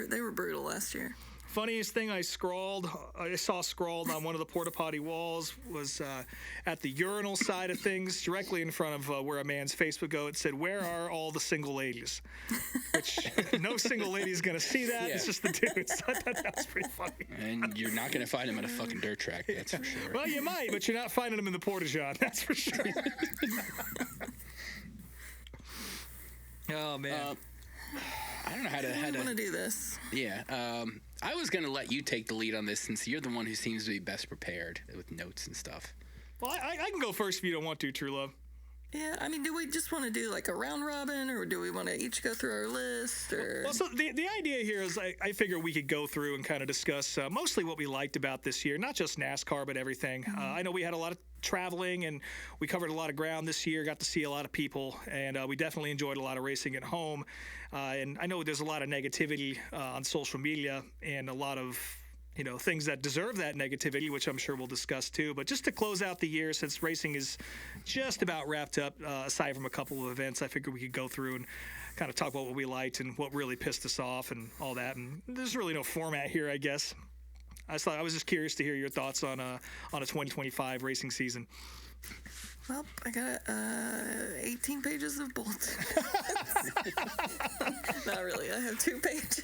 they were brutal last year. Funniest thing I saw scrawled on one of the porta potty walls was at the urinal side of things, directly in front of where a man's face would go. It said, "Where are all the single ladies?" Which no single lady is going to see that. Yeah. It's just the dudes. I thought that was pretty funny. And you're not going to find them at a fucking dirt track, that's for sure. Well, you might, but you're not finding them in the porta-john, that's for sure. Oh, man. I don't know how to want to do this. Yeah. I was going to let you take the lead on this since you're the one who seems to be best prepared with notes and stuff. Well, I can go first if you don't want to, True Love. Yeah, I mean, do we just want to do like a round robin, or do we want to each go through our list? Or well, so the idea here is I figure we could go through and kind of discuss mostly what we liked about this year, not just NASCAR, but everything. I know we had a lot of traveling, and we covered a lot of ground this year, got to see a lot of people, and we definitely enjoyed a lot of racing at home. And I know there's a lot of negativity on social media and a lot of things that deserve that negativity, which I'm sure we'll discuss too. But just to close out the year, since racing is just about wrapped up, aside from a couple of events, I figured we could go through and kind of talk about what we liked and what really pissed us off and all that. And there's really no format here, I guess. I was just curious to hear your thoughts on a 2025 racing season. Well, I got 18 pages of bullets. Not really. I have 2 pages.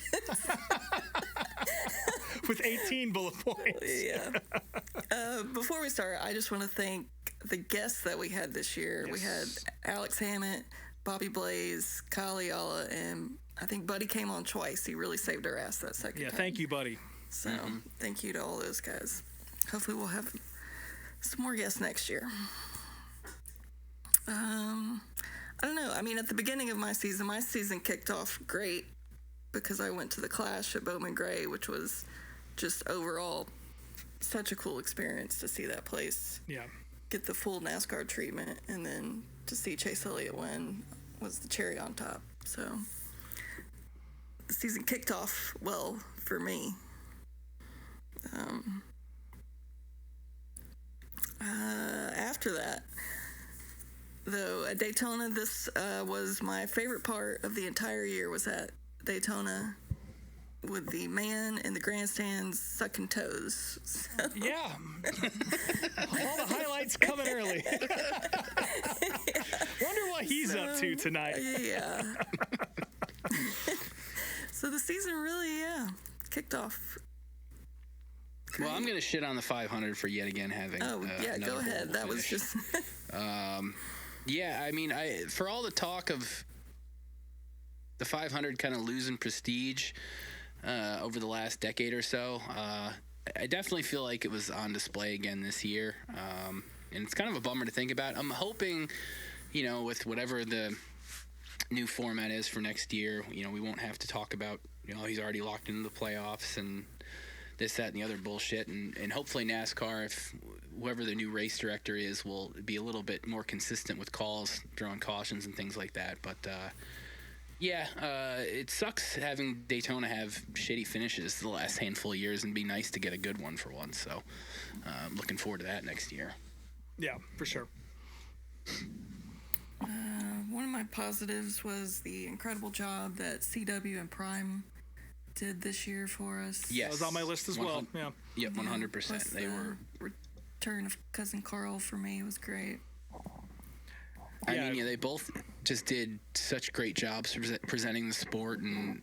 With 18 bullet points. Yeah. Before we start, I just want to thank the guests that we had this year. Yes. We had Alex Hammett, Bobby Blaze, Kyle Ayala, and I think Buddy came on twice. He really saved our ass that second time. Yeah, thank you, Buddy. So, thank you to all those guys. Hopefully we'll have some more guests next year. I don't know. I mean, at the beginning of my season kicked off great because I went to the Clash at Bowman Gray, which was just overall such a cool experience to see that place. Yeah. Get the full NASCAR treatment, and then to see Chase Elliott win was the cherry on top. So the season kicked off well for me. After that, though, at Daytona, this was my favorite part of the entire year, was at Daytona with the man in the grandstands sucking toes. So. Yeah. All the highlights coming early. Wonder what he's up to tonight. Yeah. So the season really, kicked off. Well, I'm going to shit on the 500 for yet again having. Oh, yeah, go ahead. That was just. Yeah, I mean, for all the talk of the 500 kind of losing prestige over the last decade or so, I definitely feel like it was on display again this year. And it's kind of a bummer to think about. I'm hoping, with whatever the new format is for next year, we won't have to talk about, he's already locked into the playoffs and this, that, and the other bullshit. And hopefully NASCAR, if whoever the new race director is, will be a little bit more consistent with calls, throwing cautions and things like that. But, it sucks having Daytona have shitty finishes the last handful of years and be nice to get a good one for once. So looking forward to that next year. Yeah, for sure. One of my positives was the incredible job that CW and Prime did this year for us. Yes. That was on my list as well. Yeah. Yep, 100%. Plus they were. Return of Cousin Carl for me was great. I mean, they both just did such great jobs presenting the sport and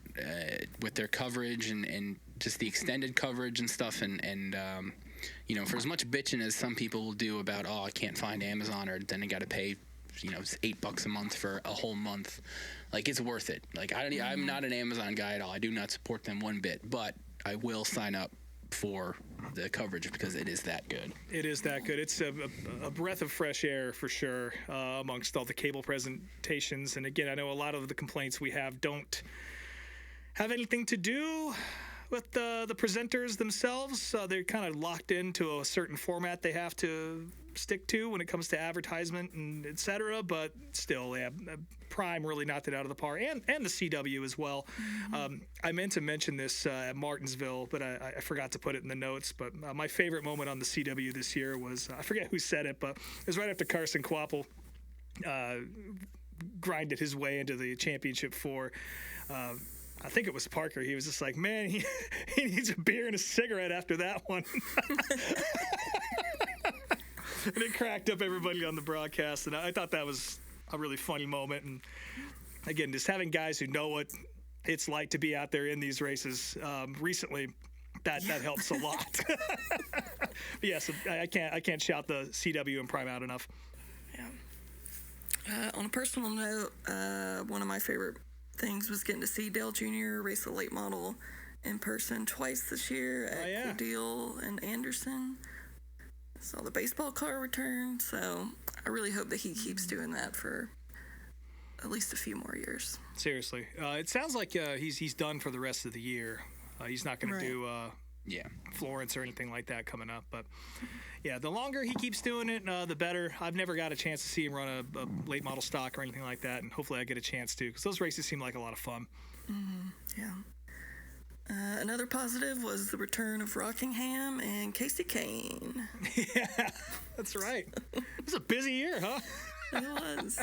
with their coverage and just the extended coverage and stuff. And for as much bitching as some people will do about, I can't find Amazon, or then I got to pay it's $8 a month for a whole month. Like, it's worth it. Like, I'm not an Amazon guy at all. I do not support them one bit, but I will sign up for the coverage because it is that good. It is that good. It's a breath of fresh air for sure amongst all the cable presentations. And again, I know a lot of the complaints we have don't have anything to do with the presenters themselves. They're kind of locked into a certain format they have to stick to when it comes to advertisement and et cetera, but still, yeah, Prime really knocked it out of the park, and the CW as well. I meant to mention this at Martinsville, but I forgot to put it in the notes. But my favorite moment on the CW this year was, I forget who said it, but it was right after Carson Kvapil grinded his way into the championship for I think it was Parker. He was just like, man, he needs a beer and a cigarette after that one. And it cracked up everybody on the broadcast, and I thought that was a really funny moment. And again, just having guys who know what it's like to be out there in these races recently, that helps a lot. But yes, I can't shout the CW and Prime out enough. Yeah. On a personal note, one of my favorite things was getting to see Dale Jr. race a late model in person twice this year at Cordele and Anderson. Saw the baseball car return, so I really hope that he keeps doing that for at least a few more years. Seriously, it sounds like he's done for the rest of the year. He's not going to do Florence or anything like that coming up. But yeah, the longer he keeps doing it, the better. I've never got a chance to see him run a late model stock or anything like that, and hopefully I get a chance to, because those races seem like a lot of fun. Yeah. Another positive was the return of Rockingham and Casey Kane. Yeah, that's right. It was a busy year, huh? It was.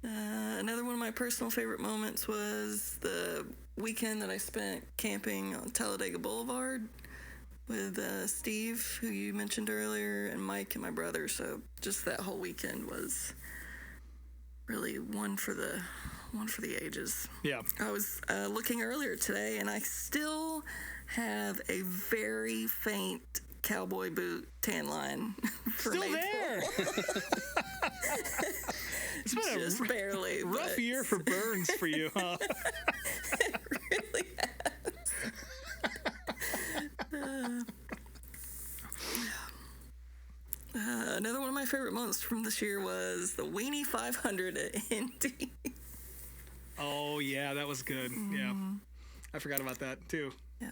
Another one of my personal favorite moments was the weekend that I spent camping on Talladega Boulevard with Steve, who you mentioned earlier, and Mike and my brother. So just that whole weekend was really one for the ages. Yeah. I was looking earlier today, and I still have a very faint cowboy boot tan line. Still there. It's been just barely rough year for burns for you, huh? It really has. Another one of my favorite moments from this year was the Weenie 500 at Indy. Oh, yeah, that was good. Yeah. I forgot about that, too. Yeah.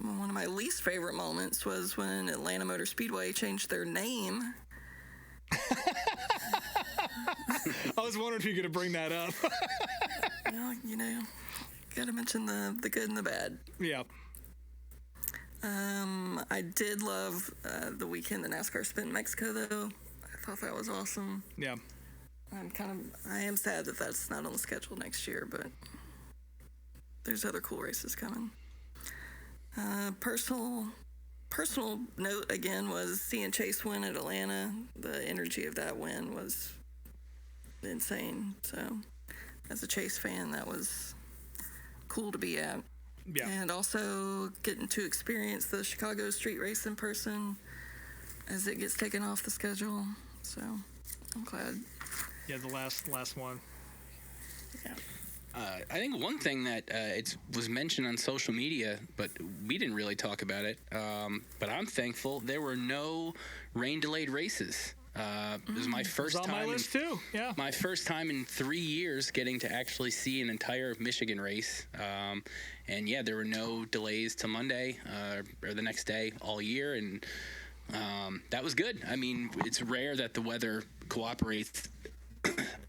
One of my least favorite moments was when Atlanta Motor Speedway changed their name. I was wondering if you were going to bring that up. Well, gotta mention the good and the bad. Yeah. I did love the weekend the NASCAR spent in Mexico, though. I thought that was awesome. Yeah. I am sad that that's not on the schedule next year, but there's other cool races coming. Personal note again was seeing Chase win at Atlanta. The energy of that win was insane. So, as a Chase fan, that was cool to be at. Yeah. And also getting to experience the Chicago street race in person as it gets taken off the schedule. So, I'm glad. Yeah, the last one. Yeah. I think one thing that it was mentioned on social media, but we didn't really talk about it. But I'm thankful there were no rain-delayed races. It was my first time. On my list too. Yeah. My first time in 3 years getting to actually see an entire Michigan race. And yeah, there were no delays to Monday or the next day all year, and that was good. I mean, it's rare that the weather cooperates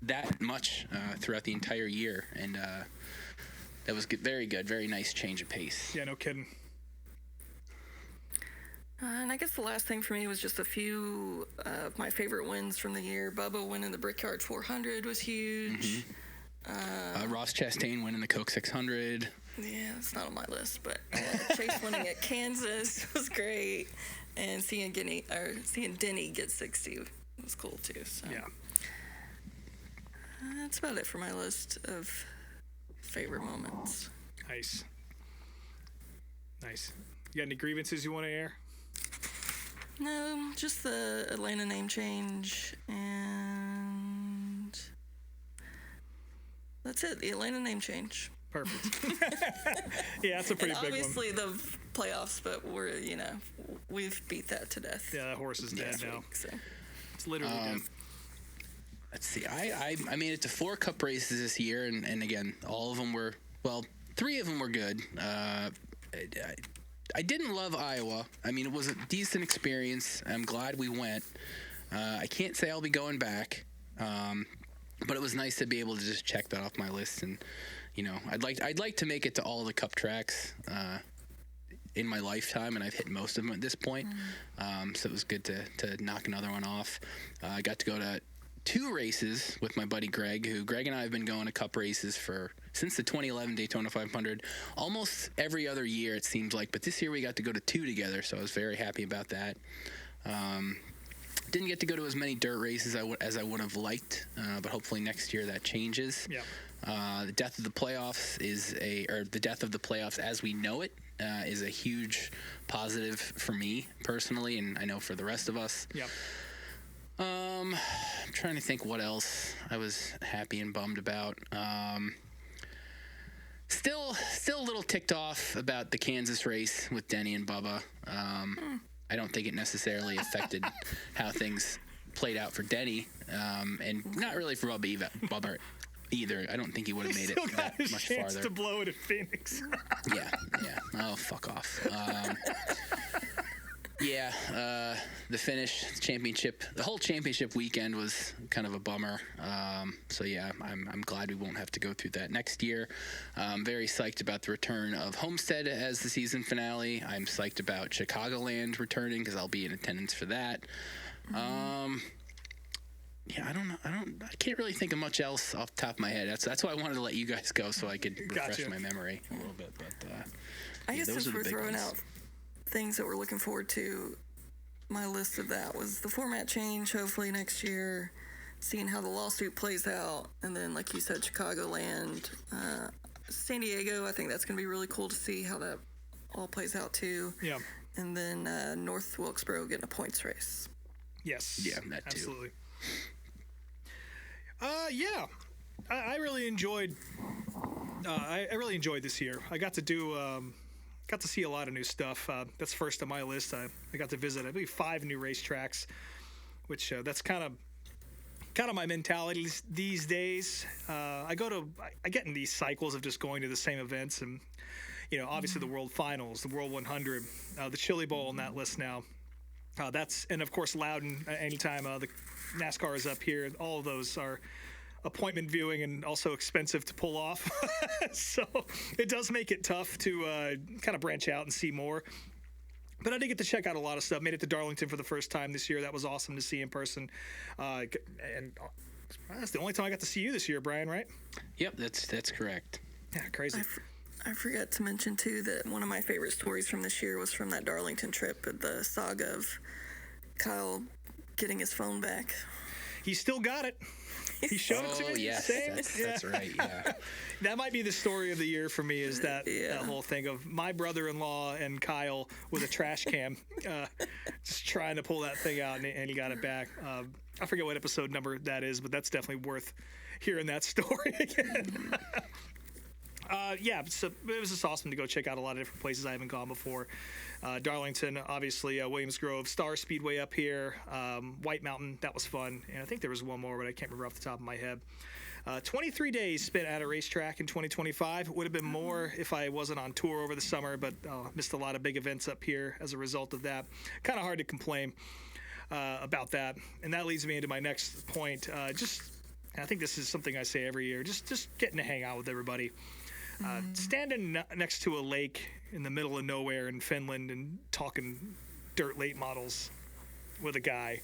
that much throughout the entire year, and that was good, very good, very nice change of pace. Yeah, no kidding. And I guess the last thing for me was just a few of my favorite wins from the year. Bubba winning the Brickyard 400 was huge. Ross Chastain winning the Coke 600. Yeah, it's not on my list, but Chase winning at Kansas was great, and seeing Denny get 60 was cool too. So. Yeah. That's about it for my list of favorite moments. Nice. You got any grievances you want to air? No, just the Atlanta name change, and that's it. The Atlanta name change. Perfect. Yeah, that's a pretty big one. Obviously the playoffs, but we've beat that to death. Yeah, that horse is dead now. So. It's literally dead. Let's see. I made it to 4 Cup races this year, and again, all of them were, well, 3 of them were good. I didn't love Iowa. I mean, it was a decent experience. I'm glad we went. I can't say I'll be going back, but it was nice to be able to just check that off my list. And you know, I'd like to make it to all the Cup tracks in my lifetime, and I've hit most of them at this point. So it was good to knock another one off. I got to go to 2 races with my buddy Greg and I have been going to Cup races since the 2011 Daytona 500, almost every other year it seems like, but this year we got to go to 2 together, so I was very happy about that. Didn't get to go to as many dirt races as I would have liked, but hopefully next year that changes. Yeah. The death of the playoffs the death of the playoffs as we know it is a huge positive for me personally, and I know for the rest of us. Yeah. I'm trying to think what else I was happy and bummed about. Still a little ticked off about the Kansas race with Denny and Bubba. I don't think it necessarily affected how things played out for Denny, and not really for Bubba either. I don't think he would have made it that much farther. Chance to blow it at Phoenix. Yeah. Oh, fuck off. The finish, the whole championship weekend was kind of a bummer. So yeah, I'm glad we won't have to go through that next year. I'm very psyched about the return of Homestead as the season finale. I'm psyched about Chicagoland returning because I'll be in attendance for that. Yeah, I don't know. I can't really think of much else off the top of my head. That's why I wanted to let you guys go so I could refresh my memory a little bit. But I guess those if are we're the big throwing ones. out things that we're looking forward to, my list of that was the format change, hopefully next year, seeing how the lawsuit plays out, and then, like you said, Chicagoland, San Diego. I think that's going to be really cool to see how that all plays out too. Yeah. And then North Wilkesboro getting a points race. Yes. Yeah, that too. Absolutely. Yeah. I really enjoyed. I really enjoyed this year. I got to do. Got to see a lot of new stuff. That's first on my list. I got to visit, I believe, 5 new racetracks, which that's kind of my mentality these days. I get in these cycles of just going to the same events, and you know, obviously the World Finals, the World 100, the Chili Bowl on that list now. And of course Loudon. Anytime the NASCAR is up here, all of those are appointment viewing and also expensive to pull off. So it does make it tough to kind of branch out and see more. But I did get to check out a lot of stuff. Made it to Darlington for the first time this year. That was awesome to see in person. And that's the only time I got to see you this year, Brian, right? Yep, that's correct. Yeah, crazy. I forgot to mention too that one of my favorite stories from this year was from that Darlington trip, the saga of Kyle getting his phone back. He still got it. He showed it to me. Yes, that's right. Yeah, that might be the story of the year for me. Is that whole thing of my brother-in-law and Kyle with a trash can, just trying to pull that thing out, and he got it back. I forget what episode number that is, but that's definitely worth hearing that story again. So it was just awesome to go check out a lot of different places I haven't gone before. Darlington, obviously, Williams Grove, Star Speedway up here, White Mountain, that was fun. And I think there was one more, but I can't remember off the top of my head. 23 days spent at a racetrack in 2025. It would have been more if I wasn't on tour over the summer, but missed a lot of big events up here as a result of that. Kind of hard to complain about that. And that leads me into my next point. I think this is something I say every year, just getting to hang out with everybody. Standing next to a lake in the middle of nowhere in Finland and talking dirt late models with a guy,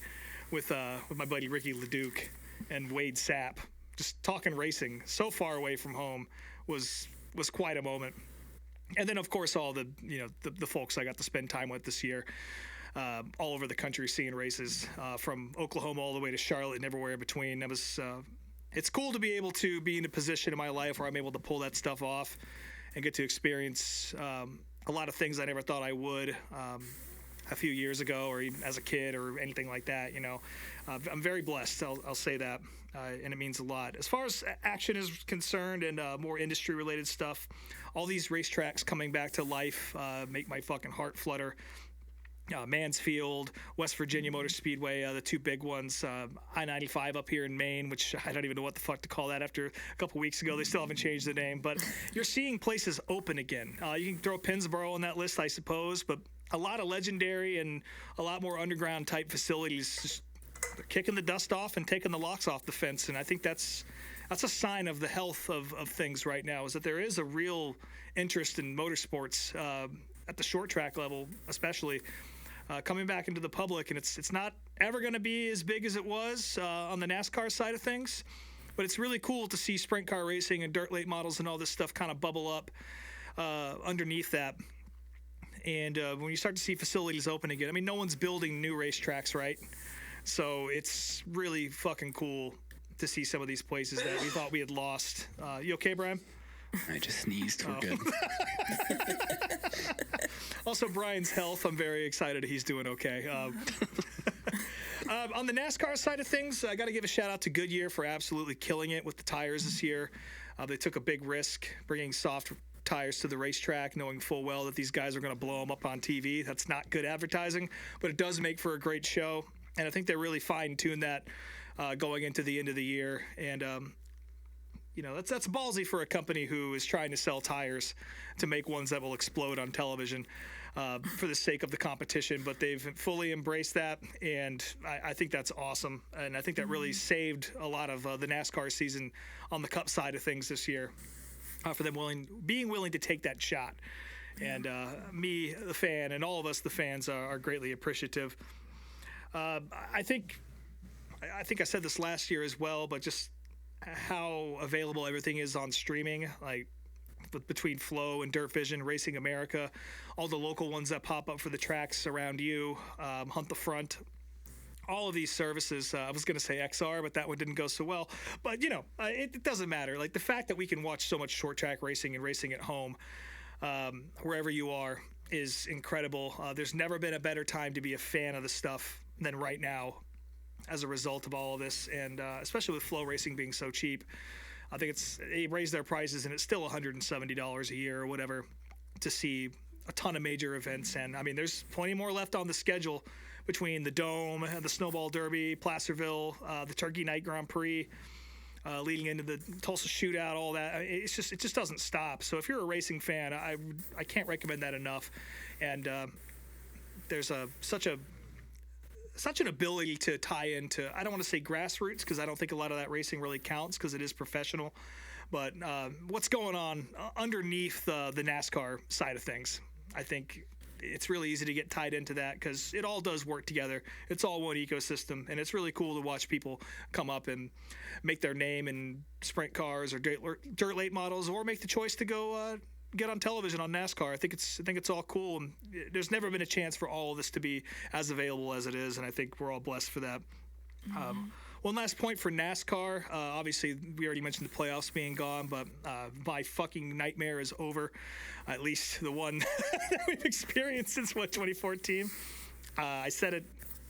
with my buddy Ricky Leduc and Wade Sapp, just talking racing so far away from home was quite a moment. And then of course all the folks I got to spend time with this year, all over the country seeing races, from Oklahoma all the way to Charlotte and everywhere in between. That was it's cool to be able to be in a position in my life where I'm able to pull that stuff off and get to experience a lot of things I never thought I would. a few years ago, or even as a kid, or anything like that. I'm very blessed. I'll say that, and it means a lot. As far as action is concerned, and more industry-related stuff, all these racetracks coming back to life make my fucking heart flutter. Mansfield, West Virginia Motor Speedway, the two big ones, I-95 up here in Maine, which I don't even know what the fuck to call that after a couple weeks ago. They still haven't changed the name, but you're seeing places open again. You can throw Pennsboro on that list, I suppose, but a lot of legendary and a lot more underground type facilities just they're kicking the dust off and taking the locks off the fence, and I think that's a sign of the health of things right now, is that there is a real interest in motorsports at the short track level, especially. Coming back into the public, and it's not ever going to be as big as it was on the NASCAR side of things, but it's really cool to see sprint car racing and dirt late models and all this stuff kind of bubble up underneath that. And when you start to see facilities open again, I mean, no one's building new racetracks, right? So it's really fucking cool to see some of these places that we thought we had lost. You okay, Brian? I just sneezed. We're good. Also, Brian's health, I'm very excited he's doing okay. On the NASCAR side of things, I got to give a shout out to Goodyear for absolutely killing it with the tires this year. They took a big risk bringing soft tires to the racetrack, knowing full well that these guys are going to blow them up on TV. That's not good advertising, but it does make for a great show. And I think they really fine-tuned that going into the end of the year. And that's ballsy for a company who is trying to sell tires to make ones that will explode on television for the sake of the competition. But they've fully embraced that, and I think that's awesome. And I think that really saved a lot of the NASCAR season on the Cup side of things this year for them being willing to take that shot. And me, the fan, and all of us, the fans, are greatly appreciative. I think I said this last year as well, but just how available everything is on streaming, like between Flow and Dirt Vision, Racing America, all the local ones that pop up for the tracks around you, Hunt the Front, all of these services. I was going to say XR, but that one didn't go so well. But, it doesn't matter. Like, the fact that we can watch so much short track racing and racing at home, wherever you are, is incredible. There's never been a better time to be a fan of the stuff than right now, as a result of all of this, and especially with Flow Racing being so cheap. I think they raised their prices, and it's still $170 a year or whatever to see a ton of major events. And I mean, there's plenty more left on the schedule between the Dome, the Snowball Derby, Placerville, the Turkey Night Grand Prix, leading into the Tulsa Shootout, all that. It just doesn't stop. So if you're a racing fan, I can't recommend that enough. And there's such an ability to tie into, I don't want to say grassroots, because I don't think a lot of that racing really counts because it is professional, but what's going on underneath the NASCAR side of things. I think it's really easy to get tied into that because it all does work together. It's all one ecosystem, and it's really cool to watch people come up and make their name in sprint cars or dirt late models, or make the choice to go get on television on NASCAR. I think it's all cool, and there's never been a chance for all of this to be as available as it is, and I think we're all blessed for that. One last point for NASCAR. Obviously, we already mentioned the playoffs being gone, but my fucking nightmare is over, at least the one that we've experienced since, 2014. I said it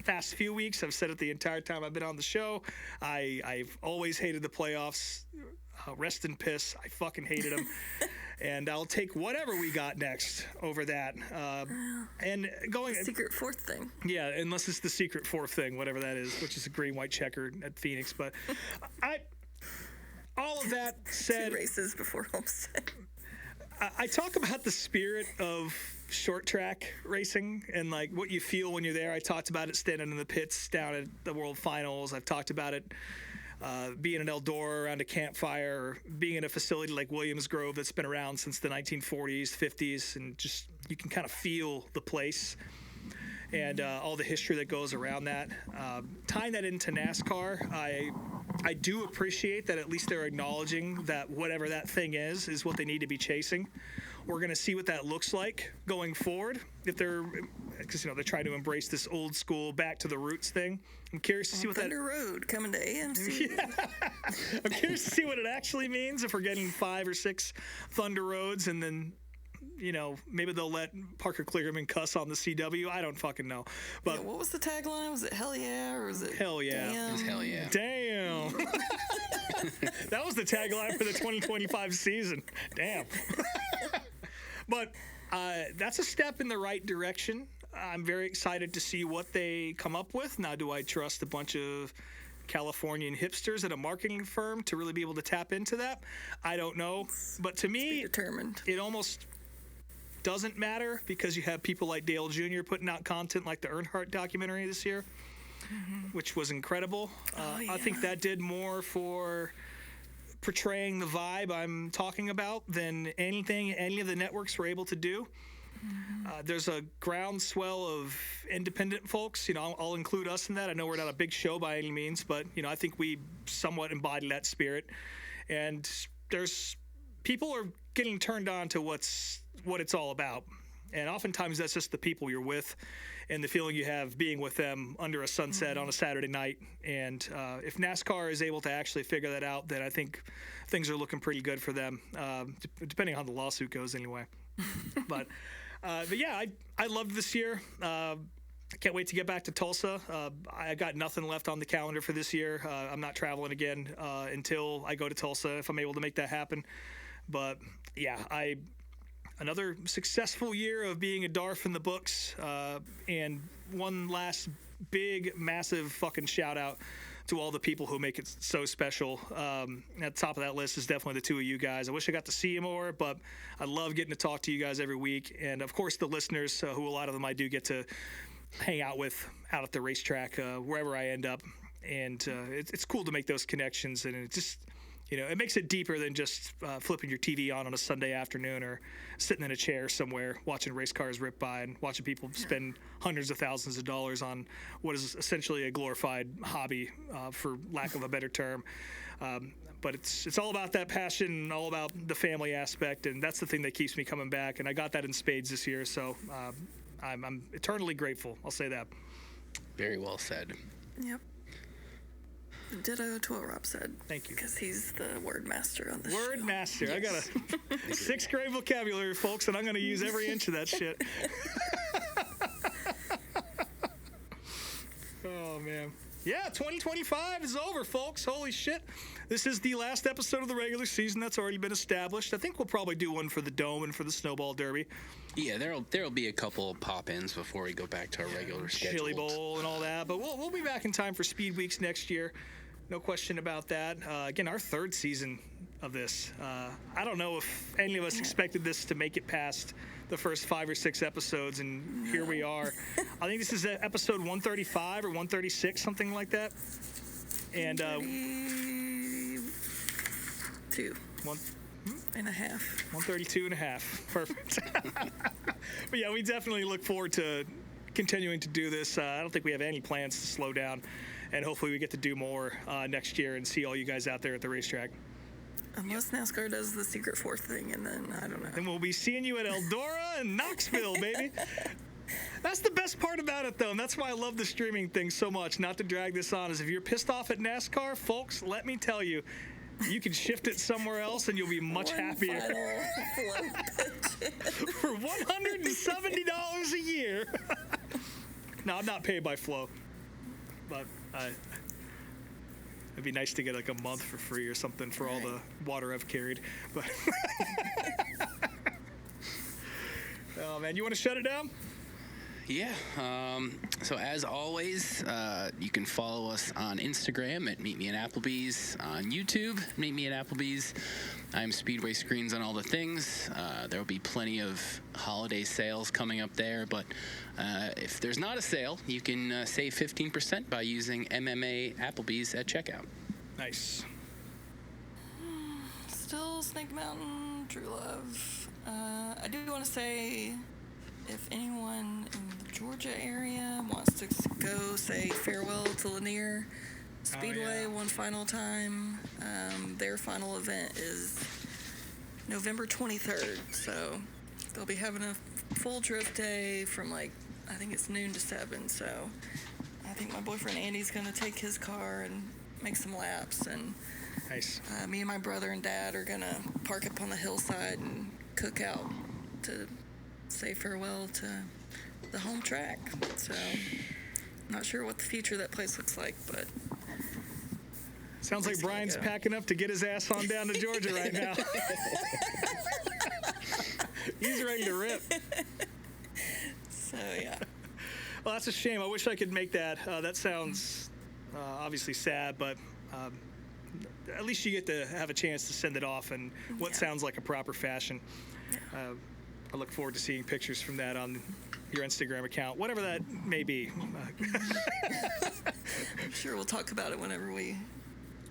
past few weeks. I've said it the entire time I've been on the show. I've always hated the playoffs. Rest in piss. I fucking hated them. And I'll take whatever we got next over that. And going secret fourth thing. Yeah, unless it's the secret fourth thing, whatever that is, which is a green white checker at Phoenix. But all of that said, 2 races before Homestead. I talk about the spirit of short track racing and like what you feel when you're there. I talked about it standing in the pits down at the World Finals. I've talked about it being in Eldora around a campfire, or being in a facility like Williams Grove that's been around since the 1940s, 50s, and just you can kind of feel the place and all the history that goes around that. Tying that into NASCAR, I do appreciate that at least they're acknowledging that whatever that thing is what they need to be chasing. We're going to see what that looks like going forward, because they're trying to embrace this old school back to the roots thing. I'm curious to see what Thunder Road coming to AMC. Yeah. I'm curious to see what it actually means if we're getting 5 or 6 Thunder Roads, and then maybe they'll let Parker Kligerman cuss on the CW. I don't fucking know. But yeah, what was the tagline? Was it hell yeah, or was it hell yeah? damn? It was hell yeah. Damn. That was the tagline for the 2025 season. Damn. But that's a step in the right direction. I'm very excited to see what they come up with. Now, do I trust a bunch of Californian hipsters at a marketing firm to really be able to tap into that? I don't know. But to me, Determined. it almost doesn't matter because you have people like Dale Jr. putting out content like the Earnhardt documentary this year, which was incredible. I think that did more for portraying the vibe I'm talking about than anything any of the networks were able to do. There's a groundswell of independent folks. I'll include us in that. I know we're not a big show by any means, but I think we somewhat embody that spirit. And there's people are getting turned on to what it's all about. And oftentimes that's just the people you're with and the feeling you have being with them under a sunset on a Saturday night. And if NASCAR is able to actually figure that out, then I think things are looking pretty good for them, depending on how the lawsuit goes anyway. But yeah, I loved this year. I can't wait to get back to Tulsa. I got nothing left on the calendar for this year. I'm not traveling again until I go to Tulsa, if I'm able to make that happen. But yeah, another successful year of being a DARF in the books. And one last big, massive fucking shout out to all the people who make it so special. At the top of that list is definitely the two of you guys. I wish I got to see you more, but I love getting to talk to you guys every week. And of course the listeners, who a lot of them I do get to hang out with out at the racetrack, wherever I end up. And it's cool to make those connections, and it just, it makes it deeper than just flipping your TV on a Sunday afternoon or sitting in a chair somewhere watching race cars rip by and watching people spend hundreds of thousands of dollars on what is essentially a glorified hobby, for lack of a better term. But it's all about that passion, all about the family aspect, and that's the thing that keeps me coming back. And I got that in spades this year, so I'm eternally grateful. I'll say that. Very well said. Yep. Ditto to what Rob said. Thank you. Because he's the word master on this Word show. master. Yes. I got a 6th grade vocabulary, folks, and I'm going to use every inch of that shit. Oh, man. Yeah, 2025 is over, folks. Holy shit. This is the last episode of the regular season. That's already been established. I think we'll probably do one for the Dome and for the Snowball Derby. Yeah, there'll be a couple pop-ins before we go back to our regular schedule. Chili Bowl and all that. But we'll be back in time for Speed Weeks next year. No question about that. Again, our 3rd season of this. I don't know if any of us expected this to make it past the first 5 or 6 episodes, and here we are. I think this is episode 135 or 136, something like that. And 132 and a half. 132 and a half. Perfect. But yeah, we definitely look forward to continuing to do this. I don't think we have any plans to slow down, and hopefully we get to do more next year and see all you guys out there at the racetrack. Unless NASCAR does the secret fourth thing, and then I don't know. And we'll be seeing you at Eldora and Knoxville, baby. That's the best part about it, though, and that's why I love the streaming thing so much. Not to drag this on, is if you're pissed off at NASCAR, folks, let me tell you, you can shift it somewhere else and you'll be much happier. For $170 a year. No, I'm not paid by Flo, but it'd be nice to get like a month for free or something for all the water I've carried. But oh man, you want to shut it down? Yeah. So as always, you can follow us on Instagram at meetmeatapplebees, on YouTube, meetmeatapplebees. I'm Speedway Screens on all the things. There will be plenty of holiday sales coming up there, but if there's not a sale, you can save 15% by using MMA Applebees at checkout. Nice. Still Snake Mountain, True Love. I do want to say, if anyone in the Georgia area wants to go say farewell to Lanier Speedway one final time, their final event is November 23rd. So they'll be having a full drift day from I think it's noon to 7. So I think my boyfriend Andy's going to take his car and make some laps. And nice. Me and my brother and dad are going to park up on the hillside and cook out to say farewell to the home track. So, not sure what the future of that place looks like, but sounds like Brian's packing up to get his ass on down to Georgia right now. He's ready to rip. So, yeah. Well, that's a shame. I wish I could make that. That sounds obviously sad, but at least you get to have a chance to send it off in what sounds like a proper fashion. Yeah. I look forward to seeing pictures from that on your Instagram account, whatever that may be. I'm sure we'll talk about it whenever we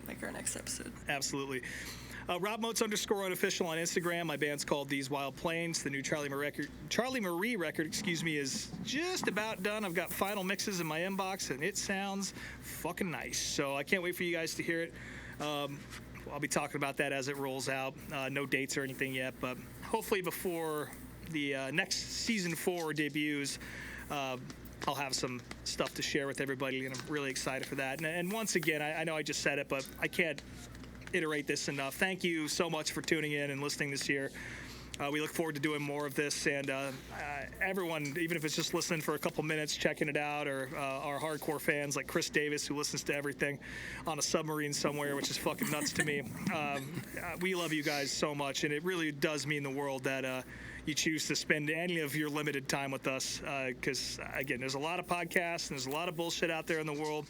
make our next episode. Absolutely. Rob Motes _unofficial on Instagram. My band's called These Wild Plains. The new Charlie Marie record, is just about done. I've got final mixes in my inbox, and it sounds fucking nice. So I can't wait for you guys to hear it. I'll be talking about that as it rolls out. No dates or anything yet, but hopefully before the next season 4 debuts, I'll have some stuff to share with everybody, and I'm really excited for that. And once again, I know I just said it, but I can't iterate this enough. Thank you so much for tuning in and listening this year. We look forward to doing more of this, and everyone, even if it's just listening for a couple minutes, checking it out, or our hardcore fans like Chris Davis, who listens to everything on a submarine somewhere, which is fucking nuts to me. We love you guys so much, and it really does mean the world that you choose to spend any of your limited time with us, because, again, there's a lot of podcasts, and there's a lot of bullshit out there in the world,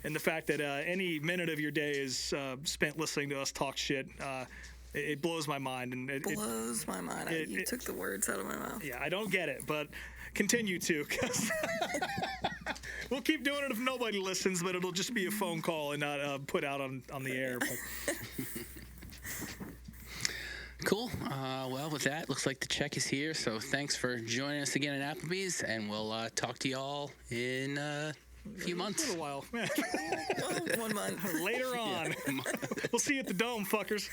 and the fact that any minute of your day is spent listening to us talk shit, it blows my mind. And it blows my mind. You took the words out of my mouth. Yeah, I don't get it, but continue to, because we'll keep doing it if nobody listens, but it'll just be a phone call and not put out on the air. Cool. Well, with that, looks like the check is here. So thanks for joining us again at Applebee's, and we'll talk to y'all in a few months. A little while. 1 month. Later on. We'll see you at the Dome, fuckers.